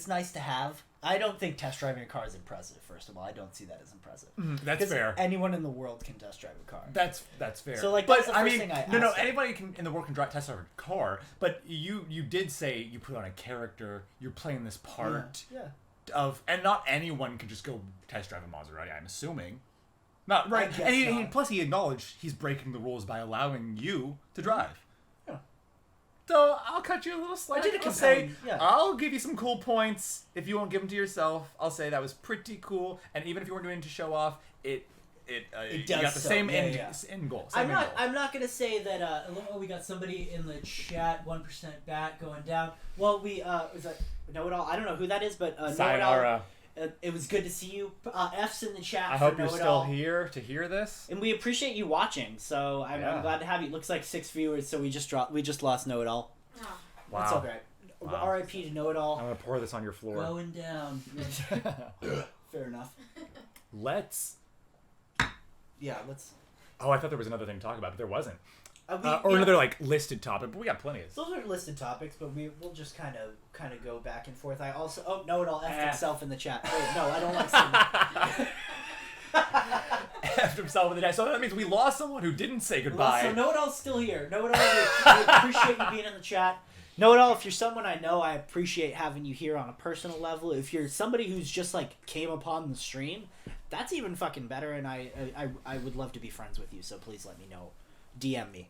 nice to have. I don't think test driving a car is impressive. First of all, I don't see that as impressive. That's fair. Anyone in the world can test drive a car. That's fair. So like but that's the first thing I asked. No, anybody in the world can test drive a car. But you did say you put on a character. You're playing this part and not anyone can just go test drive a Maserati. I'm assuming. Not right. And plus he acknowledged he's breaking the rules by allowing you to drive. So I'll cut you a little slack. I'll give you some cool points. If you won't give them to yourself, I'll say that was pretty cool. And even if you weren't doing it to show off, you got the same end goal. I'm not gonna say that. We got somebody in the chat. 1% bat going down. Well, is that Know It All? I don't know who that is, but Know It All. It was good to see you. F's in the chat. I hope you're still here to hear this, and we appreciate you watching. So I'm glad to have you. It looks like 6 viewers, so we just lost Know It All. Oh. Wow, that's all right. Wow. R.I.P. to Know It All. I'm gonna pour this on your floor. Going down. Fair enough. Let's. Oh, I thought there was another thing to talk about, but there wasn't. Another like listed topic, but we got plenty of. Those are listed topics, but we'll just kind of go back and forth. I also Know It All effed himself in the chat. Wait, no, I don't like saying that. Effed himself in the chat. So that means we lost someone who didn't say goodbye. So Know It All's still here. Know It All, we appreciate you being in the chat. Know It All, if you're someone I know, I appreciate having you here on a personal level. If you're somebody who's just like came upon the stream, that's even fucking better. And I would love to be friends with you. So please let me know. DM me.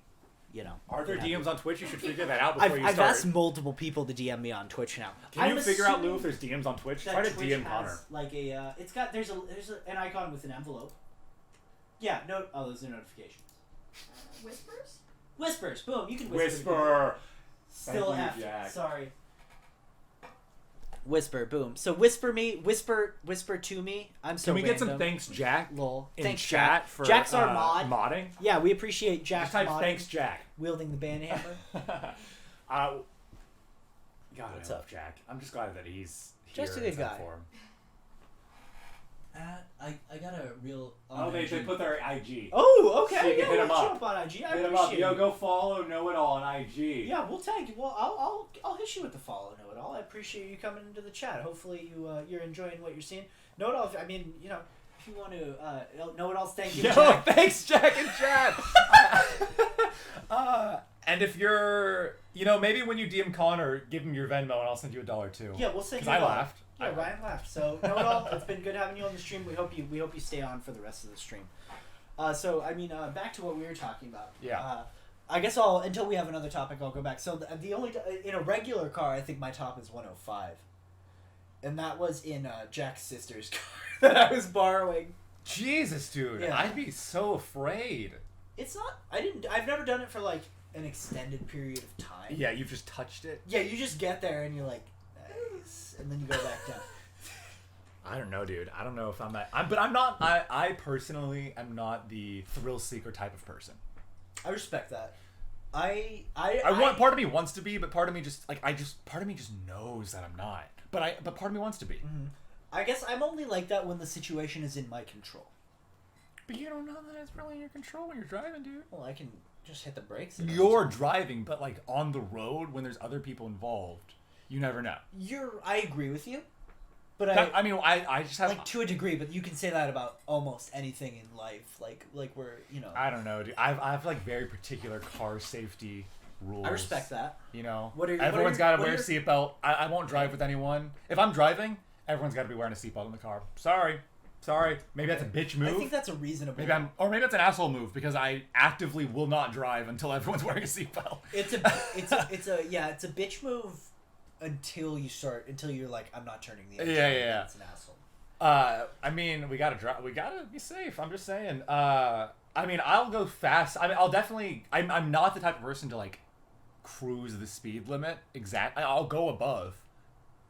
Are there DMs on Twitch? You should figure that out before you start. I've asked multiple people to DM me on Twitch now. Can you figure out, Lou, if there's DMs on Twitch? Try to Twitch DM Conor. Like there's an icon with an envelope. Yeah, those are notifications. Whispers. Boom, you can whisper. Still F. Jack. Sorry. Whisper, boom. So whisper to me. I'm so Can we random. get some thanks, Jack? Lol. In Thanks, chat Jack. for Jack's our mod. Modding. Yeah, we appreciate Jack. Just type modding, thanks, Jack. Wielding the band hammer. God, What's up, up, Jack? I'm just glad that he's here. Just a good guy. For him. I got a real. They put their IG. Oh, okay. So you can hit him up. Jump on IG. Hit him up. Yo, go follow Know It All on IG. Yeah, we'll tag you. Well, I'll hit you with the follow Know It All. I appreciate you coming into the chat. Hopefully you're enjoying what you're seeing. Know It All. I mean, if you want to Know It All's thank you. Jack. Thanks, Jack and chat. And if you're, maybe when you DM Conor, give him your Venmo and I'll send you $1 too. Yeah, we'll send you. Because I laughed. Yeah, Ryan laughed. So Know It All. It's been good having you on the stream. We hope you stay on for the rest of the stream. Back to what we were talking about. Yeah. I guess until we have another topic, I'll go back. So the only in a regular car, I think my top is 105, and that was in Jack's sister's car that I was borrowing. Jesus, dude, yeah. I'd be so afraid. It's not. I've never done it for like an extended period of time. Yeah, you've just touched it. Yeah, you just get there and you're like, nice, and then you go back down. I don't know, dude. I don't know if I'm that. But I'm not. I personally am not the thrill seeker type of person. I respect that. Part of me wants to be, but part of me just knows that I'm not. But part of me wants to be. Mm-hmm. I guess I'm only like that when the situation is in my control. But you don't know that it's really in your control when you're driving, dude. Well, I can just hit the brakes. You're driving, but like on the road when there's other people involved, you never know. I agree with you, but I just have like to a degree, but you can say that about almost anything in life, like where I don't know, dude. I have like very particular car safety rules. I respect that. You know, Everyone's got to wear a seatbelt. I won't drive with anyone. If I'm driving, everyone's got to be wearing a seatbelt in the car. Sorry. Maybe that's a bitch move. I think that's a reasonable. Maybe that's an asshole move because I actively will not drive until everyone's wearing a seatbelt. It's a bitch move until you're like, I'm not turning the. Yeah. It's an asshole. I mean, we gotta be safe. I'm just saying. I mean, I'll go fast. I mean, I'll definitely. I'm not the type of person to like cruise the speed limit. Exactly. I'll go above.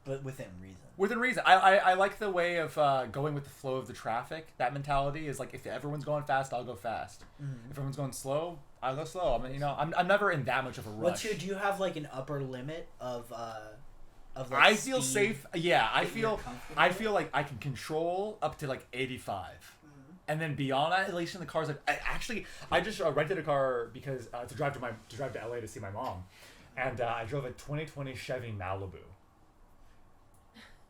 But within reason. Within reason. I like the way of going with the flow of the traffic. That mentality is like, if everyone's going fast, I'll go fast. Mm-hmm. If everyone's going slow, I'll go slow. I mean, I'm never in that much of a rush. Do you have like an upper limit of like I feel safe. Yeah, I feel like I can control up to like 85. And then beyond that, at least in the cars, I just rented a car because to drive to LA to see my mom, and I drove a 2020 Chevy Malibu.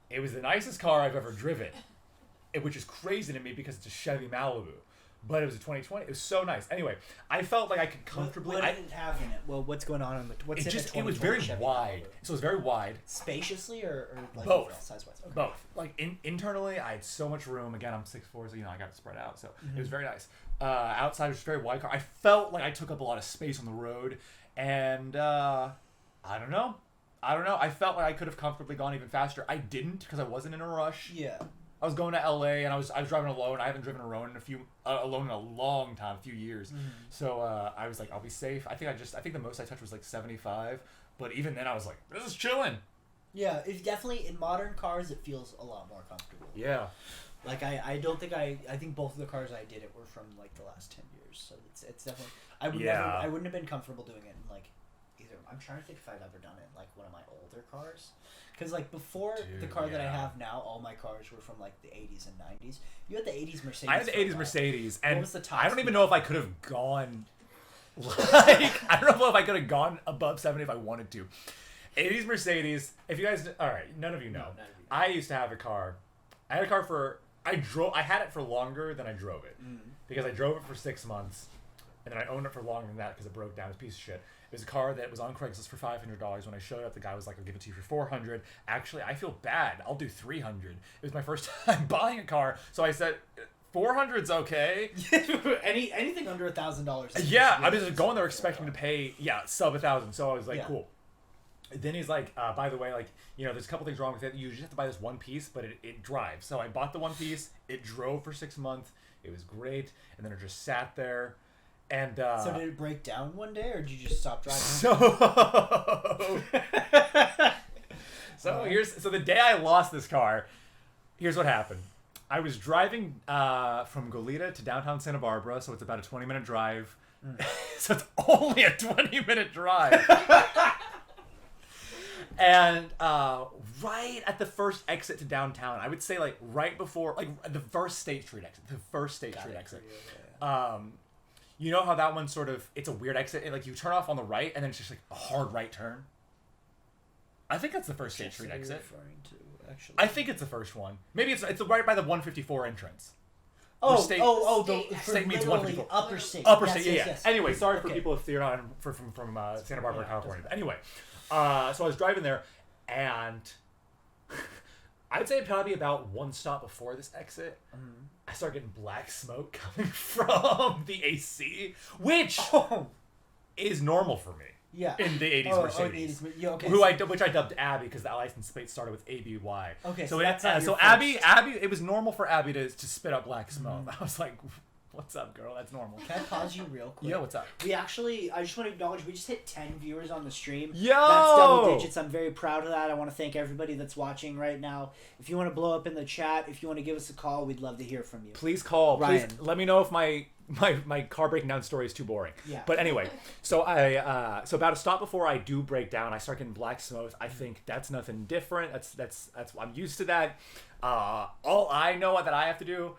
It was the nicest car I've ever driven, which is crazy to me because it's a Chevy Malibu. But it was a 2020. It was so nice. Anyway, I felt like I could comfortably. What did it have in it? Well, what's going on in the? What's in the it was very Chevy wide. Malibu? So it was very wide. Spaciously or like both size-wise? Okay. Both. Like internally, I had so much room. Again, I'm 6'4", so I got it spread out. So it was very nice. Outside, it was a very wide car. I felt like I took up a lot of space on the road, and I don't know. I felt like I could have comfortably gone even faster. I didn't because I wasn't in a rush. Yeah. I was going to LA and I was driving alone. I haven't driven alone in a long time, a few years. Mm-hmm. So I was like, I'll be safe. I think the most I touched was like 75. But even then, I was like, this is chilling. Yeah, it's definitely in modern cars. It feels a lot more comfortable. Yeah. Like I don't think I think both of the cars I did it were from like the last 10 years. So it's definitely I wouldn't have been comfortable doing it in like either. I'm trying to think if I've ever done it in like one of my older cars. Because like before the car that I have now, all my cars were from like the 80s and 90s. You had the 80s Mercedes. I had the 80s Mercedes, and what was the top I don't even speed? know if I could have gone. Like I don't know if I could have gone above 70 if I wanted to. 80s Mercedes. If you guys, all right, none of you know. I used to have a car. I had a car for I had it for longer than I drove it because I drove it for 6 months, and then I owned it for longer than that because it broke down. It's a piece of shit. It was a car that was on Craigslist for $500. When I showed up, the guy was like, I'll give it to you for $400. Actually, I feel bad. I'll do $300. It was my first time buying a car, so I said, $400's okay. Anything under $1,000. Yeah, I was just going there expecting to pay, sub $1,000. So I was like, cool. Then he's like, by the way, like, there's a couple things wrong with it. You just have to buy this one piece, but it drives. So I bought the one piece. It drove for 6 months. It was great. And then it just sat there. And so did it break down one day, or did you just stop driving? So the day I lost this car, here's what happened. I was driving from Goleta to downtown Santa Barbara, so it's about a 20-minute drive. So it's only a 20-minute drive. And right at the first exit to downtown, I would say like right before, like the first State Street exit. You know how that one sort of, it's a weird exit. Like you turn off on the right and then it's just like a hard right turn. I think that's the first State Street exit. I think it's the first one. Maybe it's right by the 154 entrance. The State means 154. Upper State. Upper State, yeah. Yes. Anyway, sorry for people if you're not from Santa Barbara, California. But anyway, so I was driving there, and I'd say probably about one stop before this exit, I started getting black smoke coming from the AC, which is normal for me. Yeah. In the 80s Mercedes. Which I dubbed Abby because that license plate started with ABY. Okay. So Abby, it was normal for Abby to spit up black smoke. I was like, What's up, girl? That's normal. Can I pause you real quick? Yo, what's up? We actually, I just want to acknowledge, we just hit 10 viewers on the stream. Yo! That's double digits. I'm very proud of that. I want to thank everybody that's watching right now. If you want to blow up in the chat, if you want to give us a call, we'd love to hear from you. Please call. Ryan. Please let me know if my car breaking down story is too boring. Yeah. But anyway, so so about a stop before I do break down, I start getting black smoke. I think that's nothing different. That's I'm used to that. All I know that I have to do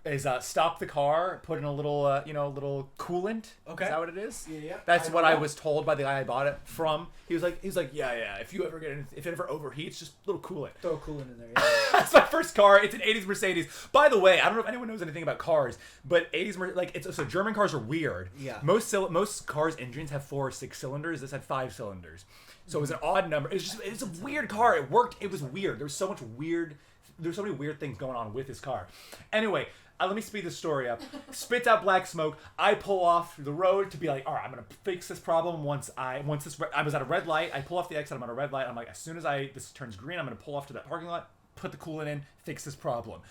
is stop the car, put in a little little coolant. Okay. Is that what it is? Yeah. That's what I was told by the guy I bought it from. He was like, yeah. If it ever overheats, just a little coolant. Throw a coolant in there. Yeah. That's my first car. It's an 80s Mercedes. By the way, I don't know if anyone knows anything about cars, but 80s so German cars are weird. Yeah. Most cars' engines have 4 or 6 cylinders. This had 5 cylinders. So it was an odd number. It's a weird car. It worked. It was weird. There's so many weird things going on with this car. Anyway, let me speed the story up. Spits out black smoke. I pull off the road to be like, all right, I'm gonna fix this problem. I was at a red light. I pull off the exit. I'm at a red light. I'm like, as soon as this turns green, I'm gonna pull off to that parking lot, put the coolant in, fix this problem.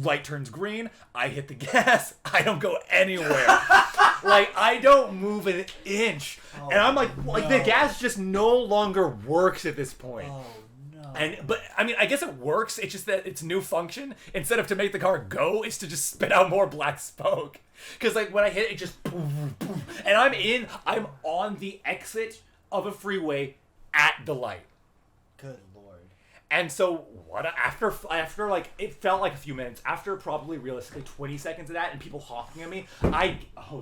Light turns green. I hit the gas. I don't go anywhere. Like, I don't move an inch. Oh, and I'm like the no. gas just no longer works at this point. Oh, no. But I mean, I guess it works. It's just that its new function, instead of to make the car go, is to just spit out more black smoke. Because like when I hit it, it just boom, boom, and I'm on the exit of a freeway at the light. Good Lord. And so after like it felt like a few minutes, after probably realistically 20 seconds of that and people honking at me,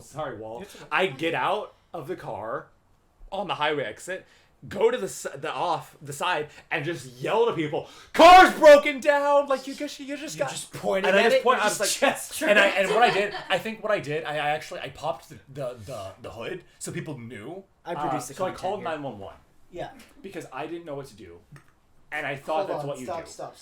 sorry, Wall. I get out of the car on the highway exit, go to the side and just yell to people, "Car's broken down!" Like you just pointed and at I just it. point. You I was just like, gestured. and what I did, I popped the hood so people knew. I produced the so I content called here. 911 Yeah. because I didn't know what to do, and I thought that's what you do. Stop.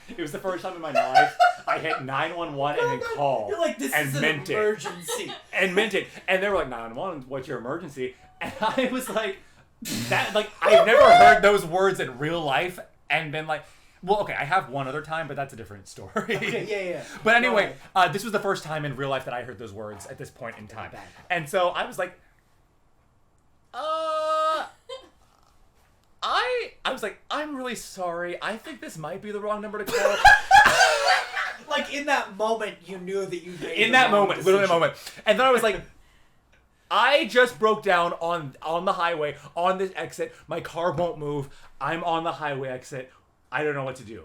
It was the first time in my life I hit 911 and then called. You're like, this and is an meant emergency. And meant it. And they were like, 911, what's your emergency? And I was like, I've never heard those words in real life and been like, well, okay, I have one other time, but that's a different story. Okay, yeah. But anyway, this was the first time in real life that I heard those words at this point in time. And so I was like, I was like, I'm really sorry. I think this might be the wrong number to call. Like in that moment, you knew that you made In the that wrong moment, literally decision. that moment. And then I was like, I just broke down on the highway, on this exit. My car won't move. I'm on the highway exit. I don't know what to do.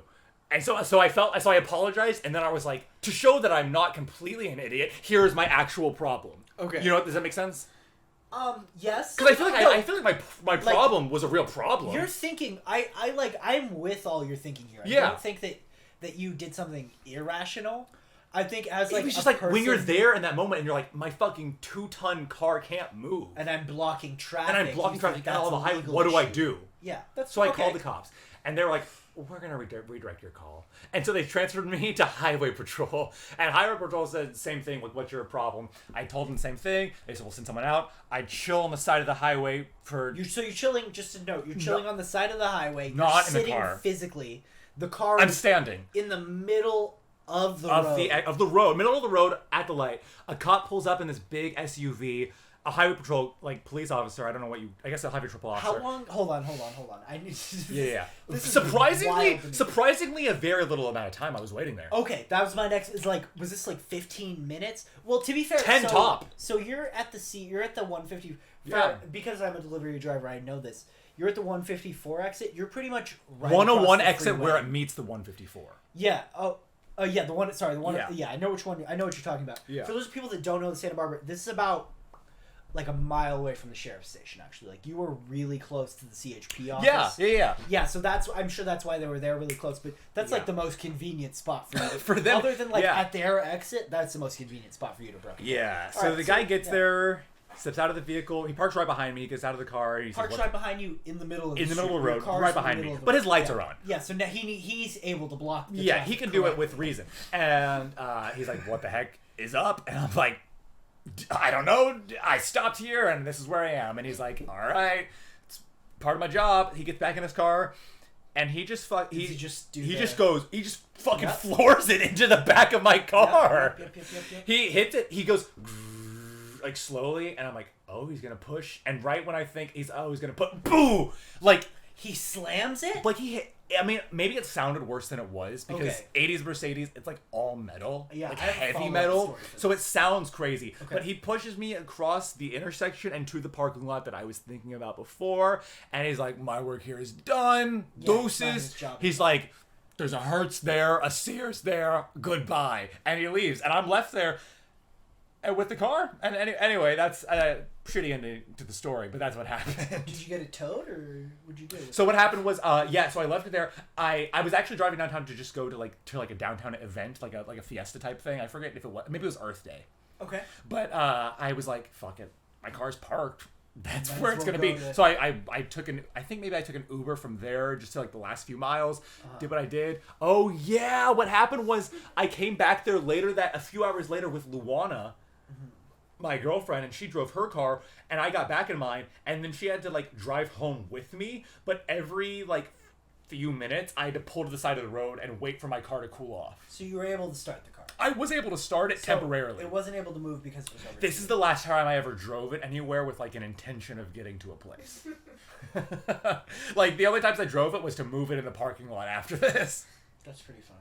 And so I apologized, and then I was like, to show that I'm not completely an idiot, here's my actual problem. Okay. You know what? Does that make sense? Yes. Because I feel like my problem was a real problem. You're thinking. I'm with all you're thinking here. I Yeah. don't think that you did something irrational. I think as like it was just a like when you're person- there in that moment and you're like, my fucking 2-ton car can't move. and I'm blocking traffic. And I'm blocking you traffic think down that's the a highway. legal What do I issue. do? Yeah, that's So I okay. called the cops, and they were like, we're going to redirect your call. And so they transferred me to Highway Patrol. And Highway Patrol said the same thing, like, what's your problem? I told them the same thing. They said, we'll send someone out. I chill on the side of the highway for... You're chilling, just to note, you're chilling on the side of the highway. Not you're in the sitting car. physically. The car I'm is standing. in the middle of the road. Of the road, middle of the road, at the light. A cop pulls up in this big SUV. A Highway Patrol, like, police officer, I don't know what you... I guess a Highway Patrol officer. How long? Hold on. I need to... Yeah. This is Surprisingly, wild to me. surprisingly, a very little amount of time I was waiting there. Okay, that was my next. Is like, was this like 15 minutes? Well, to be fair, 10 top. So you're at You're at the 150. Yeah. Because I'm a delivery driver, I know this. You're at the 154 exit. You're pretty much right 101 across the exit freeway. where it meets the 154. Yeah. Yeah. The one. Sorry. The one. Yeah. Yeah. I know which one. I know what you're talking about. Yeah. For those people that don't know the Santa Barbara, this is about like a mile away from the sheriff's station. Actually, like you were really close to the CHP office. Yeah. Yeah, so I'm sure that's why they were there really close, but that's like Yeah. the most convenient spot for you. For them, Other than like yeah. at their exit, that's the most convenient spot for you to brook. Yeah. All So right, the so- guy gets yeah. there, steps out of the vehicle. He parks right behind me. He gets out of the car. He says, Parks "What right behind you in the middle of in the middle of the street. road, Your car's right in the behind middle me. of the But road. his lights Yeah. are on. Yeah, so now he's able to block the Yeah, traffic he can do it correctly. with reason. And he's like, what the heck is up? And I'm like, I don't know. I stopped here, and this is where I am. And he's like, all right, it's part of my job. He gets back in his car. and he just he just fucking Yep. floors it into the back of my car. Yep. He hits it. He goes like slowly, and I'm like, oh, he's gonna push. And right when I think he's gonna put, boo! Like He slams it? like he hit. I mean, maybe it sounded worse than it was because Okay. 80s Mercedes, it's like all metal, Yeah, like I haven't heavy followed the metal, story for so it sounds crazy. Okay. But he pushes me across the intersection and to the parking lot that I was thinking about before, and he's like, "My work here is done. Yeah, it's not Deuces." his job. He's like, "There's a Hertz there, a Sears there. Goodbye," and he leaves, and I'm left there. With the car, and anyway, that's shitty ending to the story, but that's what happened. Did you get it towed, or what'd you do? So what happened was, so I left it there. I was actually driving downtown to just go to a downtown event, like a fiesta type thing. I forget if it was, maybe it was Earth Day, Okay. but I was like, fuck it, my car's parked. That's Might where as it's well gonna go be. to- So I took I think maybe I took an Uber from there just to like the last few miles. Did what I did. Oh yeah, what happened was I came back there a few hours later with Luana, my girlfriend, and she drove her car, and I got back in mine, and then she had to like drive home with me, but every like few minutes I had to pull to the side of the road and wait for my car to cool off. So you were able to start the car. I was able to start it So temporarily. It wasn't able to move because it was over. This is the last time I ever drove it anywhere with like an intention of getting to a place. Like the only times I drove it was to move it in the parking lot after this. That's pretty funny.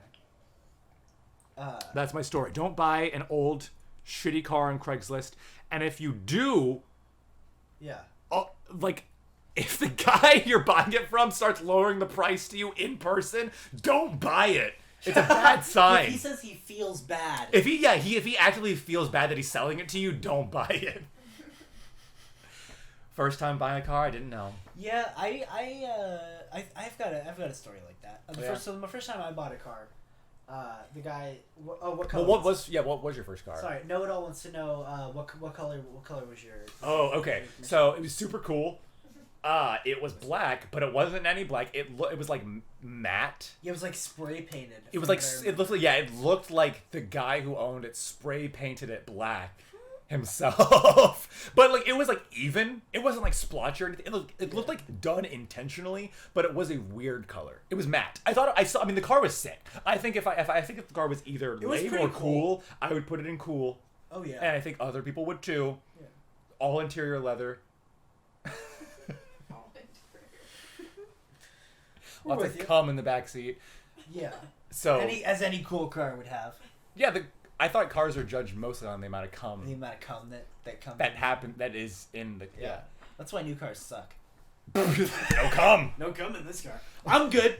That's my story. Don't buy an old shitty car on Craigslist, and if you do, Yeah. like if the guy you're buying it from starts lowering the price to you in person, don't buy it. It's a bad sign. If he says he feels bad. If he actually feels bad that he's selling it to you, don't buy it. First time buying a car, I didn't know. Yeah, I've got a story like that. The first time I bought a car, the guy. What color? Well, what was your first car? Sorry, Know It All wants to know what color was your. Oh, okay. So it was super cool. It was black, but it wasn't any black. It was like matte. Yeah, it was like spray painted. It was like it looked like the guy who owned it spray painted it black himself. But like it was like even. It wasn't like splotchy or anything. It looked like done intentionally, but it was a weird color. It was matte. I mean the car was sick. I think if the car was either was lame pretty or cool, I would put it in cool. Oh yeah. And I think other people would too. Yeah. All interior leather. Lots with of you. cum in the back seat. Yeah. So As any cool car would have. yeah, I thought cars are judged mostly on the amount of cum The amount of cum that comes. that happened. That is in the Yeah. That's why new cars suck. No cum. No cum in this car. I'm good.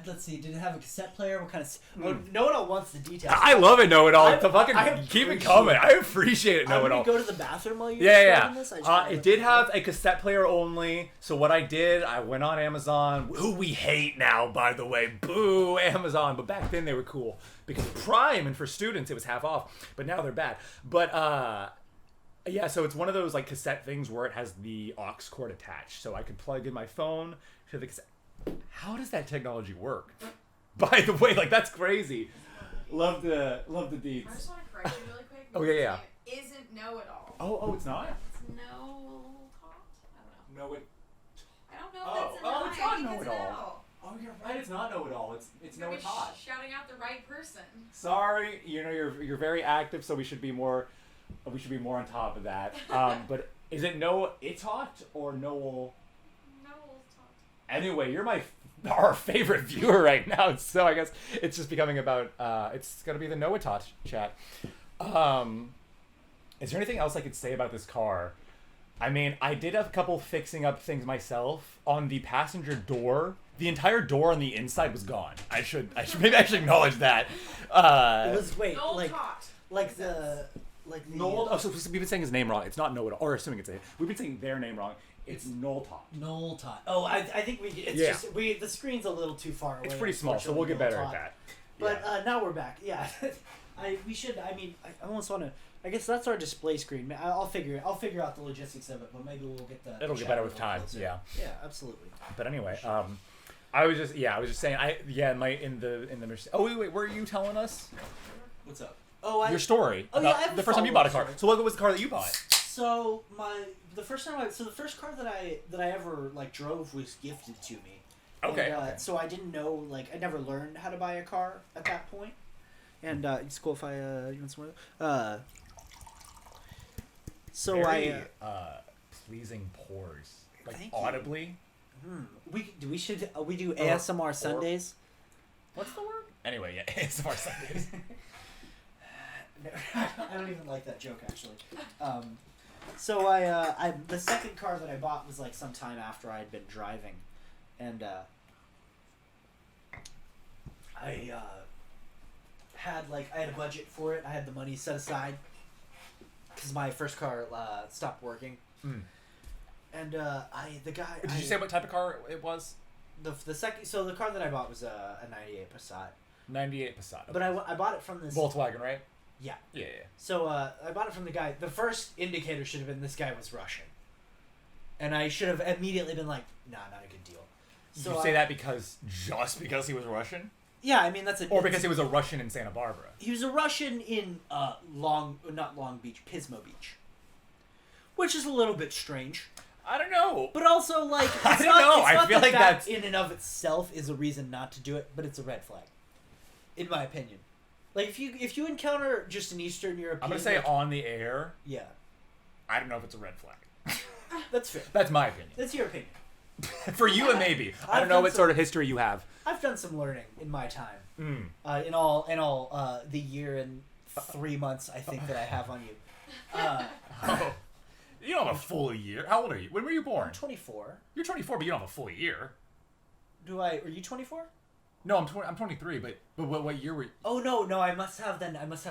Let's see. Did it have a cassette player? What kind of? No It All wants the details. I love it. Know It All. I Keep it appreciate coming. it. I appreciate it. Know It I'm All. gonna go to the bathroom while you're Yeah. describing this. I just wanna It look did at have a cassette player only. So what I did, I went on Amazon, who we hate now, by the way. Boo, Amazon. But back then they were cool because Prime and for students it was half off. But now they're bad. But yeah, so it's one of those like cassette things where it has the aux cord attached, so I could plug in my phone to the cassette. How does that technology work? By the way, like that's crazy. Love the deeds. I just want to correct you really quick. Oh, yeah. His name isn't Know It All. Oh, it's not. It's No Tot. I don't know. No, it. I don't know if it's Oh, an it's I. not I think Know it's It an All. L. Oh, you're right. It's not Know It All. It's You're Know It gonna be Hot. shouting out the right person. Sorry, you're very active, so we should be more on top of that. But is it No It's Hot or Noel? No Tot. Anyway, you're our favorite viewer right now, so I guess it's just becoming about it's gonna be the Noah Tot chat. Is there anything else I could say about this car? I mean, I did have a couple fixing up things myself on the passenger door. The entire door on the inside was gone. I should maybe actually acknowledge that. It was No like Tot. Noel. Oh, so we've been saying his name wrong. It's not Know It All, or assuming it's we've been saying their name wrong. It's Noel Tot. Noel Tot. Oh, I think it's Yeah. just the screen's a little too far away. It's pretty small, so we'll get Noel better at Tot. that. But Yeah. now we're back. Yeah, we should. I mean, I almost want to. I guess that's our display screen. I'll figure out the logistics of it, but maybe we'll get the. It'll get chat better a with little time. closer. Yeah. Yeah, absolutely. But anyway, I was just saying in the Mercedes. Oh wait, were you telling us What's up? Oh, your story Oh, yeah, about I have the a first time you bought a car? follow-up So what was the car that you bought? So the first car that I ever like drove was gifted to me, Okay. And, so I didn't know, like, I never learned how to buy a car at that point. And it's cool if I you want some more? So Very, pleasing pores, like Thank you. audibly. We do ASMR Sundays. What's the word? Anyway, yeah, ASMR Sundays. I don't even like that joke actually. So I the second car that I bought was like some time after I had been driving, and I had a budget for it. I had the money set aside because my first car stopped working. And the guy. Did you say what type of car it was? The second, so the car that I bought was a '98 Passat. 98 Passat. But I bought it from this Volkswagen, right? Yeah. Yeah. So I bought it from the guy. The first indicator should have been this guy was Russian, and I should have immediately been like, nah, not a good deal. So you say that just because he was Russian? Yeah, I mean that's or because he was a Russian in Santa Barbara. He was a Russian in not Long Beach, Pismo Beach, which is a little bit strange. I don't know. But also, like, I don't know. I feel like that's in and of itself is a reason not to do it, but it's a red flag, in my opinion. Like, if you encounter just an Eastern European, I'm gonna say on the air. Yeah. I don't know if it's a red flag. That's fair. That's my opinion. That's your opinion. For you, it may be. I don't know what sort of history you have. I've done some learning in my time. In all the year and 3 months I think that I have on you. You don't have a full year. How old are you? When were you born? I'm 24. You're 24, but you don't have a full year. Are you 24? No, I'm 23. But what year were you? Oh no! I must have.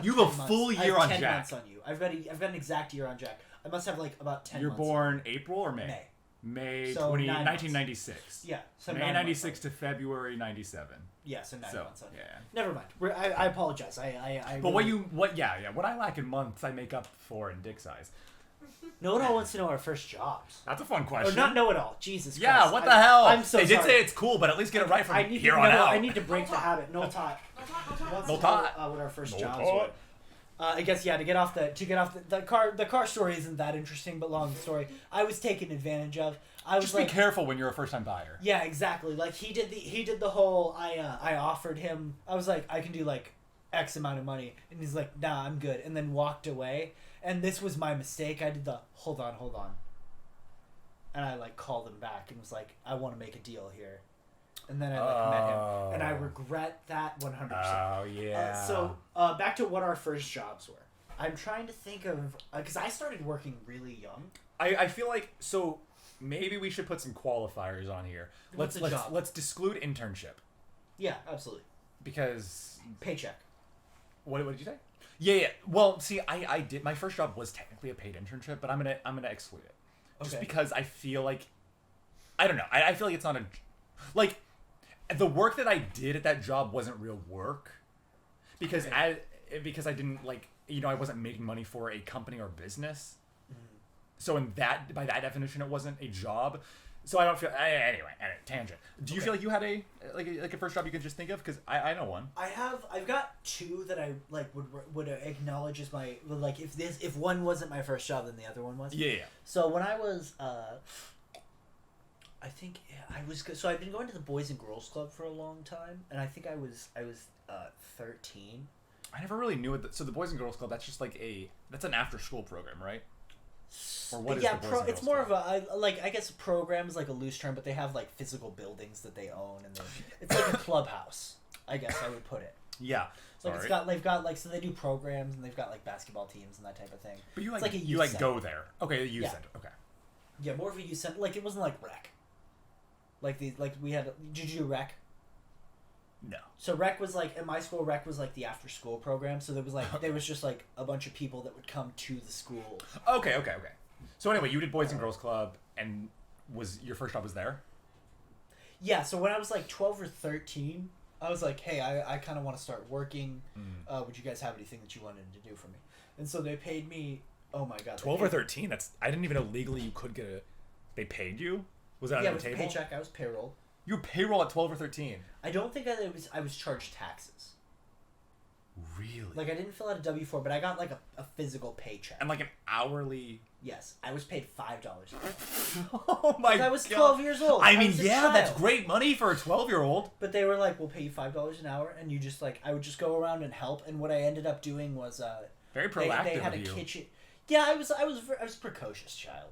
You have a full year on 10 Jack. months on you. I've got an exact year on Jack. I must have like about 10. You're months born April or May? May. May So 1996. Yeah. So May 96 to February 97. Yeah, so 9 months on you. Yeah. Never mind. I apologize. I But really... what I lack in months, I make up for in dick size. No one wants to know our first jobs. That's a fun question. Or not know it all. Jesus Christ. Yeah, what the hell? I'm so They sorry. did say it's cool, but at least get it right from here on out. I need to break the habit. No tot. No tot. What our first No jobs tot. were. I guess to get off the car story isn't that interesting, but long story. I was taken advantage of. Just be careful when you're a first time buyer. Yeah, exactly. Like he did the whole. I offered him. I was like, I can do like X amount of money, and he's like, nah, I'm good, and then walked away. And this was my mistake. I did the hold on, and I like called him back and was like, I want to make a deal here. And then I met him, and I regret that 100%. Oh yeah. So back to what our first jobs were. I'm trying to think of because I started working really young. I feel like so maybe we should put some qualifiers on here. Let's exclude internship. Yeah, absolutely. Because paycheck. What did you say? Yeah. Well, see, I did my first job was technically a paid internship, but I'm gonna exclude it just because I feel like I don't know. I feel like it's not a like the work that I did at that job wasn't real work because I didn't like I wasn't making money for a company or business. So by that definition, it wasn't a job. So I don't feel anyway. Tangent. Do you feel like you had a first job you can just think of? Because I know one. I've got two that I like would acknowledge as my like if one wasn't my first job then the other one was. Yeah. So when I was I think so I've been going to the Boys and Girls Club for a long time, and I think I was 13. I never really knew it. So the Boys and Girls Club, that's just like that's an after school program, right? Or what is the Boys and Girls it's more Club? of I guess program is like a loose term, but they have like physical buildings that they own, and it's like a clubhouse. I guess I would put it. Yeah. So like they've got like so they do programs and they've got like basketball teams and that type of thing. But it's like a you youth center. go there. Okay, a youth center. Okay. Yeah, more of a youth center. Like it wasn't like rec. We had. Did you do rec? No. So rec was like, at my school, rec was like the after school program. So there was just like a bunch of people that would come to the school. Okay. So anyway, you did Boys and Girls Club, and your first job was there? Yeah, so when I was like 12 or 13, I was like, hey, I kind of want to start working. Would you guys have anything that you wanted to do for me? And so they paid me, oh my God. 12 or 13? I didn't even know legally you could get they paid you? Was that on the table? Yeah, it was a paycheck. I was payrolled. You were payroll at 12 or 13? I don't think I was charged taxes. Really? Like I didn't fill out a W-4, but I got like a physical paycheck. And like an hourly. Yes, I was paid $5. Oh my god! I was 12 years old. I mean, was a yeah, that's child. great money for a 12-year-old. But they were like, "We'll pay you $5 an hour," and you just like I would just go around and help. And what I ended up doing was Very proactive They had of a you. kitchen. Yeah, I was a precocious child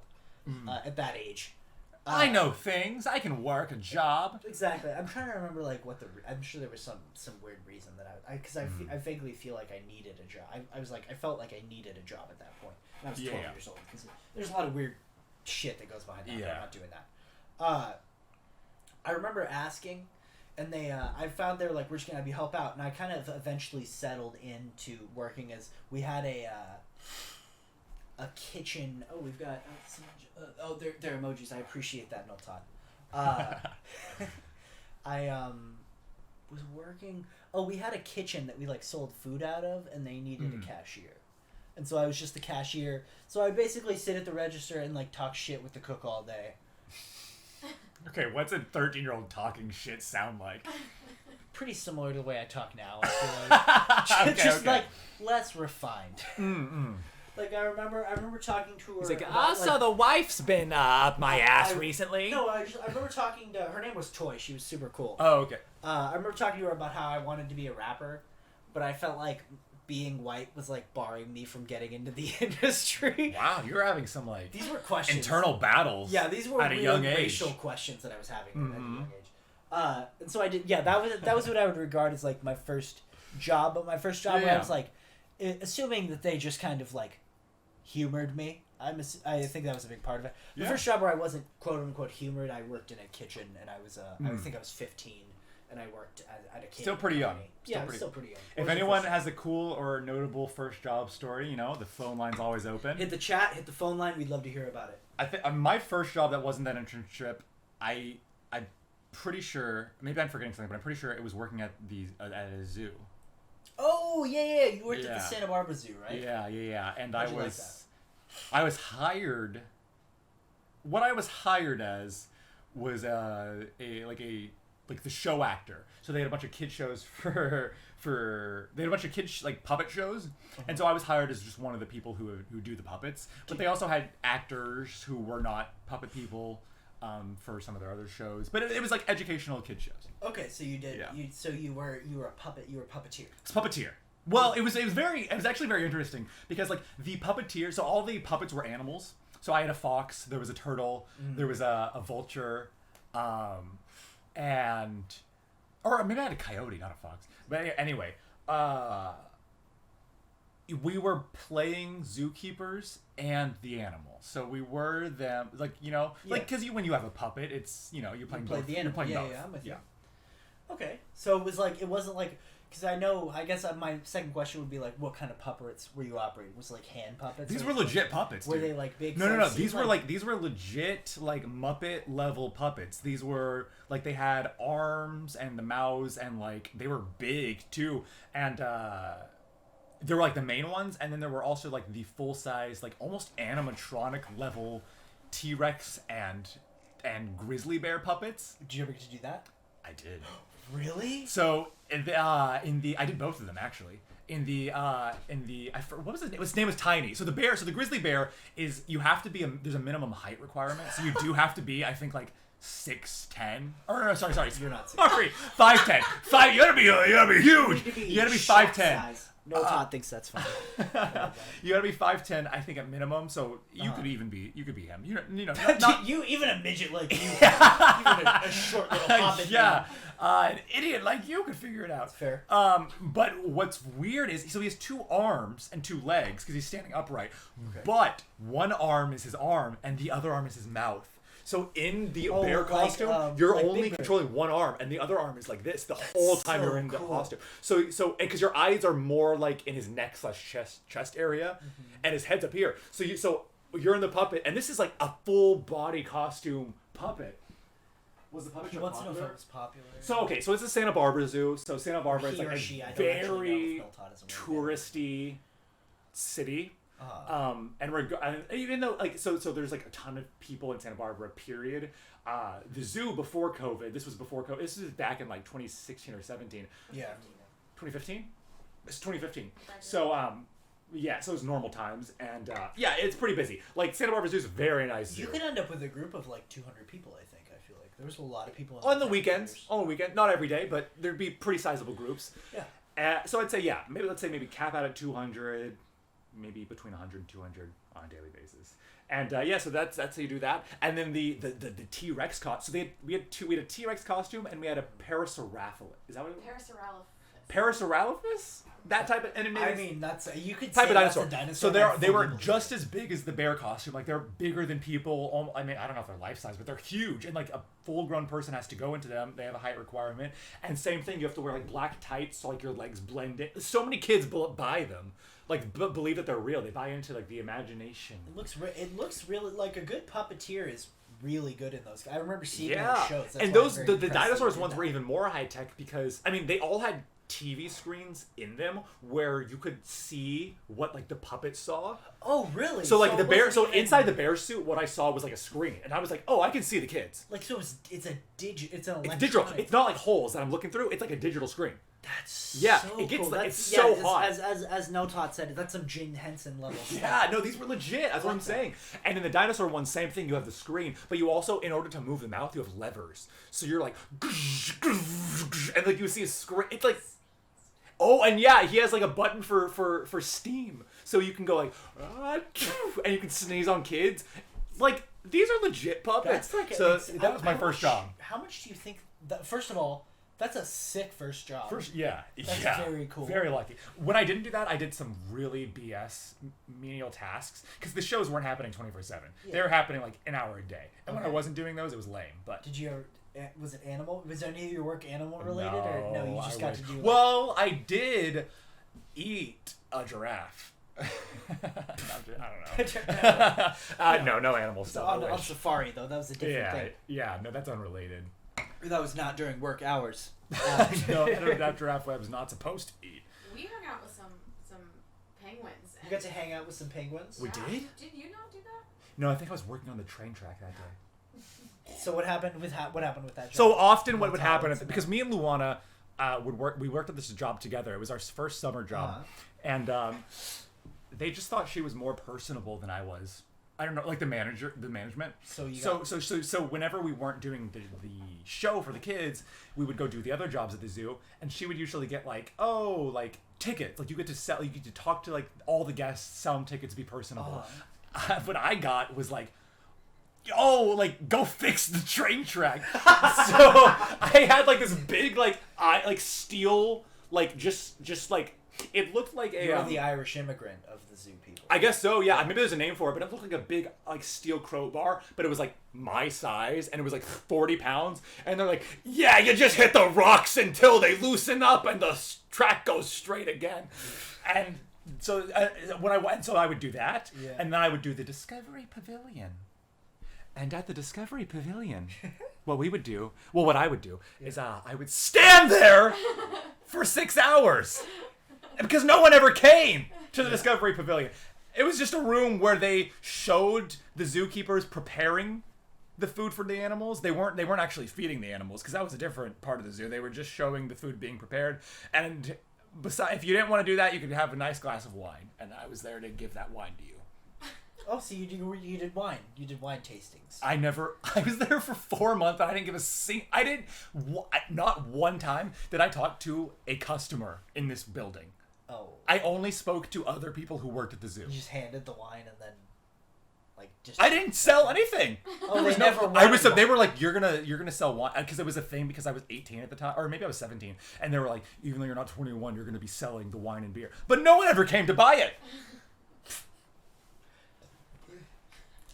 at that age. I know things. I can work a job. Exactly. I'm trying to remember like what I'm sure there was some weird reason that because I vaguely feel like I needed a job. I was like I felt like I needed a job at that point. And I was 12 years old. There's a lot of weird shit that goes behind that. But I'm not doing that. I remember asking, and they I found they were like, "We're just gonna have you help out," and I kind of eventually settled into working as we had a kitchen. Oh, we've got they're emojis. I appreciate that, Milton. I was working. Oh, we had a kitchen that we like sold food out of, and they needed a cashier, and so I was just the cashier. So I basically sit at the register and like talk shit with the cook all day. Okay, what's a 13-year-old talking shit sound like? Pretty similar to the way I talk now. I feel like. Just like less refined. Like I remember talking to her. He's like, about, so the wife's been up my ass recently. No, I remember talking to her. Name was Toy. She was super cool. Oh, okay. I remember talking to her about how I wanted to be a rapper, but I felt like being white was like barring me from getting into the industry. Wow, you're having some like These were questions. internal battles. Yeah, these were at a real young age. racial questions that I was having at a young age. And so I did. Yeah, that was what I would regard as like my first job. But my first job, where I was like, assuming that they just kind of like humored me. I think that was a big part of it. The first job where I wasn't quote unquote humored, I worked in a kitchen, and I was I think I was 15, and I worked at a kitchen. Still pretty young. Still pretty young. If anyone has a cool or notable first job story, the phone line's always open. Hit the chat, hit the phone line. We'd love to hear about it. I think my first job that wasn't that internship, I'm pretty sure, maybe I'm forgetting something, but I'm pretty sure it was working at a zoo. Oh yeah, you worked at the Santa Barbara Zoo, right? Yeah, and How'd you like that? I was hired. What I was hired as was the show actor. So they had a bunch of kid shows for they had a bunch of kids like puppet shows, and so I was hired as just one of the people who do the puppets. But they also had actors who were not puppet people for some of their other shows. But it was like educational kid shows. Okay, so you did. Yeah. You were a puppet. You were a puppeteer. It's puppeteer. Well, it was actually very interesting because like the puppeteer, so all the puppets were animals. So I had a fox, there was a turtle, there was a vulture, or maybe I had a coyote, not a fox. But anyway, we were playing zookeepers and the animals. So we were them, like because when you have a puppet, it's you're playing both. The animal. You're playing both. Yeah, I'm with you. Okay, so it wasn't like. Because I guess my second question would be like, what kind of puppets were you operating? Was it like hand puppets? These were legit puppets. Were dude. they like big? No. These were legit like Muppet level puppets. These were like they had arms and the mouths and like they were big too. And there were like the main ones, and then there were also like the full size like almost animatronic level T-Rex and grizzly bear puppets. Did you ever get to do that? I did. Really? So in the I did both of them actually. What was his name? His name was Tiny. So the grizzly bear is you have to be there's a minimum height requirement. So you do have to be I think like 6'10". Or no, sorry. You're not 6'10". Sorry, 5'10". You gotta be huge. You gotta be 5'10". No, Todd thinks that's fine. You gotta be 5'10", I think at minimum. So you could even be him. You even a midget like you, even a short little hobbit. Yeah, an idiot like you could figure it out. That's fair. But what's weird is he has 2 arms and 2 legs because he's standing upright. Okay. But one arm is his arm and the other arm is his mouth. So in the bear costume, you're like only controlling one arm, and the other arm is like this the whole time you're in the costume. So because your eyes are more like in his neck / chest area, and his head's up here. So you're in the puppet, and this is like a full body costume puppet. Was the puppet show wants to know popular? if it was popular. So it's the Santa Barbara Zoo. So Santa Barbara is like a very touristy city. And even though so there's like a ton of people in Santa Barbara, period. The zoo before COVID, this was back in like 2016 or 17. Yeah. 2015? It's 2015. So yeah, so it's normal times, and yeah, it's pretty busy. Like Santa Barbara Zoo is a very nice zoo. You could end up with a group of like 200 people. I think. I feel like there was a lot of people on the weekends. On the weekend, not every day, but there'd be pretty sizable groups. Yeah. So I'd say maybe cap out at 200, maybe between 100 and 200 on a daily basis. And yeah, so that's how you do that. And then the T-Rex costume. So we had a T-Rex costume and we had a Parasaurolophus. Is that what it was? Parasaurolophus? That type of animated. I mean, that's you could type say of dinosaur. That's a dinosaur. So they were just as big as the bear costume. Like they're bigger than people. I mean, I don't know if they're life size, but they're huge. And like a full-grown person has to go into them. They have a height requirement. And same thing, you have to wear like black tights so like your legs blend in. So many kids buy them. Like believe that they're real. They buy into like the imagination. It looks really like a good puppeteer is really good in those. I remember seeing those shows. That's and those the dinosaurs ones were even more high tech because I mean they all had TV screens in them where you could see what like the puppet saw. Oh, really? So like the bear. So inside the bear suit, what I saw was like a screen, and I was like, oh, I can see the kids. Like so, it's an digital. It's not like holes that I'm looking through. It's like a digital screen. That's so it gets cool. it's so hot. As Notot said, that's some Jim Henson level stuff. Yeah, no, these were legit. That's what I'm saying. And in the dinosaur one, same thing. You have the screen, but you also, in order to move the mouth, you have levers. So you're like, and like you see a screen. It's like, oh, and yeah, he has like a button for steam, so you can go like, and you can sneeze on kids. Like these are legit puppets. That was my first job. How much do you think? First of all. That's a sick first job. That's very cool. Very lucky. When I didn't do that, I did some really BS menial tasks because the shows weren't happening 24/7. Yeah. They were happening like an hour a day. And when I wasn't doing those, it was lame. But did you ever? Was it animal? Was any of your work animal related, or no? You just got to do. Well, I did eat a giraffe. I don't know. No animal stuff. On safari though, that was a different thing. Yeah, no, that's unrelated. That was not during work hours. No, that giraffe was not supposed to eat. We hung out with some penguins. You got to hang out with some penguins? We did? Did you not do that? No, I think I was working on the train track that day. So what happened with that job? So often what would happen, because me and Luana we worked at this job together. It was our first summer job. And they just thought she was more personable than I was. I don't know, like the management. So whenever we weren't doing the show for the kids, we would go do the other jobs at the zoo, and she would usually get like tickets. Like you get to talk to like all the guests, sell them tickets, be personable. What I got was like, go fix the train track. So I had like this big steel just like. It looked like You're the Irish immigrant of the zoo people. I guess so, yeah. Maybe there's a name for it, but it looked like a big steel crowbar, but it was like my size, and it was like 40 pounds. And they're like, yeah, you just hit the rocks until they loosen up and the track goes straight again. And so when I went, I would do that, and then I would do the Discovery Pavilion. And at the Discovery Pavilion, what I would do is I would stand there for 6 hours. Because no one ever came to the Discovery Pavilion. It was just a room where they showed the zookeepers preparing the food for the animals. They weren't actually feeding the animals because that was a different part of the zoo. They were just showing the food being prepared. And besides, if you didn't want to do that, you could have a nice glass of wine. And I was there to give that wine to you. Oh, so you did wine. You did wine tastings. I was there for 4 months, and I didn't not one time did I talk to a customer in this building. Oh. I only spoke to other people who worked at the zoo. You just handed the wine and then, I didn't sell anything. Oh, they never. They were like, you're gonna sell wine because it was a thing because I was 18 at the time, or maybe I was 17, and they were like, even though you're not 21, you're gonna be selling the wine and beer. But no one ever came to buy it.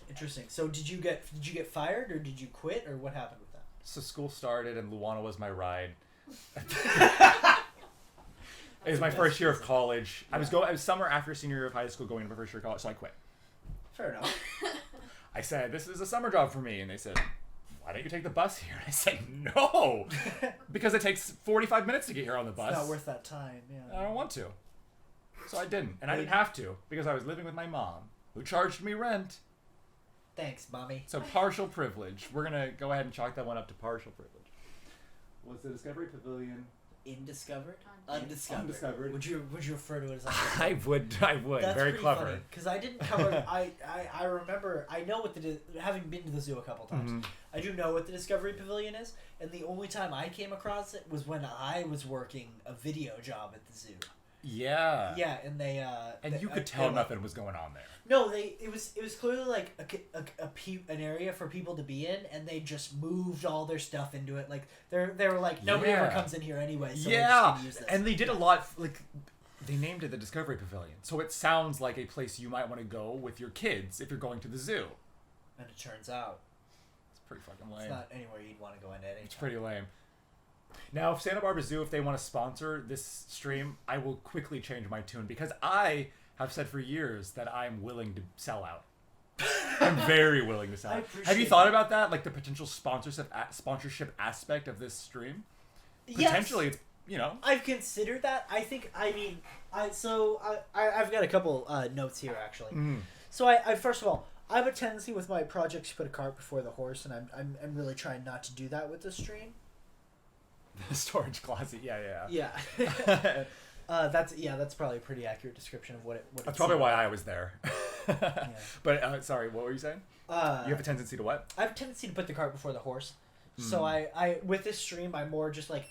Interesting. So did you get fired or did you quit or what happened with that? So school started and Luana was my ride. It was my first year of college. Yeah. I was summer after senior year of high school going into my first year of college, so I quit. Fair enough. I said, this is a summer job for me. And they said, why don't you take the bus here? And I said, no. Because it takes 45 minutes to get here on the bus. It's not worth that time, yeah. I don't want to. So I didn't. And I didn't have to because I was living with my mom, who charged me rent. Thanks, Mommy. So partial privilege. We're going to go ahead and chalk that one up to partial privilege. Was the Discovery Pavilion Indiscovered? Undiscovered. Undiscovered. Would you refer to it as I would. That's Very pretty clever. funny because I didn't cover. I remember. I know what having been to the zoo a couple times. I do know what the Discovery Pavilion is, and the only time I came across it was when I was working a video job at the zoo. Yeah. Yeah, and they. And you could tell nothing was going on there. No, it was clearly like an area for people to be in, and they just moved all their stuff into it. Like they were like nobody ever comes in here anyway, so we're just gonna use this. And they did a lot. Like they named it the Discovery Pavilion, so it sounds like a place you might want to go with your kids if you're going to the zoo. And it turns out It's pretty fucking lame. it's not anywhere you'd want to go in at any It's time. pretty lame. Now, if Santa Barbara Zoo, if they want to sponsor this stream, I will quickly change my tune because I have said for years that I'm willing to sell out. I'm very willing to sell I out. appreciate Have you thought about that? Like the potential sponsorship aspect of this stream? Potentially, Yes. it's, you know. I've considered that. I've got a couple notes here actually. So I first of all, I have a tendency with my projects to put a cart before the horse, and I'm really trying not to do that with the stream. The storage closet, yeah. Yeah. That's probably a pretty accurate description of what it. That's probably why I was there. But sorry, what were you saying? You have a tendency to what? I have a tendency to put the cart before the horse. So I with this stream I'm more just like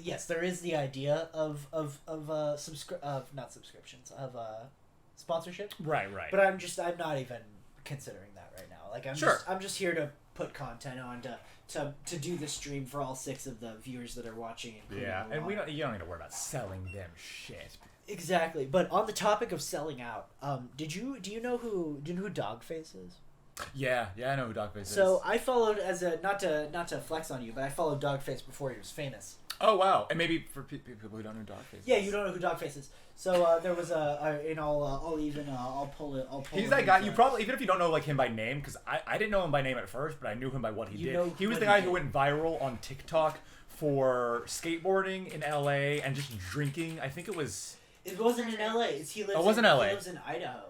yes, there is the idea of not subscriptions of sponsorship. Right. But I'm not even considering that right now. Like I'm just here to put content on to do the stream for all 6 of the viewers that are watching. Yeah, and Luana. you don't need to worry about selling them shit. Exactly. But on the topic of selling out, do you know who Dogface is? Yeah, I know who Dogface is. So I followed as a not to flex on you, but I followed Dogface before he was famous. Oh wow! And maybe for people who don't know Dogface. Yeah, you don't know who Dogface is. So there was I'll pull it. He's that guy. You probably, even if you don't know like him by name, because I didn't know him by name at first, but I knew him by what he did. He was the guy who went viral on TikTok for skateboarding in LA and just drinking. I think it was. It wasn't in LA. He lives in Idaho.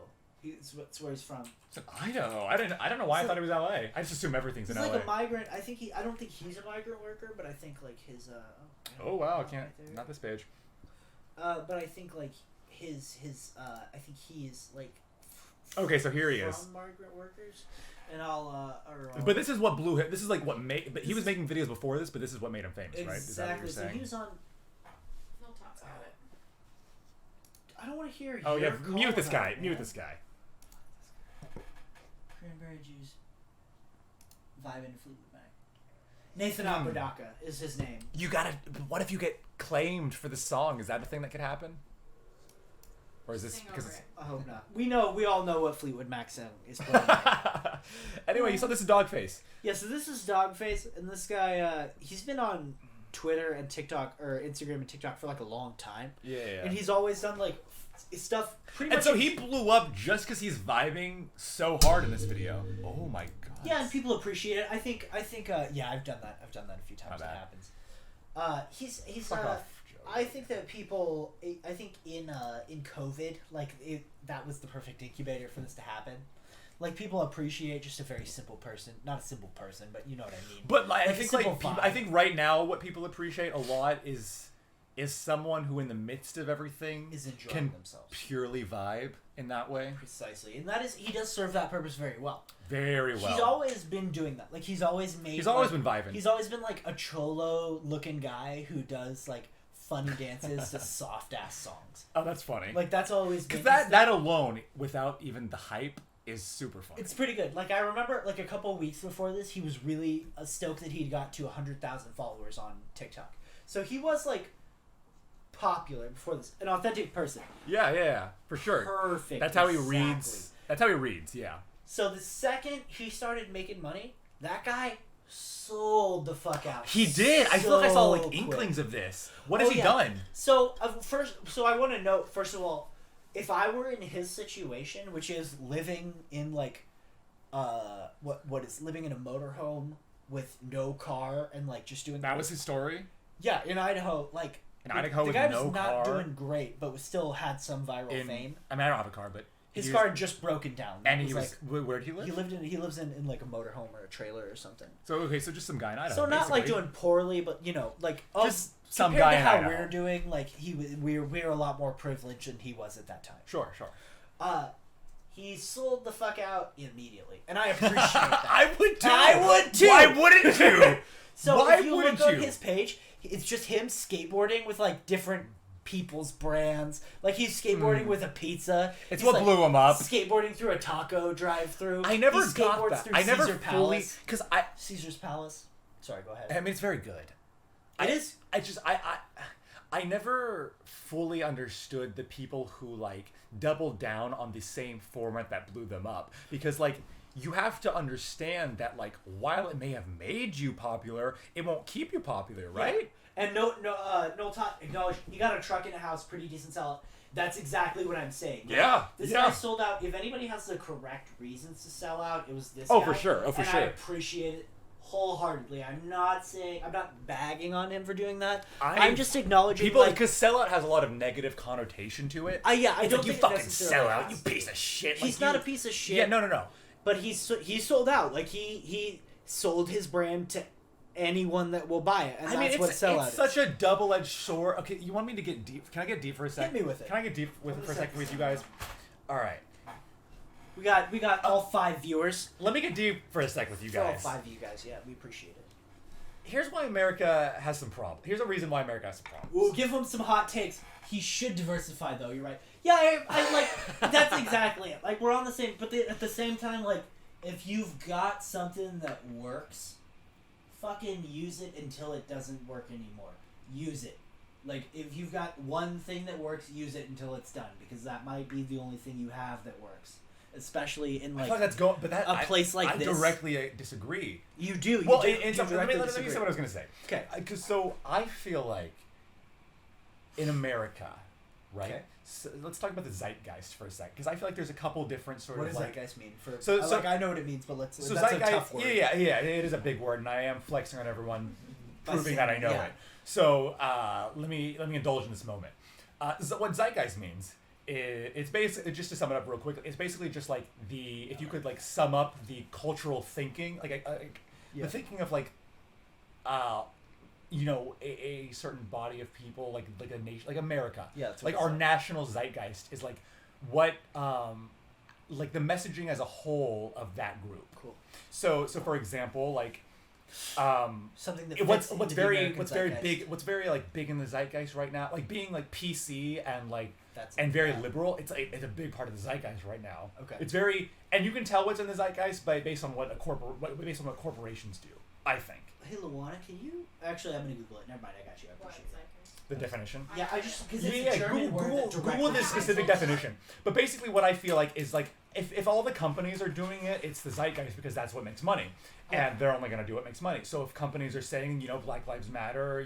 That's where he's from. It's in Idaho. I don't know why I thought it was LA. I just assume everything's in LA. He's like a migrant. I don't think he's a migrant worker, but I think like his Oh wow! I can't. Not this page. But I think like his I think he is like. Okay, so here he is. From migrant workers, and But this is what blew him. This is like what made. But he was making videos before this, but this is what made him famous, right? Is that what you're Exactly. So saying? he was on. No talks about it. I don't want to hear. Oh yeah, your call mute this about guy. it, Mute man. this guy. Cranberry juice. Vibing Fleetwood Mac. Nathan Apodaca is his name. You gotta. What if you get claimed for the song? Is that a thing that could happen? Or is this Sing because? over it. I hope not. We all know what Fleetwood Mac song is playing. Anyway, you saw this is Dogface. Yeah, so this is Dogface, and this guy, he's been on Twitter and TikTok, or Instagram and TikTok for like a long time. Yeah. And he's always done like stuff pretty And much. so he blew up just because he's vibing so hard in this video. Oh my god. Yeah, and people appreciate it. I think. Yeah, I've done that. I've done that a few times. My It bad. happens. He's. Fuck off, Joe. I think that people. I think in COVID, like that was the perfect incubator for this to happen. Like people appreciate just a very simple person, not a simple person, but you know what I mean. But like, Like I a think simple like vibe. I think right now what people appreciate a lot is someone who in the midst of everything Is enjoying can themselves. purely vibe in that way. Precisely, and that is he does serve that purpose very well. Very well. He's always been doing that. Like he's always made. He's always been vibing. He's always been like a cholo looking guy who does like funny dances to soft ass songs. Oh, that's funny. Like that's always been. Because that alone, without even the hype, is super funny. It's pretty good. Like I remember, like a couple weeks before this, he was really stoked that he'd got to 100,000 followers on TikTok. So he was like popular before this, an authentic person. Yeah, for sure. Perfect. That's how he Exactly. reads. That's how he reads. Yeah. So the second he started making money, that guy sold the fuck out. He did. I feel like I saw like So quick. inklings of this. What has Oh, he yeah. done? So so I want to note first of all, if I were in his situation, which is living in like, what is living in a motorhome with no car and like just doing That was his story. yeah in Idaho like In Idaho the with guy no was not car. doing great but was still had some viral fame. I mean, I don't have a car, but His he car was- had just broken down. and It he was. Where did he live? he lives in like a motorhome or a trailer or something. So okay, so just some guy in Idaho. So not like basically. doing poorly, but you know, like Just some compared guy to and how I know. we're doing, like we're a lot more privileged than he was at that time. Sure. He sold the fuck out immediately, and I appreciate that. I would too. I would too. Why wouldn't you? So Why if you wouldn't look on you? his page, it's just him skateboarding with like different people's brands. Like he's skateboarding with a pizza. It's He's, what blew him up. Skateboarding through a taco drive-through. I never He got skateboards that. through I never Caesar fully Palace. because Caesar's Palace. Sorry, go ahead. I mean, it's very good. It is. I never fully understood the people who like doubled down on the same format that blew them up, because like you have to understand that like while it may have made you popular, it won't keep you popular, right? Yeah. And Noel Todd acknowledged he got a truck in a house, pretty decent sellout. That's exactly what I'm saying. Yeah, This yeah. guy sold out. If anybody has the correct reasons to sell out, it was this Oh, guy. for sure. Oh, for and sure. I appreciate it wholeheartedly. I'm not bagging on him for doing that. I'm just acknowledging people like, because sellout has a lot of negative connotation to it. I It's don't like, think you it fucking necessarily sellout, has you to. piece of shit. He's Like, not you- a piece of shit. Yeah, no. But he sold out. Like he sold his brand to anyone that will buy it, and I mean, that's what sellout it's is. such a double-edged sword. Okay, you want me to get deep? Can I get deep for a sec? Hit me with it. Can I get deep with it for a second with you guys? All right. We got all 5 viewers. Let me get deep for a sec with you For all guys. 5 of you guys, yeah, we appreciate it. Here's why America has some problems. Here's a reason why America has some problems. We'll give him some hot takes. He should diversify, though. You're right. Yeah, I like. That's exactly it. Like we're on the same, but at the same time, like if you've got something that works, fucking use it until it doesn't work anymore. Use it. Like if you've got one thing that works, use it until it's done, because that might be the only thing you have that works. Especially in I like feel like that's going, but that a place like I this. directly disagree. you do. Well, you do, in you some, let me directly say disagree. what I was gonna say. Okay. Because so I feel like in America, right? Okay. So let's talk about the zeitgeist for a sec, because I feel like there's a couple different sort What of does like. zeitgeist mean? So- Like I know what it means, but let's. So that's zeitgeist, a tough word. yeah, it is a big word, and I am flexing on everyone, By proving saying that I know yeah. it. So let me indulge in this moment. What zeitgeist means, it's basically, just to sum it up real quick, it's basically just like if you could like sum up the cultural thinking, like the thinking of like, a certain body of people, like a nation, like America. Yeah, that's what like it our said. national zeitgeist is like what like the messaging as a whole of that group. Cool. So for example, like Something that what's fits into the very American what's very zeitgeist. big what's very like big in the zeitgeist right now, like being like PC and like That's and very yeah. liberal, it's a big part of the zeitgeist right now. Okay. It's very, and you can tell what's in the zeitgeist based on what corporations do, I think. Hey Luana, can you actually? I'm gonna Google it. Never mind, I got you. I What appreciate it. The definition. Yeah, I just because it's Yeah, a German word Google that directly this specific definition. But basically, what I feel like is like if all the companies are doing it, it's the zeitgeist because that's what makes money, and they're only going to do what makes money. So if companies are saying, Black Lives Matter,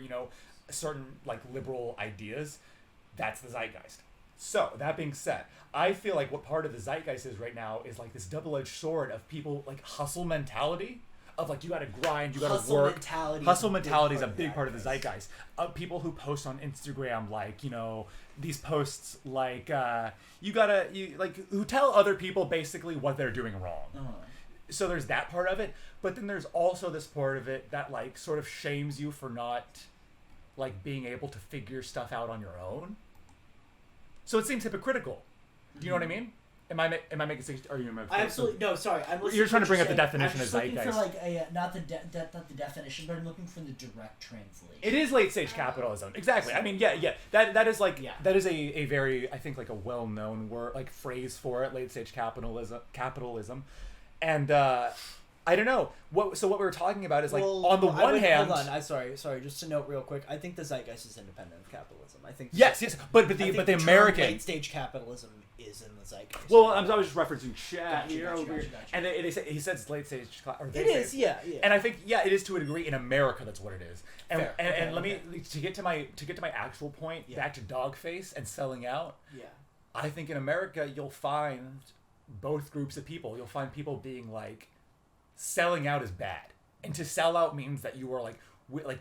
certain like liberal ideas, that's the zeitgeist. So that being said, I feel like what part of the zeitgeist is right now is like this double-edged sword of people like hustle mentality. Of like you got to grind, you got to Hustle work. mentality Hustle is a big mentality is part a of big the part of the zeitgeist. People who post on Instagram, like these posts, like who tell other people basically what they're doing wrong. So there's that part of it, but then there's also this part of it that like sort of shames you for not like being able to figure stuff out on your own. So it seems hypocritical. Do you know what I mean? Am I making sense? Or are you? I absolutely no. Sorry, I'm listening. You're trying to bring up the saying. definition I'm of just looking zeitgeist. for like a not the definition, but I'm looking for the direct translation. It is late stage capitalism. Exactly. I mean, yeah. That is like Yeah. that is a very, I think, like a well known word, like phrase for it. Late stage capitalism, and I don't know what. So what we were talking about is like on the one hand. hold on. I sorry. Just to note real quick. I think the zeitgeist is independent of capitalism. I think Yes, but I think the term American. late stage capitalism is in the zeitgeist. Well, I was just referencing chat Gotcha, here gotcha, over here, gotcha. and they say he says late stage. Or they It say is, yeah. And I think it is to a degree in America. That's what it is. And Fair. and, Okay, and let okay. me to get to my actual point, Yeah. back to Dogface and selling out. Yeah. I think in America you'll find both groups of people. You'll find people being like, selling out is bad, and to sell out means that you are like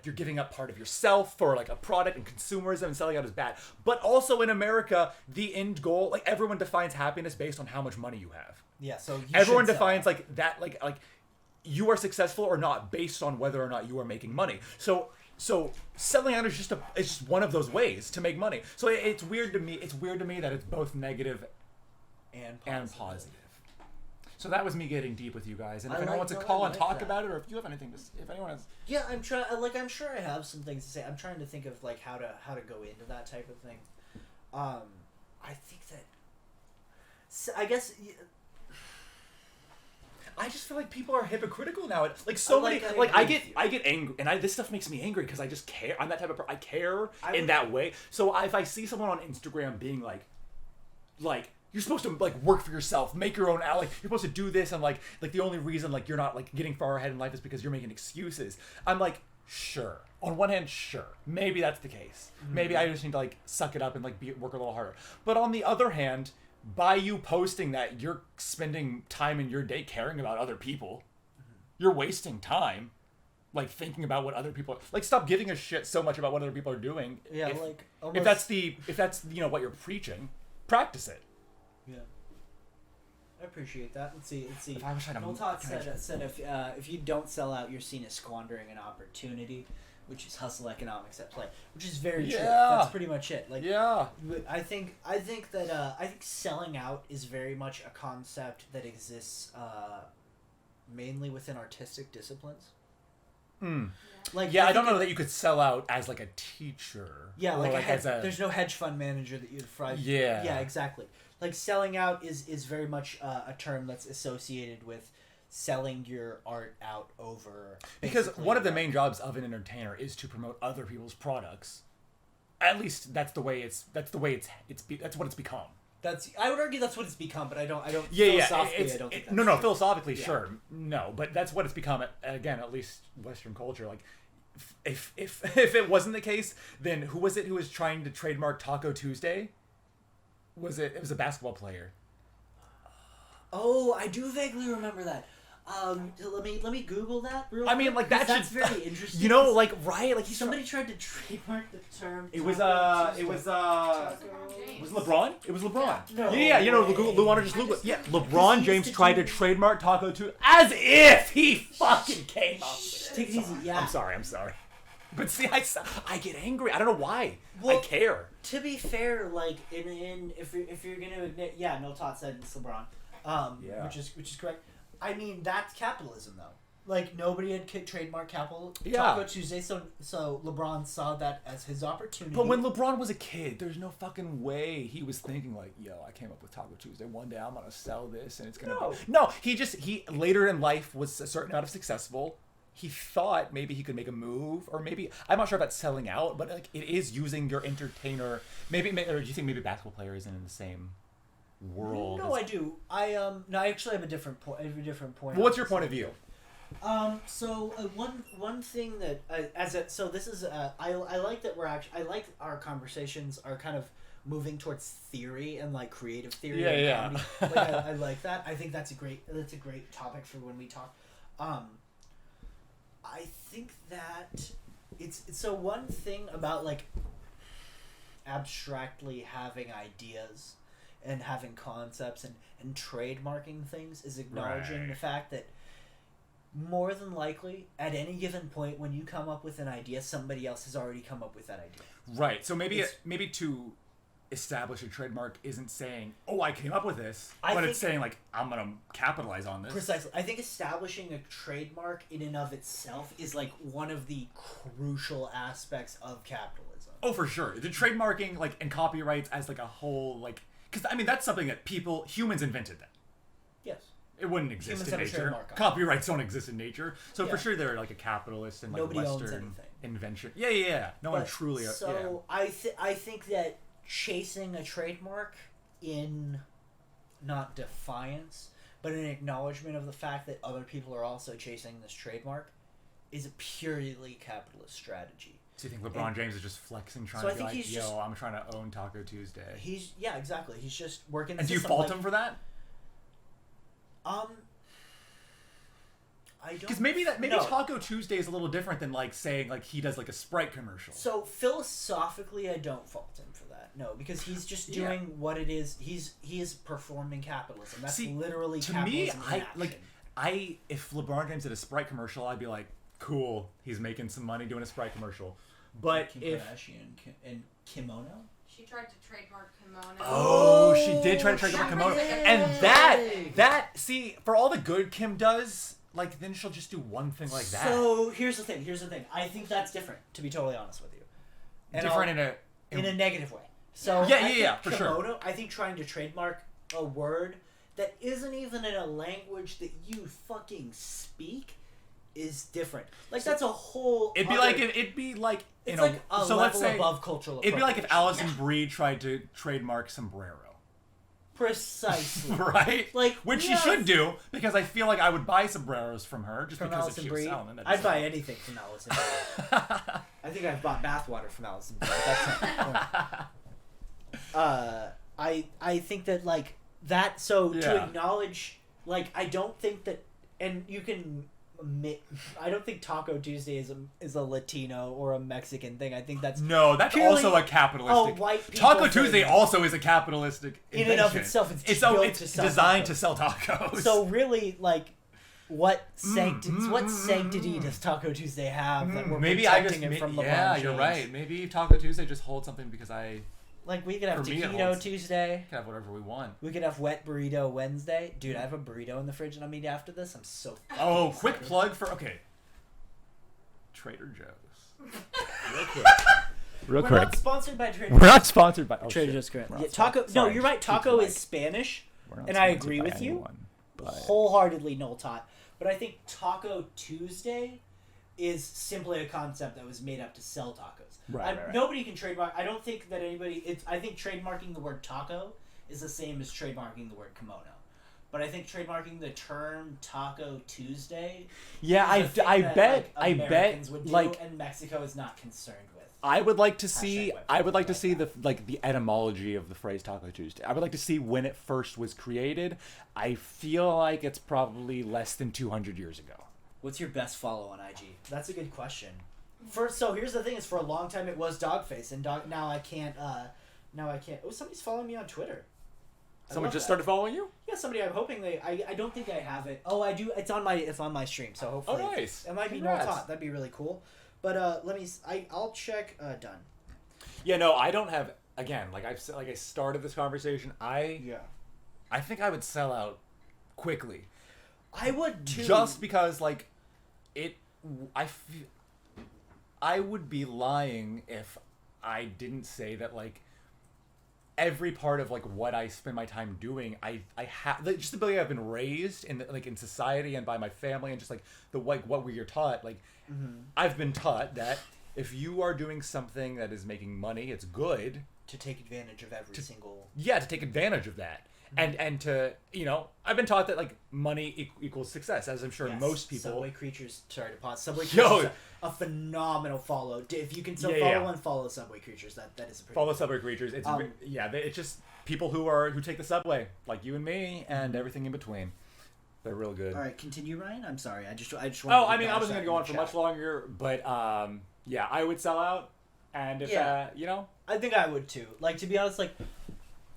you're giving up part of yourself for like a product, and consumerism and selling out is bad. But also in America, the end goal, like everyone defines happiness based on how much money you have. Yeah. So you Everyone should sell defines out. like you are successful or not based on whether or not you are making money. So So selling out is just one of those ways to make money. So it's weird to me. It's weird to me that it's both negative and positive. So that was me getting deep with you guys. And if anyone wants to call and talk about it, or if you have anything to, if anyone has, yeah, I'm trying. Like, I'm sure I have some things to say. I'm trying to think of like how to go into that type of thing. I think that. So I guess. I just feel like people are hypocritical now. Like so many, like I get angry, and this stuff makes me angry because I just care. I'm that type of person. I care in that way. So if I see someone on Instagram being like you're supposed to like work for yourself, make your own like you're supposed to do this, and like the only reason like you're not like getting far ahead in life is because you're making excuses. I'm like, sure. On one hand, sure, maybe that's the case. Maybe I just need to like suck it up and like work a little harder. But on the other hand, by you posting that you're spending time in your day caring about other people, you're wasting time like thinking about what other people like. Stop giving a shit so much about what other people are doing. Yeah, if, like if that's you know what you're preaching, practice it. Yeah, I appreciate that. Let's see. I wish I had said if you don't sell out, you're seen as squandering an opportunity, which is hustle economics at play, which is very true. That's pretty much it. Like, yeah, I think selling out is very much a concept that exists mainly within artistic disciplines. Like, I don't know that you could sell out as like a teacher. Yeah, like there's no hedge fund manager that you'd fry. Yeah, exactly. Like, selling out is very much a term that's associated with selling your art out over. Because one of the main jobs of an entertainer is to promote other people's products. At least that's what it's become. I would argue that's what it's become, but I don't. Yeah, philosophically, I don't think that's no, true. philosophically, sure, no, but that's what it's become. Again, at least Western culture. Like, if it wasn't the case, then who was it who was trying to trademark Taco Tuesday? It was a basketball player. Oh, I do vaguely remember that. Let me Google that. I mean, like that's very interesting. You know, like right, like somebody tried to trademark the term. It was LeBron. It was LeBron. No. Yeah. You know, Luana just Google it. Yeah, LeBron James tried to trademark Taco Tuesday as if he fucking came up with it. Take it easy. Yeah. I'm sorry. But see, I get angry. I don't know why. Well, I care. To be fair, like if you're gonna admit, no, Todd said it's LeBron, which is correct. I mean, that's capitalism though. Like, nobody had trademark Taco Tuesday, so LeBron saw that as his opportunity. But when LeBron was a kid, there's no fucking way he was thinking like, yo, I came up with Taco Tuesday. One day I'm gonna sell this and it's gonna. No. He later in life was a certain amount of successful. He thought maybe he could make a move, or maybe I'm not sure about selling out, but like it is using your entertainer. Or do you think maybe basketball player isn't in the same world? No, I do. I actually have a different point. Well, what's your point of view? So one thing that I like that I like our conversations are kind of moving towards theory and like creative theory. Yeah. Like, I like that. I think that's a great topic for when we talk. I think that it's so one thing about like abstractly having ideas and having concepts and trademarking things is acknowledging the fact that more than likely at any given point when you come up with an idea, somebody else has already come up with that idea. Right. So maybe to establish a trademark isn't saying, oh, I came up with this, but it's saying like, I'm going to capitalize on this. Precisely. I think establishing a trademark in and of itself is like one of the crucial aspects of capitalism. Oh, for sure. The trademarking like and copyrights as like a whole, like, because I mean, that's something that humans invented that. Yes. It wouldn't exist in nature. Copyrights don't exist in nature. So for sure they're like a capitalist and like nobody Western invention. Yeah. No one truly. So I think that chasing a trademark in not defiance, but an acknowledgement of the fact that other people are also chasing this trademark is a purely capitalist strategy. So you think LeBron James is just flexing, trying to be like, I'm trying to own Taco Tuesday? Exactly. He's just working the system. And do you fault him for that? I don't. Because maybe Taco Tuesday is a little different than like saying like he does like a Sprite commercial. So philosophically, I don't fault him for that. No, because he's just doing what it is. He is performing capitalism. That's literally to capitalism. Me, if LeBron James did a Sprite commercial, I'd be like, cool. He's making some money doing a Sprite commercial. But Kim if Kardashian and kimono. She tried to trademark kimono. oh, she did try to trademark That kimono, was it. and that see for all the good Kim does, like then she'll just do one thing like that. So here's the thing. I think that's different. To be totally honest with you. And Different in a negative way. So Yeah, I yeah, yeah, think for sure. kimono, I think trying to trademark a word that isn't even in a language that you fucking speak is different. Like that's a whole. It'd be other- like it'd be like you It's know. like a so level let's say above cultural. it'd be like if appropriation. Alison Brie tried to trademark sombrero, Precisely. right? Like, which yes. she should do because I feel like I would buy sombreros from her just From because Alison if she Brie, was selling them. I'd buy anything from Alison Brie. I think I've bought bathwater from Alison Brie. That's not the point. I think that like that. So to Yeah. acknowledge, like, I don't think that, and you can. I don't think Taco Tuesday is a Latino or a Mexican thing. I think that's No, that's purely also a capitalistic. white people Taco thing. Tuesday also is a capitalistic In and of invention. itself, it's it's built to sell designed tacos. to sell tacos. So really, like, what sanctity does Taco Tuesday have that we're maybe I just protecting it from LeBron yeah, James? you're right. Maybe Taco Tuesday just holds something because I Like we could have For me, it Taquito holds- Tuesday. can have whatever we want. We could have Wet Burrito Wednesday. Dude, I have a burrito in the fridge and I'm eating after this. I'm so. Oh, quick plug for Trader Joe's. Real We're quick. not sponsored by Trader We're not sponsored by Trader Joe's. Correct. We're Yeah, not taco. sponsored. No, Sorry, you're right. keep Taco the is mic. Spanish, We're not and I sponsored agree by with you. anyone, but Wholeheartedly, Noel Tot. But I think Taco Tuesday is simply a concept that was made up to sell tacos. Right. Nobody can trademark. I don't think that anybody. I think trademarking the word taco is the same as trademarking the word kimono. But I think trademarking the term Taco Tuesday. yeah, is a thing that, like, I Americans bet, would do, like and Mexico is not concerned with. I would like to see. Hashtag white I would like to privilege see the etymology of the phrase Taco Tuesday. I would like to see when it first was created. I feel like it's probably less than 200 years ago. What's your best follow on IG? That's a good question. So here's the thing: is for a long time it was Dogface, and now I can't. Oh, somebody's following me on Twitter. I Someone love just that. started following you. Yeah, somebody. I'm hoping they. I don't think I have it. Oh, I do. It's on my stream. So hopefully. Oh, nice. It might be Congrats. Noel Tot. That'd be really cool. But let me. I'll check. Done. Yeah, no, I don't have. Again, like I started this conversation. I think I would sell out quickly. I would too. Just because, like, I would be lying if I didn't say that, like, every part of, like, what I spend my time doing, I have just the way I've been raised in in society and by my family and just like what we are taught. Like, I've been taught that if you are doing something that is making money, it's good to take advantage of every single. to take advantage of that. And to, I've been taught that, like, money equals success, as I'm sure Yes, most people. Subway Creatures. Sorry to pause. Subway Yo. Creatures. Is a phenomenal follow. If you can still Yeah, follow yeah. and follow Subway Creatures, that is a pretty. Follow Subway Creatures. It's Um, it's just people who take the subway, like you and me, and everything in between. They're real good. All right, continue, Ryan. I'm sorry. I just. Oh, wanted to I mean, I acknowledge wasn't that gonna in go on the for chat. much longer, but yeah, I would sell out, and if Yeah. I think I would too. Like, to be honest, like,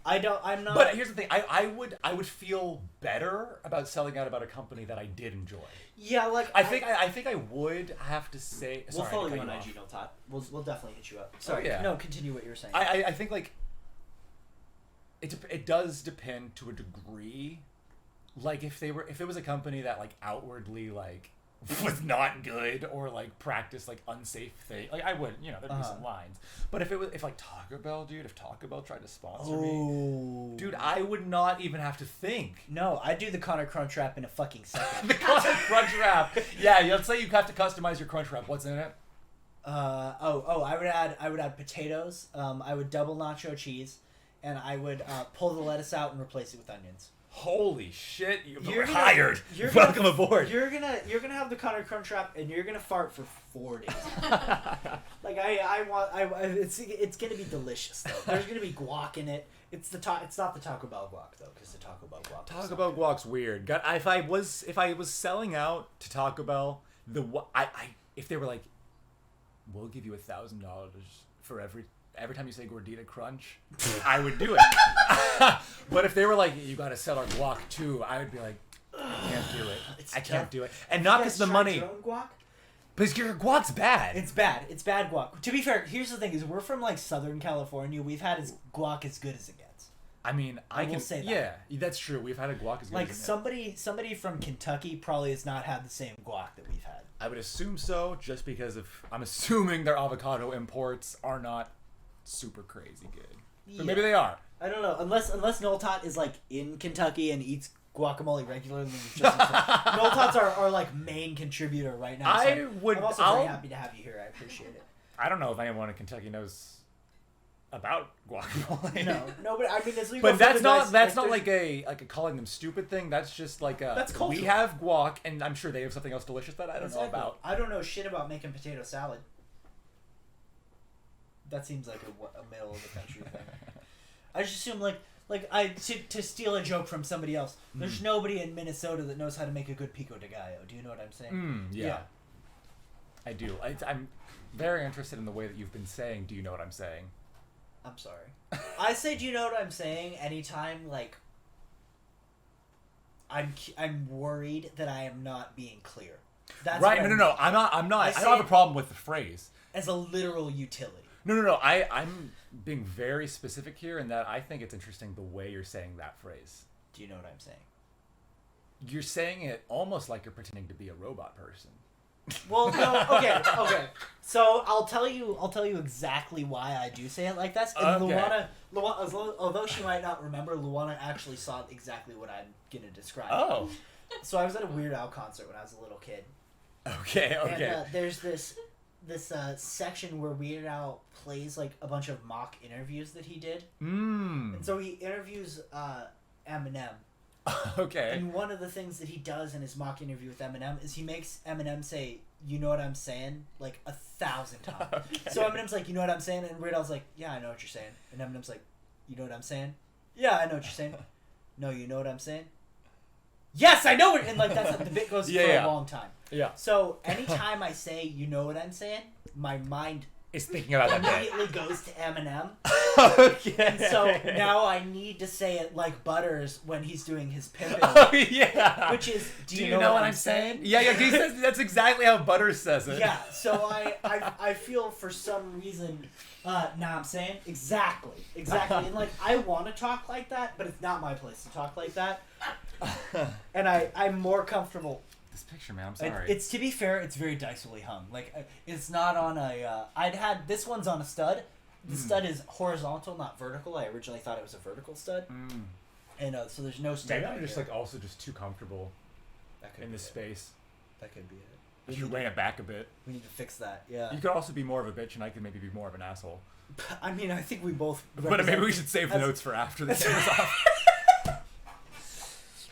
I'm not. But here's the thing: I would feel better about selling out about a company that I did enjoy. Yeah, like I think I would have to say. we'll Sorry, follow I you cut on off. IG, no Todd. We'll definitely hit you up. Sorry. yeah. No, continue what you were saying. I think, like, it does depend to a degree. Like, if it was a company that, like, outwardly, like, was not good or, like, practiced, like, unsafe thing, like, I would, there'd be some lines. But if like Taco Bell tried to sponsor me, dude, I would not even have to think. No, I'd do the Conor Crunch Wrap in a fucking second. The Crunch Wrap. Yeah, let's say you have to customize your Crunch Wrap. What's in it? I would add potatoes. I would double nacho cheese, and I would pull the lettuce out and replace it with onions. Holy shit! You're gonna- hired. you're Welcome gonna- aboard. You're gonna have the Conor Crunch Wrap, and you're gonna fart for 4 days. Like it's gonna be delicious though. There's gonna be guac in it. It's not the Taco Bell guac though, because the Taco Bell guac. Taco Bell guac's weird. If I was selling out to Taco Bell, if they were like, we'll give you $1,000 for every time you say Gordita Crunch, I would do it. But if they were like, you gotta sell our guac too, I would be like, I can't do it. I can't do it. And not because the money. Your own guac? Because your guac's bad. It's bad. It's bad guac. To be fair, here's the thing: is we're from like Southern California. We've had guac as good as it gets. I mean, I can will say that. Yeah, that's true. We've had a guac as good Like as it somebody from Kentucky probably has not had the same guac that we've had. I would assume so, just because I'm assuming their avocado imports are not super crazy good. But maybe they are. I don't know. Unless Noel Tot is like in Kentucky and eats guacamole regularly. Just Noel Tots are like main contributor right now. So I'm also very happy to have you here. I appreciate it. I don't know if anyone in Kentucky knows about guacamole. No, but I mean, it's but that's not like a calling them stupid thing. That's just like that's cultural. We have guac, and I'm sure they have something else delicious that I don't know about. I don't know shit about making potato salad. That seems like a middle of the country thing. I just assume to steal a joke from somebody else. There's nobody in Minnesota that knows how to make a good pico de gallo. Do you know what I'm saying? Yeah. I do. I'm very interested in the way that you've been saying. Do you know what I'm saying? I'm sorry. I say, do you know what I'm saying? Anytime, like, I'm worried that I am not being clear. That's right. No. I'm not. I don't have a problem with the phrase as a literal utility. No. I'm being very specific here in that I think it's interesting the way you're saying that phrase. Do you know what I'm saying? You're saying it almost like you're pretending to be a robot person. Well, no. Okay. So I'll tell you exactly why I do say it like this. And okay. Luana, although she might not remember, Luana actually saw exactly what I'm gonna describe. Oh. So I was at a Weird Al concert when I was a little kid. Okay. And there's this section where Weird Al plays like a bunch of mock interviews that he did. And so he interviews Eminem. Okay. And one of the things that he does in his mock interview with Eminem is he makes Eminem say, "You know what I'm saying?" like 1,000 times. Okay. So Eminem's like, "You know what I'm saying?" And Weird Al's like, "Yeah, I know what you're saying." And Eminem's like, "You know what I'm saying?" "Yeah, I know what you're saying." "No, you know what I'm saying?" "Yes, I know it." And like that's the bit goes for a long time. Yeah. So anytime I say, "You know what I'm saying," my mind is thinking about that immediately goes to Eminem. Okay. And so now I need to say it like Butters when he's doing his pimping. Oh yeah. Which is, do you know what I'm saying? Yeah. He says that's exactly how Butters says it. Yeah. So I feel for some reason, I'm saying exactly, and like I want to talk like that, but it's not my place to talk like that. And I'm more comfortable. This picture, man. I'm sorry. It's to be fair, it's very dicily hung. Like it's not on a. This one's on a stud. The stud is horizontal, not vertical. I originally thought it was a vertical stud. And so there's no stud. Maybe I'm just like also just too comfortable in this space. That could be it. You should rein it back a bit. We need to fix that. Yeah. You could also be more of a bitch, and I could maybe be more of an asshole. I mean, I think we both. But maybe we should save the notes for after this goes off.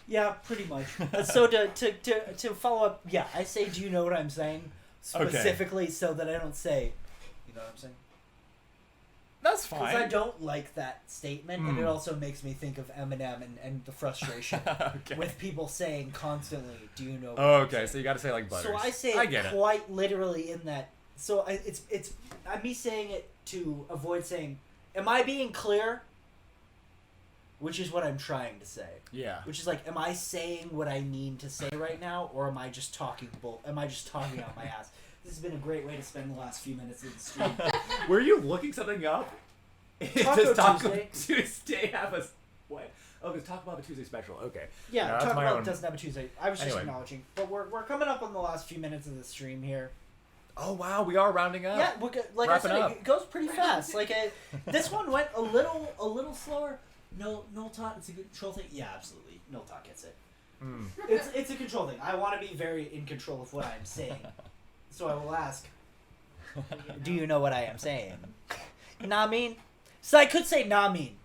Yeah, pretty much. So to follow up, yeah, I say, do you know what I'm saying? Specifically so that I don't say, you know what I'm saying? That's fine. Because I don't like that statement, and it also makes me think of Eminem and the frustration with people saying constantly, do you know what I'm saying? So you got to say like Butters. So I say it quite literally in that. So it's me saying it to avoid saying, am I being clear? Which is what I'm trying to say. Yeah. Which is like, am I saying what I mean to say right now, or am I just talking Am I just talking out my ass? This has been a great way to spend the last few minutes of the stream. Were you looking something up? Taco Tuesday have a what? Oh, because Taco Bell Tuesday special. Okay. Yeah, Taco Bell doesn't have a Tuesday. I was just acknowledging, but we're coming up on the last few minutes of the stream here. Oh wow, we are rounding up. Yeah, like I said, it goes pretty fast. Like this one went a little slower. No, Tot, it's a good control thing. Yeah, absolutely. No Tot gets it. It's a control thing. I want to be very in control of what I'm saying. So I will ask, do you know what I am saying? Nah mean? So I could say nah mean.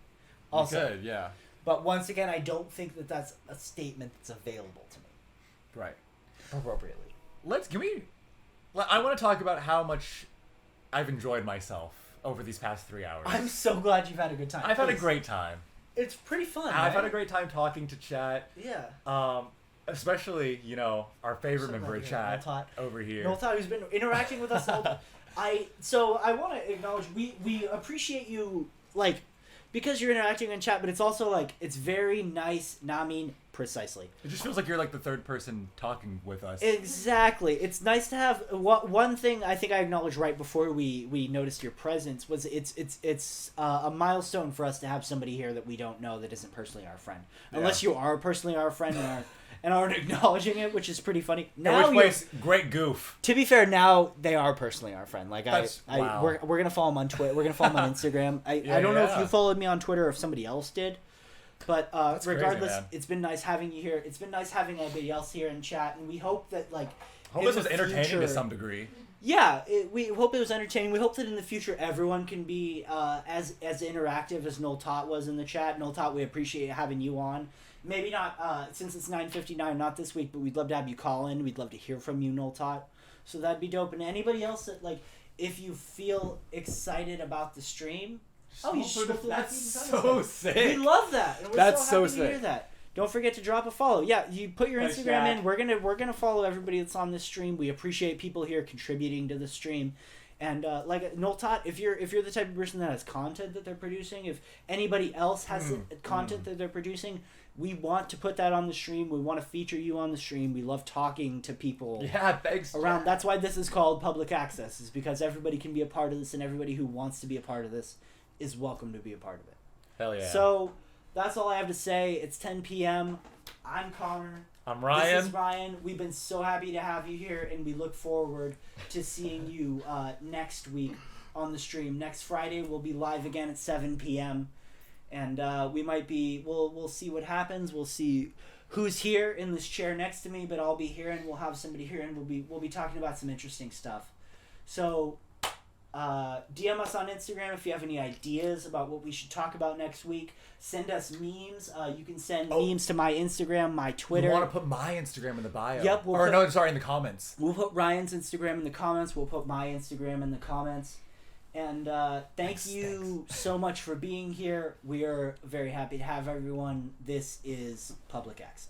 Also. You could, yeah. But once again, I don't think that that's a statement that's available to me. Right. Appropriately. I want to talk about how much I've enjoyed myself over these past 3 hours. I'm so glad you've had a good time. I've had a great time. It's pretty fun. I've had a great time talking to chat. Yeah. Especially, our favorite member of chat over here. Noel Tot, who's been interacting with us all. I want to acknowledge we appreciate you, like, because you're interacting in chat, but it's also like it's very nice. Precisely. It just feels like you're like the third person talking with us. Exactly. It's nice to have one thing I think I acknowledged right before we noticed your presence was it's a milestone for us to have somebody here that we don't know that isn't personally our friend. Unless you are personally our friend and aren't acknowledging it, which is pretty funny. Now, great goof. to be fair, now they are personally our friend. Like wow. we're gonna follow them on Twitter. We're gonna follow them on Instagram. I don't know if you followed me on Twitter or if somebody else did. But regardless, crazy, it's been nice having you here. It's been nice having everybody else here in chat, and we hope that This was entertaining to some degree. Yeah, we hope it was entertaining. We hope that in the future everyone can be as interactive as Noel Tot was in the chat. Noel Tot, we appreciate having you on. Maybe not since it's 9:59, not this week, but we'd love to have you call in. We'd love to hear from you, Noel Tot. So that'd be dope. And anybody else that if you feel excited about the stream. You just that's so sick. We love that. And we're That's so happy so to hear sick. that. Don't forget to drop a follow. Yeah, you put your Thanks, Instagram Jack. in. We're gonna follow everybody that's on this stream. We appreciate people here contributing to the stream. And Noel Tot, if you're the type of person that has content that they're producing, if anybody else has content that they're producing, we want to put that on the stream. We want to feature you on the stream. We love talking to people. Yeah, thanks. Around. That's why this is called Public Access, is because everybody can be a part of this, and everybody who wants to be a part of this is welcome to be a part of it. Hell yeah. So that's all I have to say. It's 10 p.m. I'm Conor. I'm Ryan. This is Ryan. We've been so happy to have you here, and we look forward to seeing you next week on the stream. Next Friday we'll be live again at 7 p.m. And we'll see what happens. We'll see who's here in this chair next to me, but I'll be here, and we'll have somebody here, and we'll be talking about some interesting stuff. So DM us on Instagram if you have any ideas about what we should talk about next week. Send us memes. You can send memes to my Instagram, my Twitter. You want to put my Instagram in the bio? Yep. In the comments. We'll put Ryan's Instagram in the comments. We'll put my Instagram in the comments. And thank you so much for being here. We are very happy to have everyone. This is Public Access.